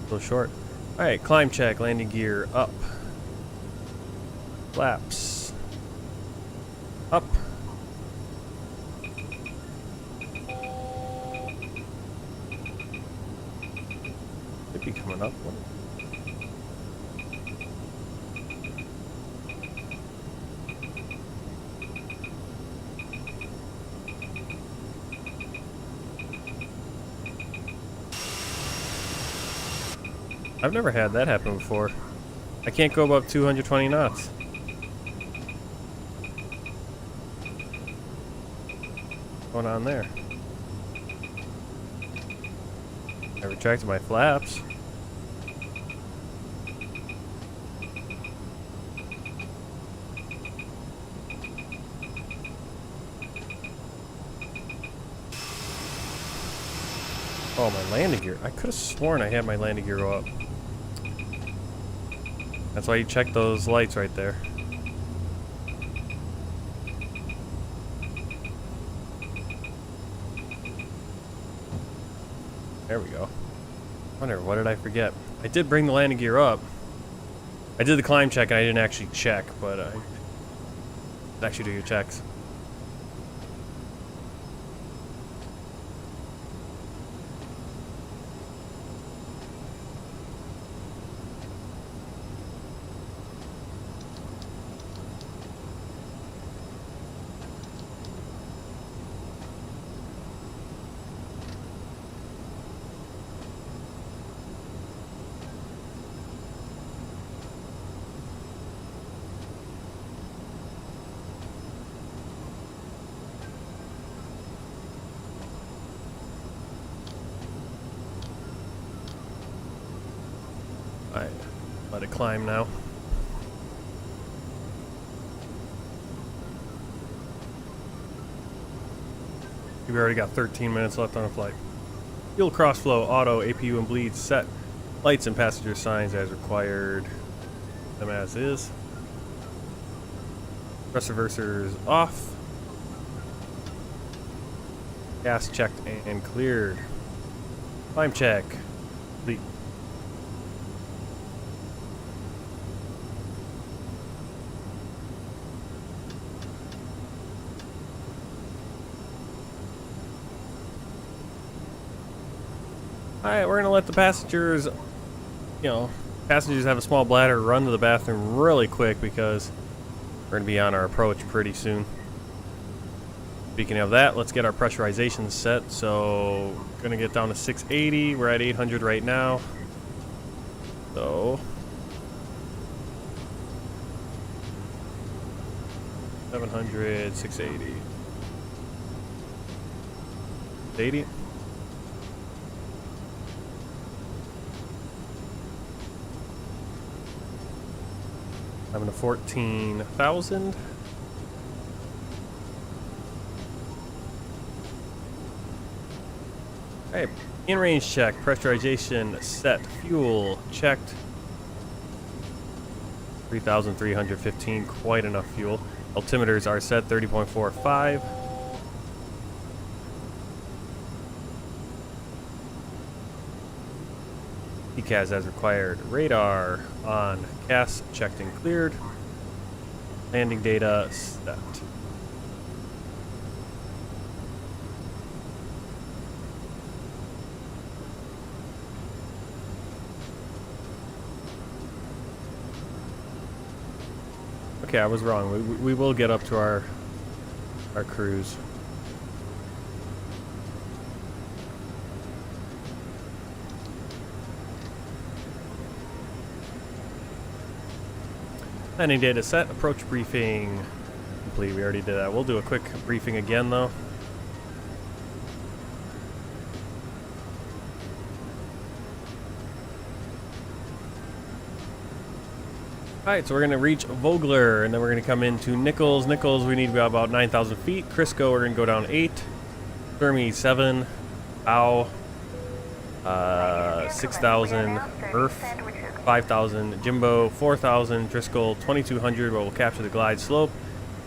it's so short. Alright, climb check, landing gear up. Flaps. Up. Should be coming up. I've never had that happen before. I can't go above 220 knots. What's going on there? I retracted my flaps. Oh, my landing gear. I could have sworn I had my landing gear go up. That's why you check those lights right there. There we go. Wonder, what did I forget? I did bring the landing gear up. I did the climb check and I didn't actually check, but I actually do your checks. Alright, let it climb now. We've already got 13 minutes left on the flight. Fuel crossflow, auto, APU and bleed set. Lights and passenger signs as required. Them as is. Thrust reversers off. Gas checked and cleared. Climb check. Complete. Alright, we're gonna let the passengers, passengers have a small bladder, run to the bathroom really quick because we're gonna be on our approach pretty soon. Speaking of that, let's get our pressurization set. So, gonna get down to 680. We're at 800 right now. So, 700, 680. 80. I'm to 14,000. Alright, in-range check, pressurization set, fuel checked. 3,315, quite enough fuel. Altimeters are set, 30.45. PCAS as required. Radar on. CAS checked and cleared. Landing data set. Okay, I was wrong. We will get up to our cruise. Landing data set, approach briefing complete. We already did that. We'll do a quick briefing again though. Alright, so we're going to reach Vogler, and then we're going to come into Nichols. Nichols, we need to go about 9,000 feet. Crisco, we're going to go down 8. Fermi, 7. Bow, 6,000. Murph, 5,000. Jimbo, 4,000. Driscoll, 2,200, but we'll capture the glide slope.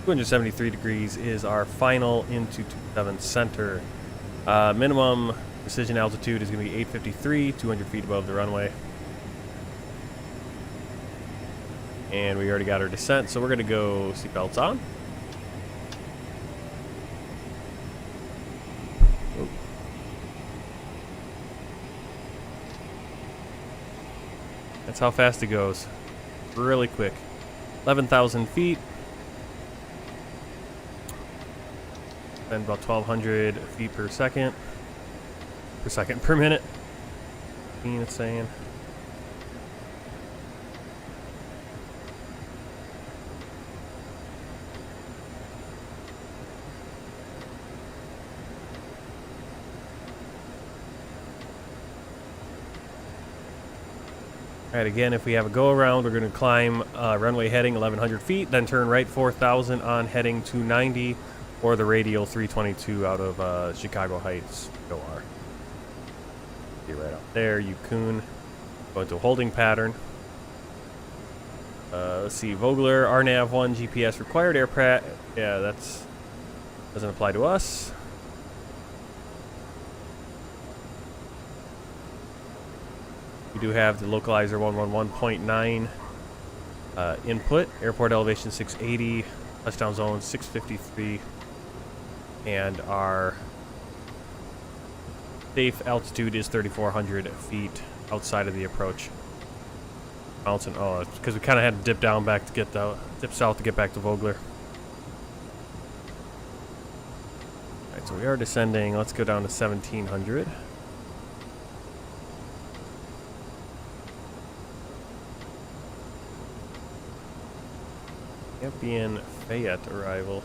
273 degrees is our final into 27 center. Minimum precision altitude is going to be 853, 200 feet above the runway. And we already got our descent, so we're going to go seatbelts on. Oh. That's how fast it goes. Really quick. 11,000 feet. And about 1,200 feet per second. Per minute. It's saying. Alright, again, if we have a go around, we're going to climb runway heading 1,100 feet, then turn right 4,000 on heading 290, or the radial 322 out of Chicago Heights, OR. See right out there, you coon. Go into a holding pattern. Let's see, Vogler, RNAV 1, GPS required, aircraft. Yeah, that's doesn't apply to us. We do have the localizer 111.9 input, airport elevation 680, touchdown zone 653, and our safe altitude is 3,400 feet outside of the approach. Mountain, oh, it's because we kind of had to dip down back to get dip south to get back to Vogler. Alright, so we are descending. Let's go down to 1,700. Champion Fayette arrival.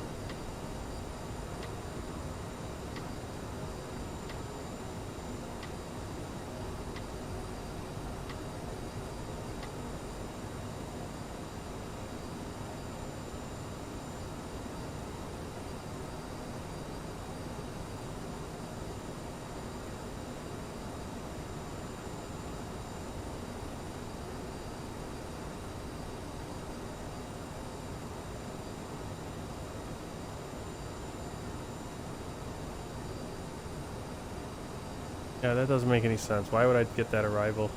Yeah, that doesn't make any sense. Why would I get that arrival?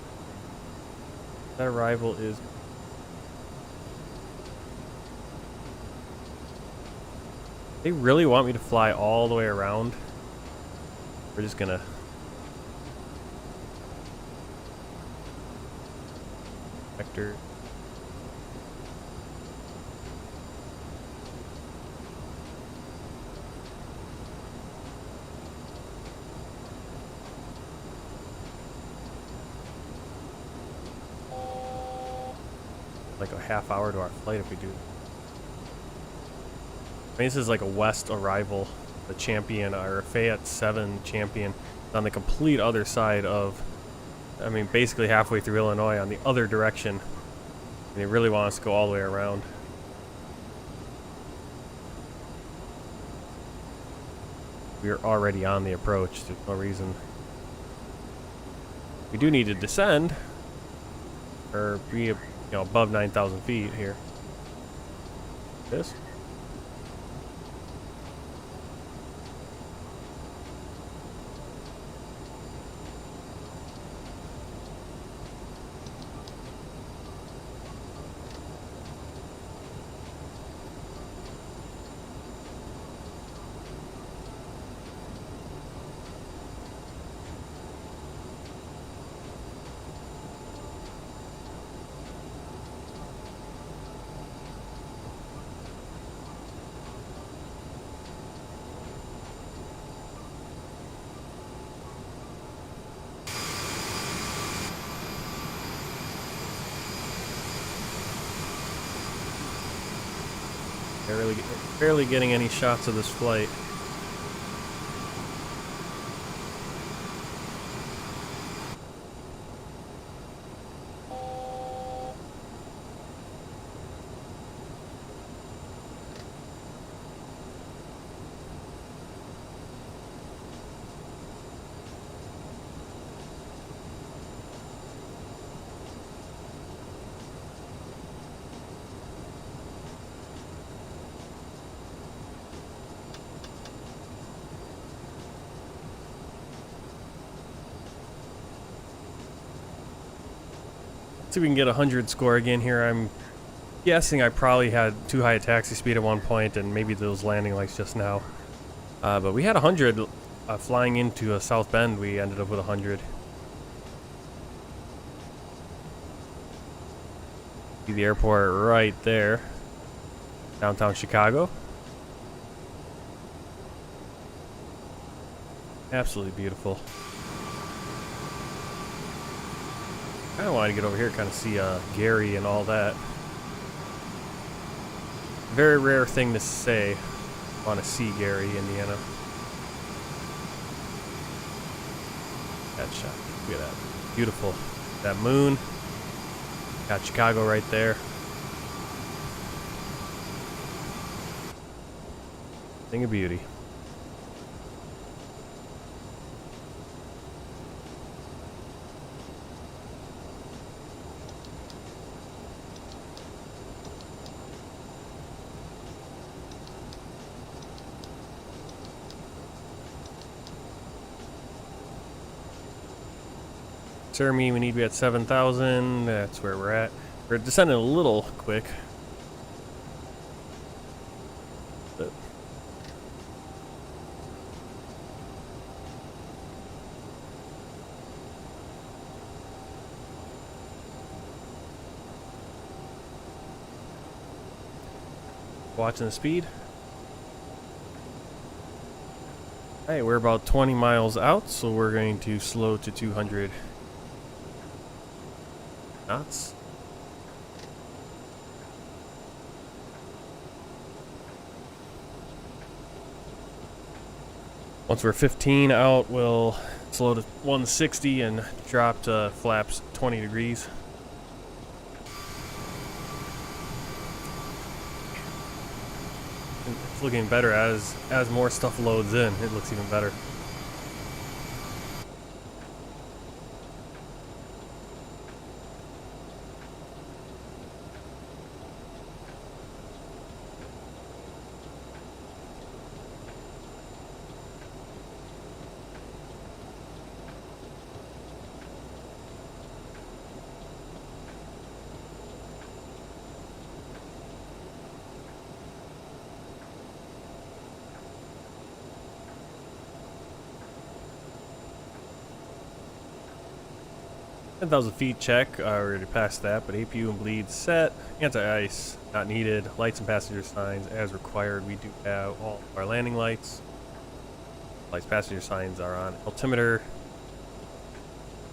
That arrival is... They really want me to fly all the way around? We're just gonna... Vector... like a half hour to our flight if we do. I mean, this is like a west arrival. The champion, our Fayette 7 champion, on the complete other side of, I mean, basically halfway through Illinois on the other direction. And they really want us to go all the way around. We are already on the approach. There's no reason. We do need to descend, or be above 9,000 feet here. This. Barely getting any shots of this flight. See if we can get a 100 score again here. I'm guessing I probably had too high a taxi speed at one point, and maybe those landing lights just now. But we had 100 flying into South Bend. We ended up with 100. See the airport right there, downtown Chicago. Absolutely beautiful. I kind of wanted to get over here, kind of see Gary and all that. Very rare thing to say. Want to see Gary, Indiana. That shot. Look at that. Beautiful. That moon. Got Chicago right there. Thing of beauty. We need to be at 7,000. That's where we're at. We're descending a little quick. But watching the speed. Hey, we're about 20 miles out, so we're going to slow to 200 knots. Once we're 15 out, we'll slow to 160 and drop to flaps 20 degrees. It's looking better as more stuff loads in. It looks even better. Ten 10,000 feet check. I already passed that, but APU and bleed set. Anti-ice not needed. Lights and passenger signs as required. We do have all our landing lights. Lights, passenger signs are on. Altimeter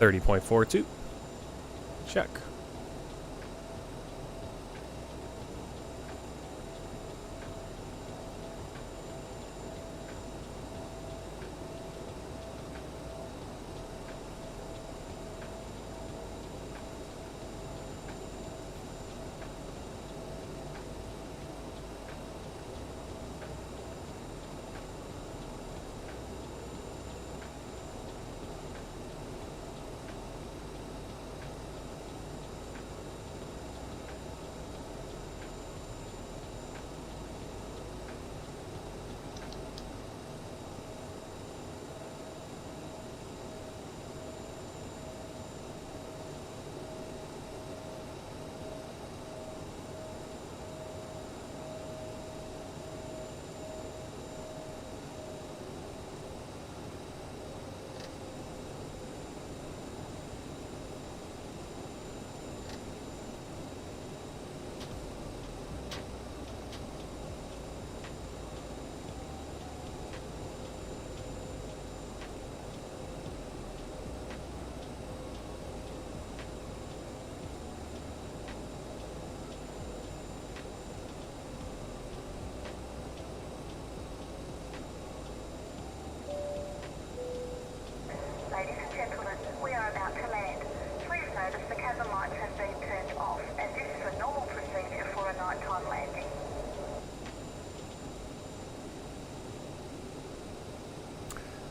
30.42. Check.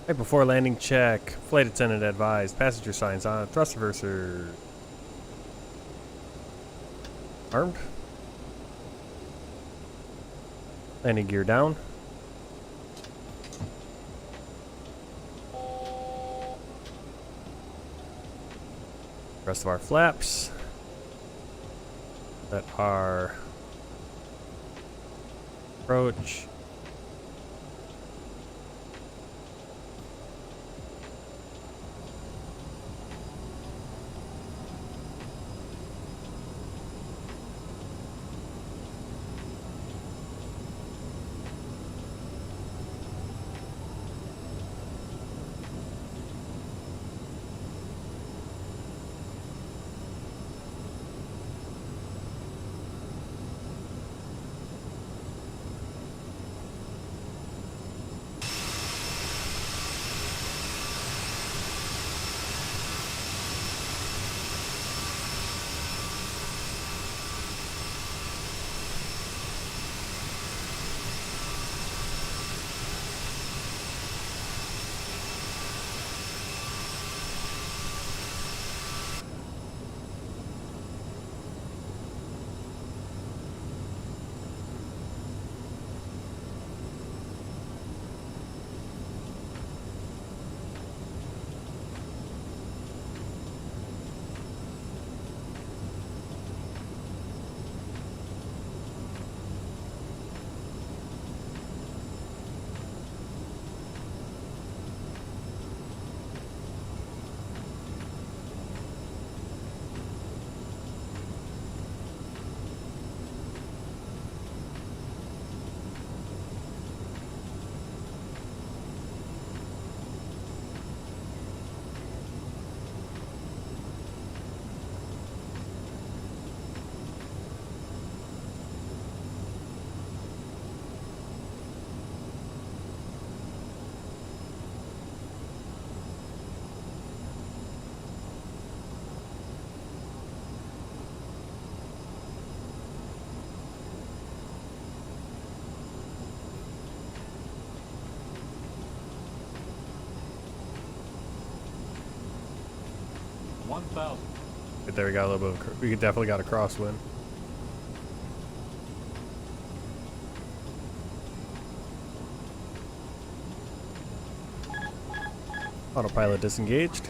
Right before landing check, flight attendant advised, passenger signs on, thrust reverser. Armed. Landing gear down. Rest of our flaps that are approach. Right there, we got a little bit of, we definitely got a crosswind. Autopilot disengaged.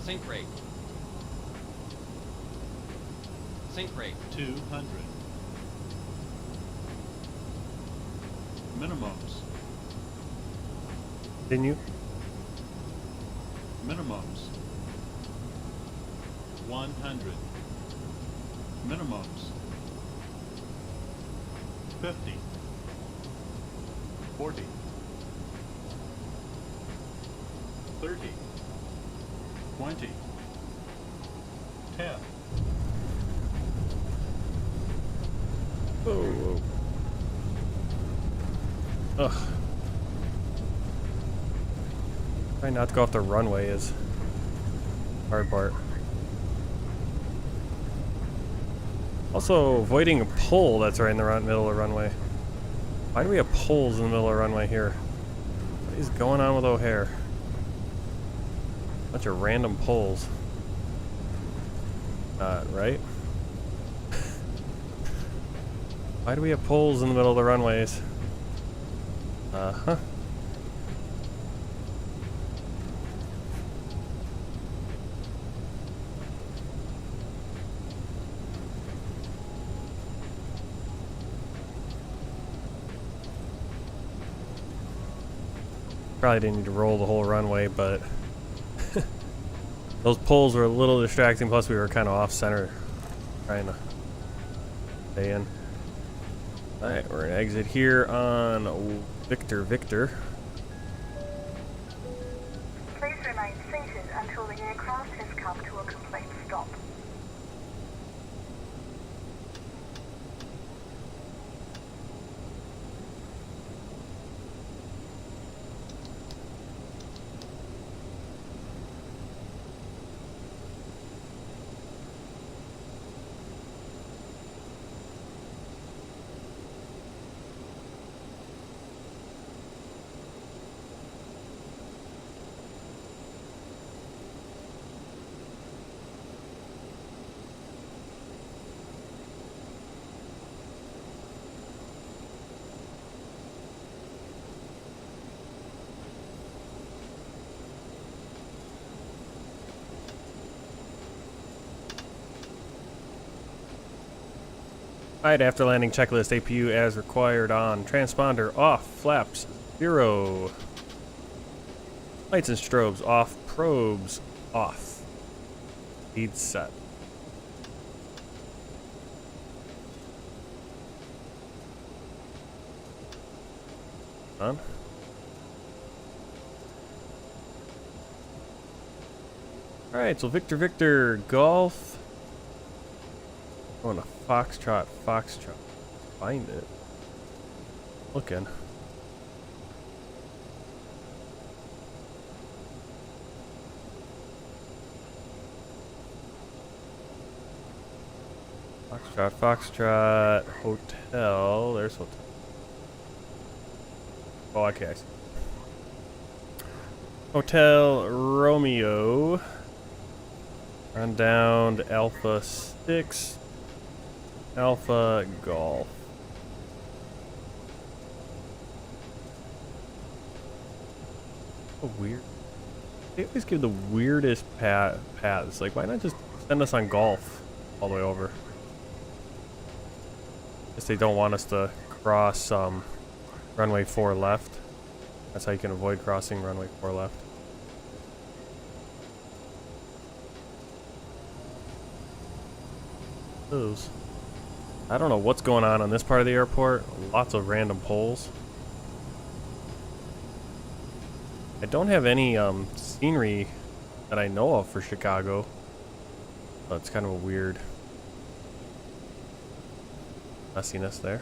Sync rate. Sync rate. 200. Minimums. Continue. Minimums. 100. Minimums. 50. 40. 30. 20. 10. Whoa. Ugh. Trying not to go off the runway is the hard part. Also, avoiding a pole that's right in the middle of the runway. Why do we have poles in the middle of the runway here? What is going on with O'Hare? Bunch of random poles. Right? Why do we have poles in the middle of the runways? Uh-huh. Probably didn't need to roll the whole runway, but those poles were a little distracting. Plus, we were kind of off center, trying to stay in. All right, we're gonna exit here on Victor. Please remain seated until the aircraft has come to a complete stop. Alright, after landing checklist APU as required on. Transponder off, flaps 0. Lights and strobes off, probes off. Speed set. On. Alright, so Victor, Golf. Going to Foxtrot. Find it. Looking. Foxtrot, Hotel. There's Hotel. Oh, okay, I see. Hotel Romeo. On down to Alpha 6. Alpha Golf. So weird. They always give the weirdest paths. Like, why not just send us on Golf all the way over? Guess they don't want us to cross runway 4 left. That's how you can avoid crossing runway 4 left. Those. I don't know what's going on this part of the airport. Lots of random poles. I don't have any scenery that I know of for Chicago. So it's kind of a weird messiness there.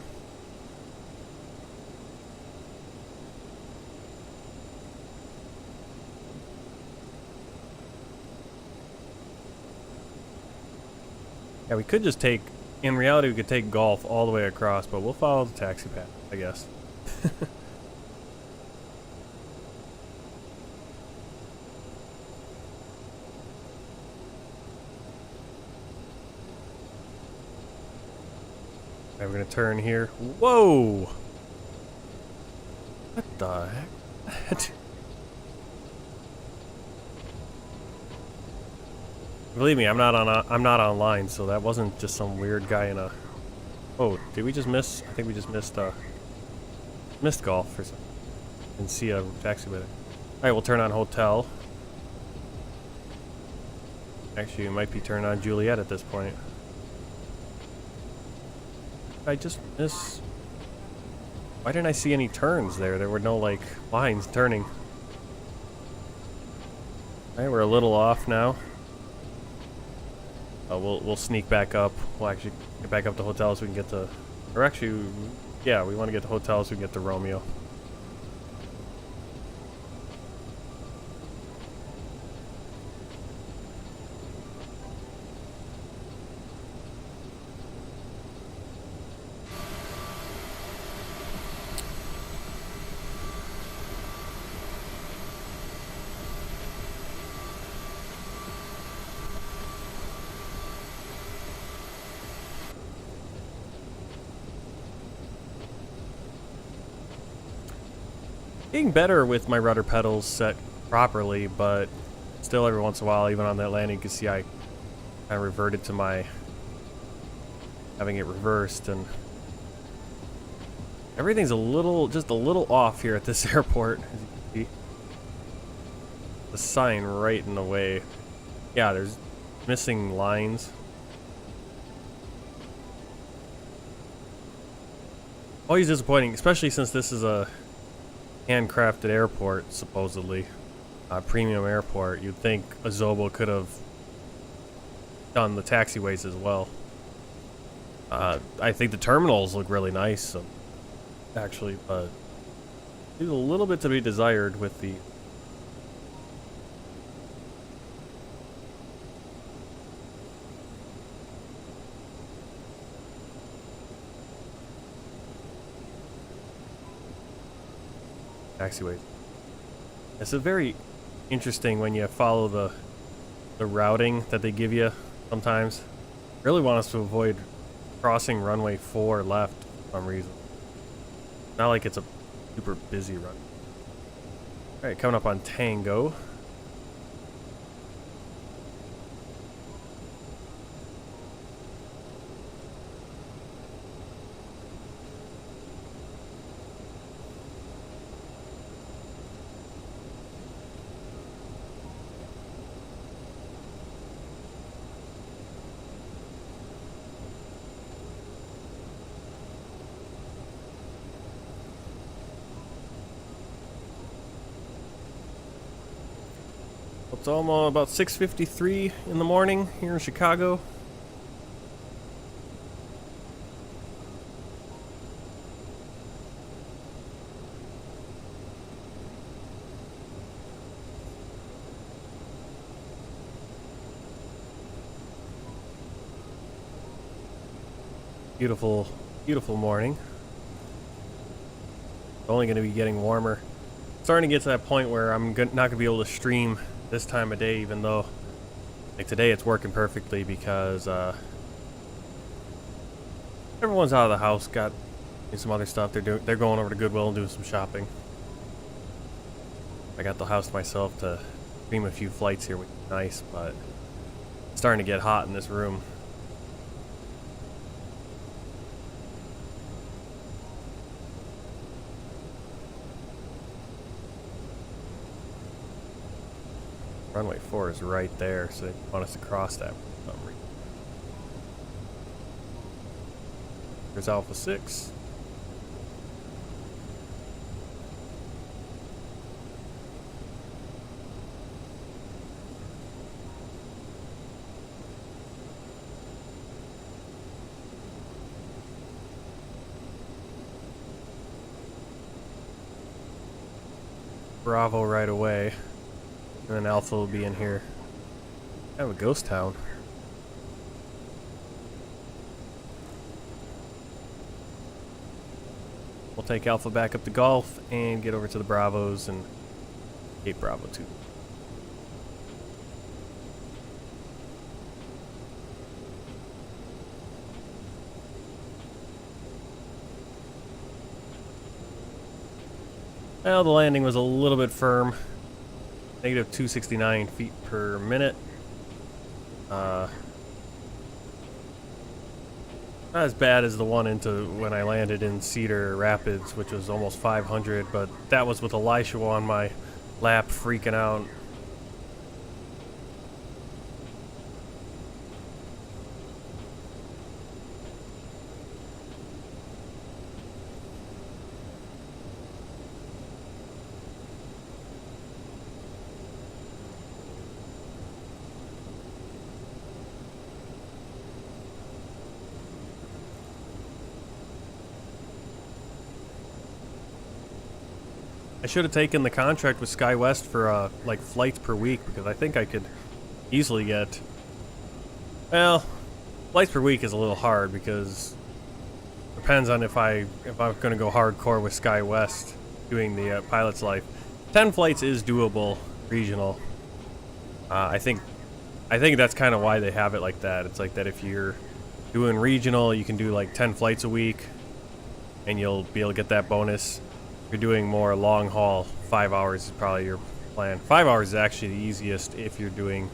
Yeah, we could just take, in reality we could take Golf all the way across, but we'll follow the taxi path, I guess. Alright, we're gonna turn here. Whoa! What the heck? Believe me, I'm not online, so that wasn't just some weird guy in a. Oh, did we just miss? I think we just missed Golf or something. And see a taxi with it. All right, we'll turn on Hotel. Actually, it might be turned on Juliet at this point. I just missed. Why didn't I see any turns there? There were no like lines turning. All right, we're a little off now. We'll sneak back up. We'll actually get back up to Hotel so we can get to... Or actually, yeah, we want to get to Hotel so we can get to Romeo. Getting better with my rudder pedals set properly, but still every once in a while, even on that landing, you can see I kind of reverted to my having it reversed, and everything's just a little off here at this airport, as you can see. the sign right in the way. Yeah, there's missing lines. Always disappointing, especially since this is a handcrafted airport, supposedly. A premium airport. You'd think Azobo could have done the taxiways as well. I think the terminals look really nice, so actually, but there's a little bit to be desired with the taxiways. It's a very interesting when you follow the routing that they give you sometimes. Really want us to avoid crossing runway 4 left for some reason. Not like it's a super busy run. Alright, coming up on Tango. It's almost about 6:53 in the morning here in Chicago. Beautiful, beautiful morning. It's only going to be getting warmer. Starting to get to that point where I'm not going to be able to stream this time of day, even though like today it's working perfectly because everyone's out of the house, got some other stuff. They're going over to Goodwill and doing some shopping. I got the house to myself to stream a few flights here, which is nice, but it's starting to get hot in this room. Runway 4 is right there, so they want us to cross that for some reason. There's Alpha 6. Bravo right away. And then Alpha will be in here. I have a ghost town. We'll take Alpha back up to Golf and get over to the Bravos and Gate Bravo 2. Well, the landing was a little bit firm. Negative 269 feet per minute. Not as bad as the one into when I landed in Cedar Rapids, which was almost 500, but that was with Elisha on my lap freaking out. I should have taken the contract with SkyWest for like flights per week, because I think I could easily get, well, flights per week is a little hard because it depends on if I'm going to go hardcore with SkyWest doing the pilot's life. 10 flights is doable regional. I think that's kind of why they have it like that. It's like that if you're doing regional, you can do like 10 flights a week and you'll be able to get that bonus. If you're doing more long haul, 5 hours is probably your plan. 5 hours is actually the easiest if you're doing,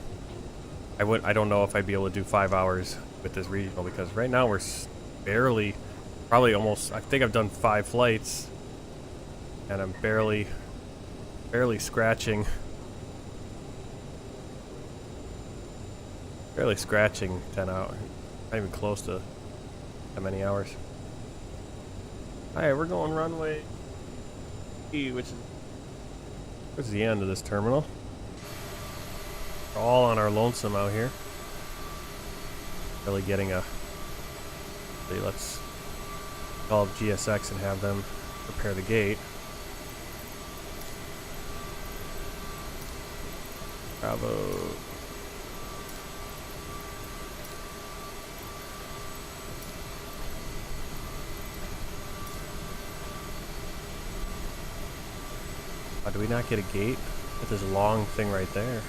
I don't know if I'd be able to do 5 hours with this regional, because right now we're barely, probably almost, I think I've done 5 flights and I'm barely scratching Barely scratching 10 hours. Not even close to that many hours. Alright, we're going runway E, which is towards the end of this terminal. We're all on our lonesome out here. Really getting a... Let's call up GSX and have them prepare the gate. Bravo. Oh, do we not get a gate with this long thing right there?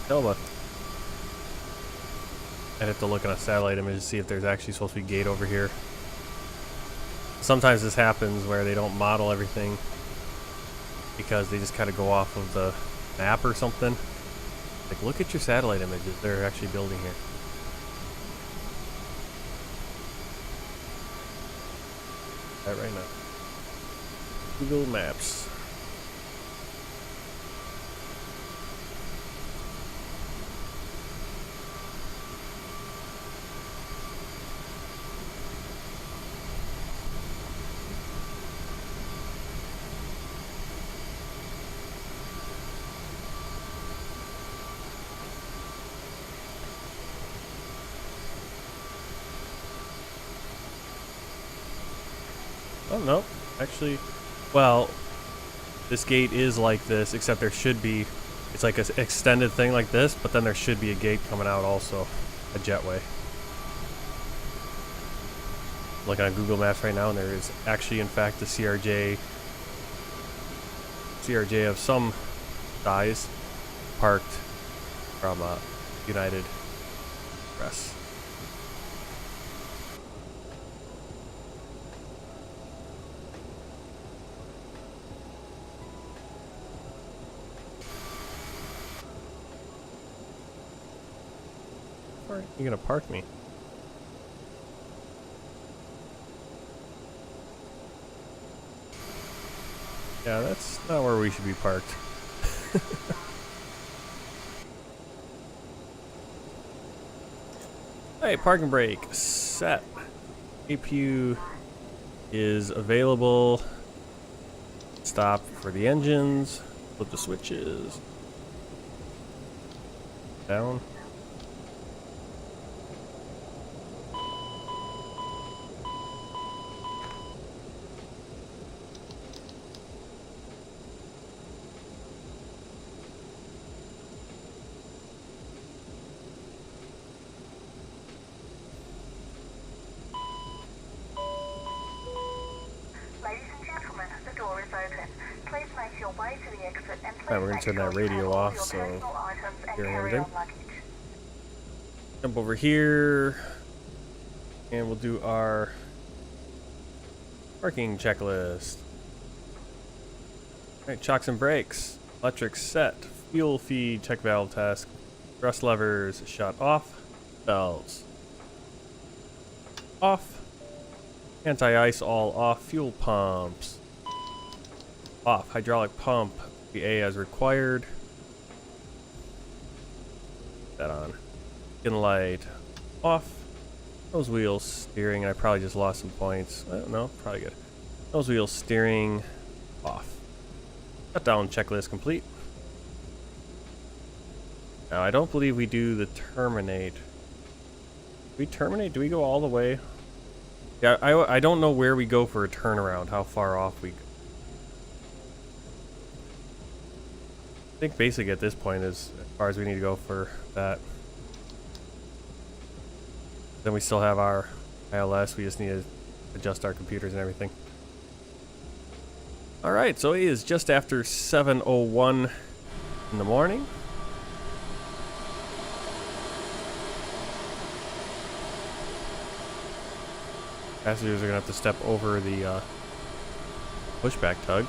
No, but I'd have to look at a satellite image to see if there's actually supposed to be a gate over here. Sometimes this happens where they don't model everything because they just kind of go off of the map or something. Like, look at your satellite images they're actually building here. That right now. Google Maps. Oh, no. Actually, well, this gate is like this, except there should be, it's like an extended thing like this, but then there should be a gate coming out also, a jetway. Looking on Google Maps right now, and there is actually, in fact, a CRJ of some size parked from United Express. Where are you gonna park me? Yeah, that's not where we should be parked. Hey, parking brake set. APU is available. Stop for the engines. Flip the switches. Down. Alright, we're going to turn that radio off, so hearing everything. Jump over here, and we'll do our parking checklist. Alright, chocks and brakes, electric set, fuel feed, check valve test, thrust levers shut off, belts off, anti-ice all off, fuel pumps off, hydraulic pump A as required. That on. Skin light off. Nose wheels steering, and I probably just lost some points. No, probably good. Nose wheels steering off. Shutdown checklist complete. Now I don't believe we do the terminate. Do we terminate? Do we go all the way? Yeah, I don't know where we go for a turnaround. How far off we go. I think basically at this point is as far as we need to go for that. Then we still have our ILS. We just need to adjust our computers and everything. Alright, so it is just after 7:01 in the morning. Passengers are going to have to step over the pushback tug.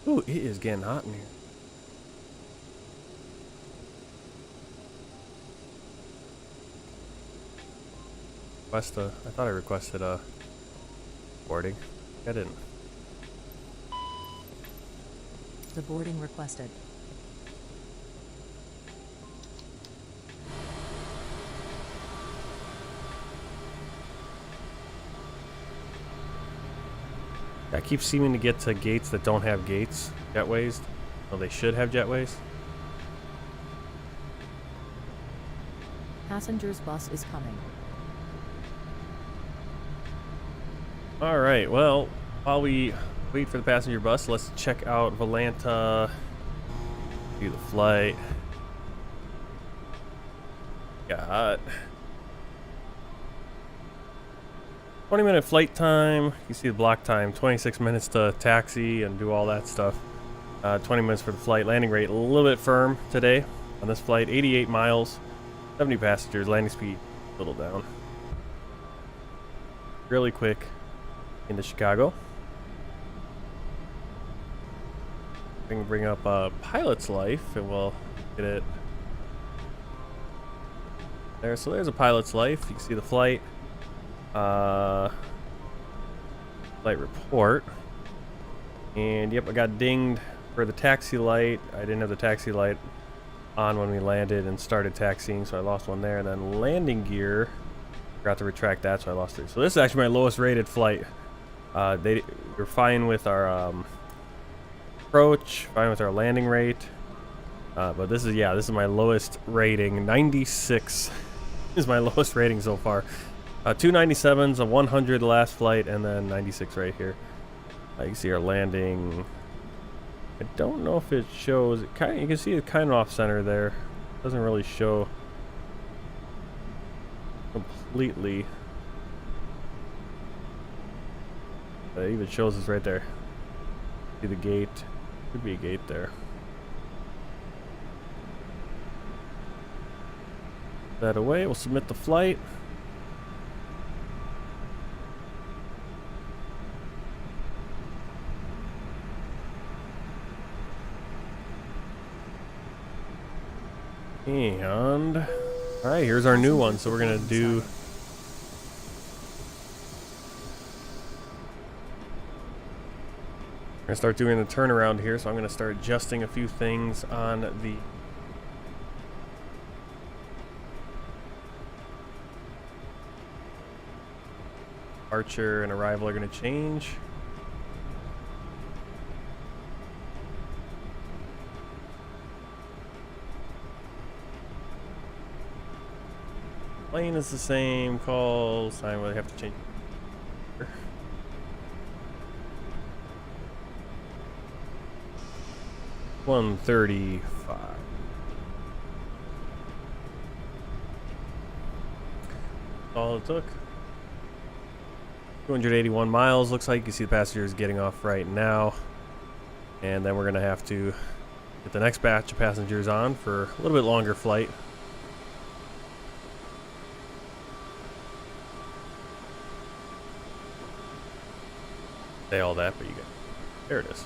Ooh, it is getting hot in here. request a... I thought I requested a boarding. I didn't. The boarding requested. I keep seeming to get to gates that don't have gates, jetways. Well, they should have jetways. Passenger's bus is coming. All right, well, while we wait for the passenger bus, let's check out Volanta. Do the flight. Got 20-minute flight time. You see the block time, 26 minutes to taxi and do all that stuff. 20 minutes for the flight. Landing rate a little bit firm today on this flight. 88 miles, 70 passengers. Landing speed a little down. Really quick into Chicago. We can bring up Pilot's Life and we'll get it there. So there's a Pilot's Life. You can see the flight. Flight report. And yep, I got dinged for the taxi light. I didn't have the taxi light on when we landed and started taxiing, so I lost one there. And then landing gear, forgot to retract that, so I lost 3. So this is actually my lowest rated flight. We're fine with our approach, fine with our landing rate, but this is my lowest rating. 96 is my lowest rating so far. 297s, a 100 last flight, and then 96 right here. You can see our landing. I don't know if it shows. You can see it kind of off center there. Doesn't really show completely. It even shows us right there. See the gate. Could be a gate there. That away. We'll submit the flight. And all right, here's our new one. So we're gonna do. We're gonna start doing the turnaround here. So I'm gonna start adjusting a few things on the. Departure and arrival are gonna change. Plane is the same. Call sign. Will have to change. 135. All it took. 281 miles. Looks like you see the passengers getting off right now, and then we're gonna have to get the next batch of passengers on for a little bit longer flight. Say all that, but you got there. It is.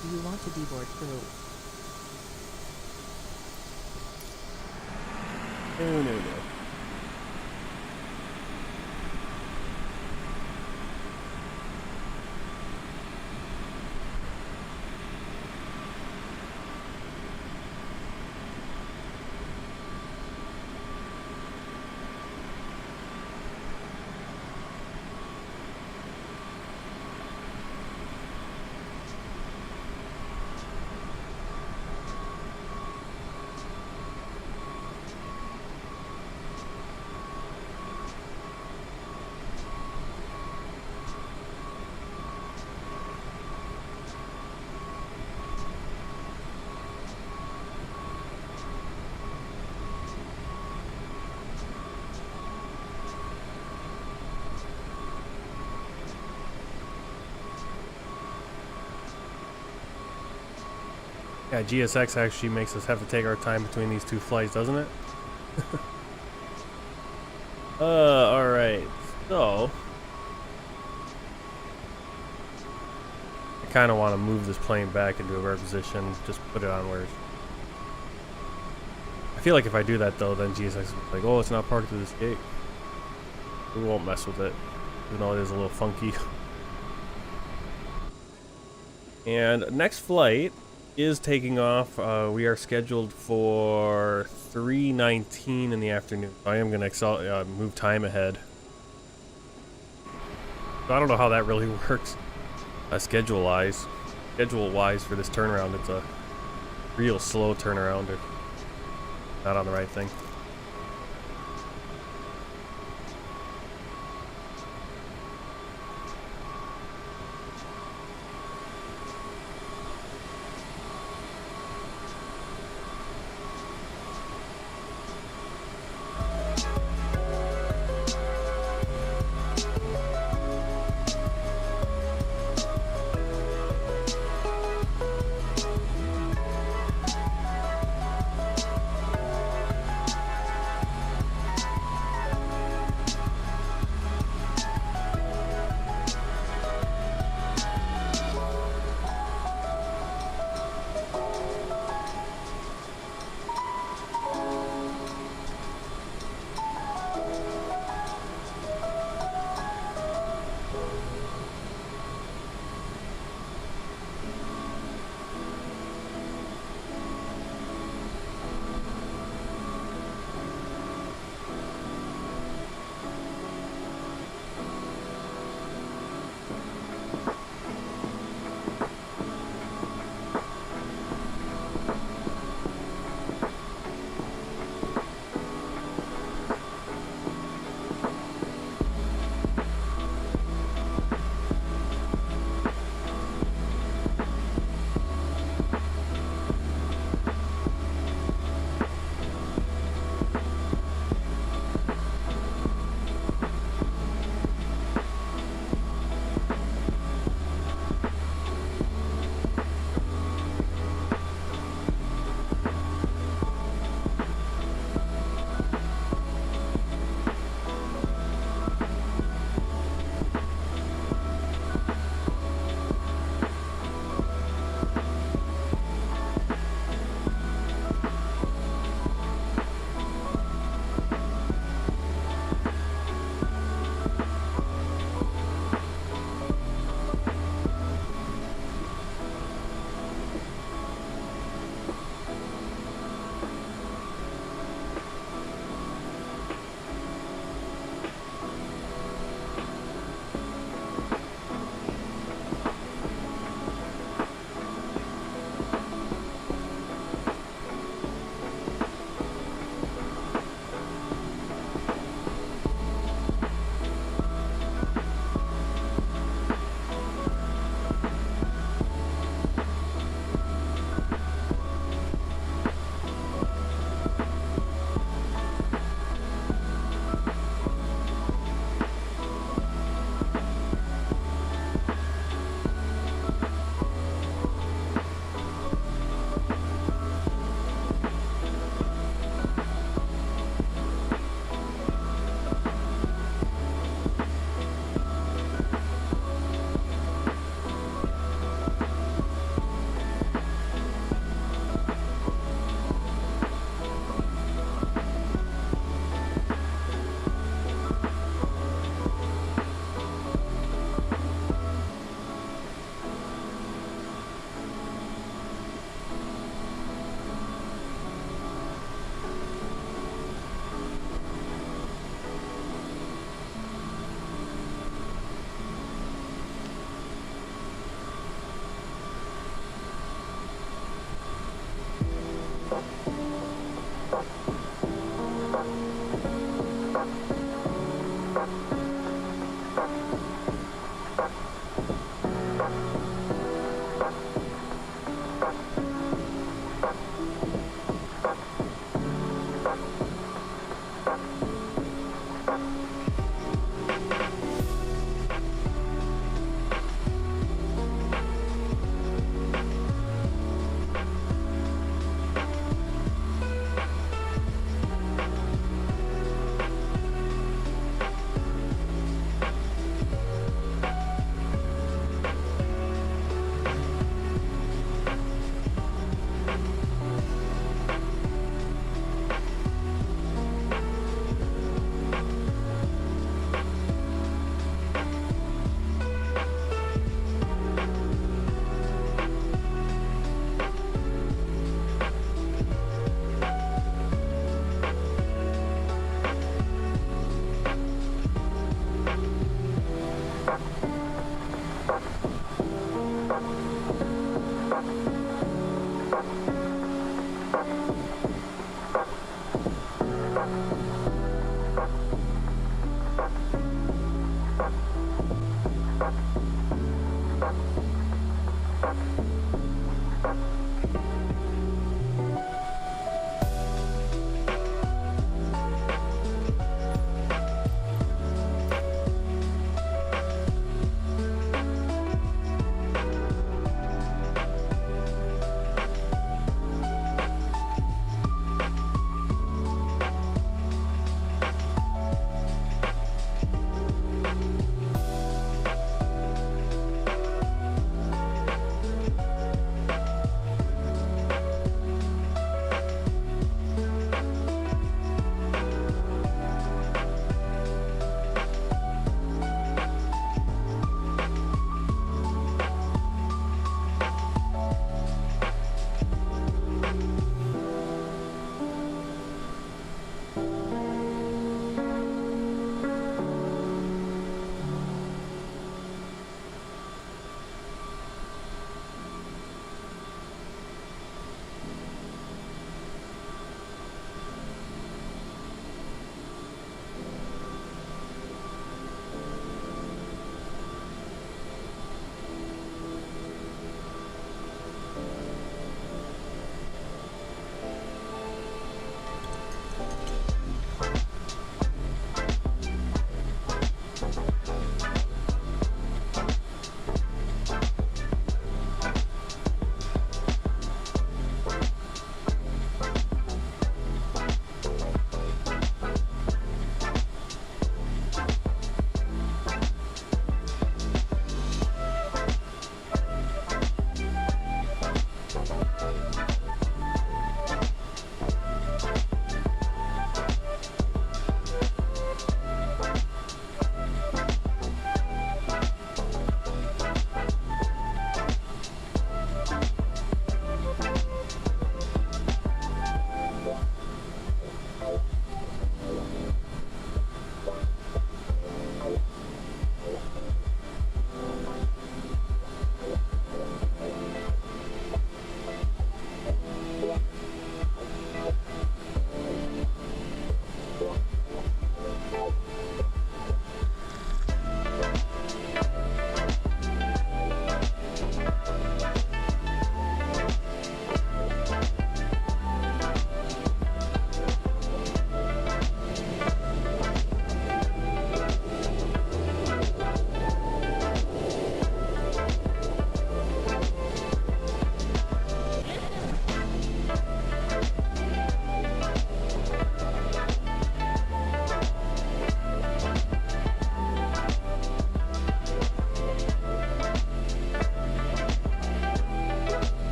Do you want to deboard crew? No. Yeah, GSX actually makes us have to take our time between these two flights, doesn't it? Alright. So I kind of want to move this plane back into a better position. Just put it on where I feel like if I do that though, then GSX will be like, oh, it's not parked to this gate. We won't mess with it, even though it is a little funky. And next flight is taking off. We are scheduled for 3:19 in the afternoon. I am going to move time ahead. So I don't know how that really works schedule-wise. Schedule-wise for this turnaround, it's a real slow turnaround if not on the right thing.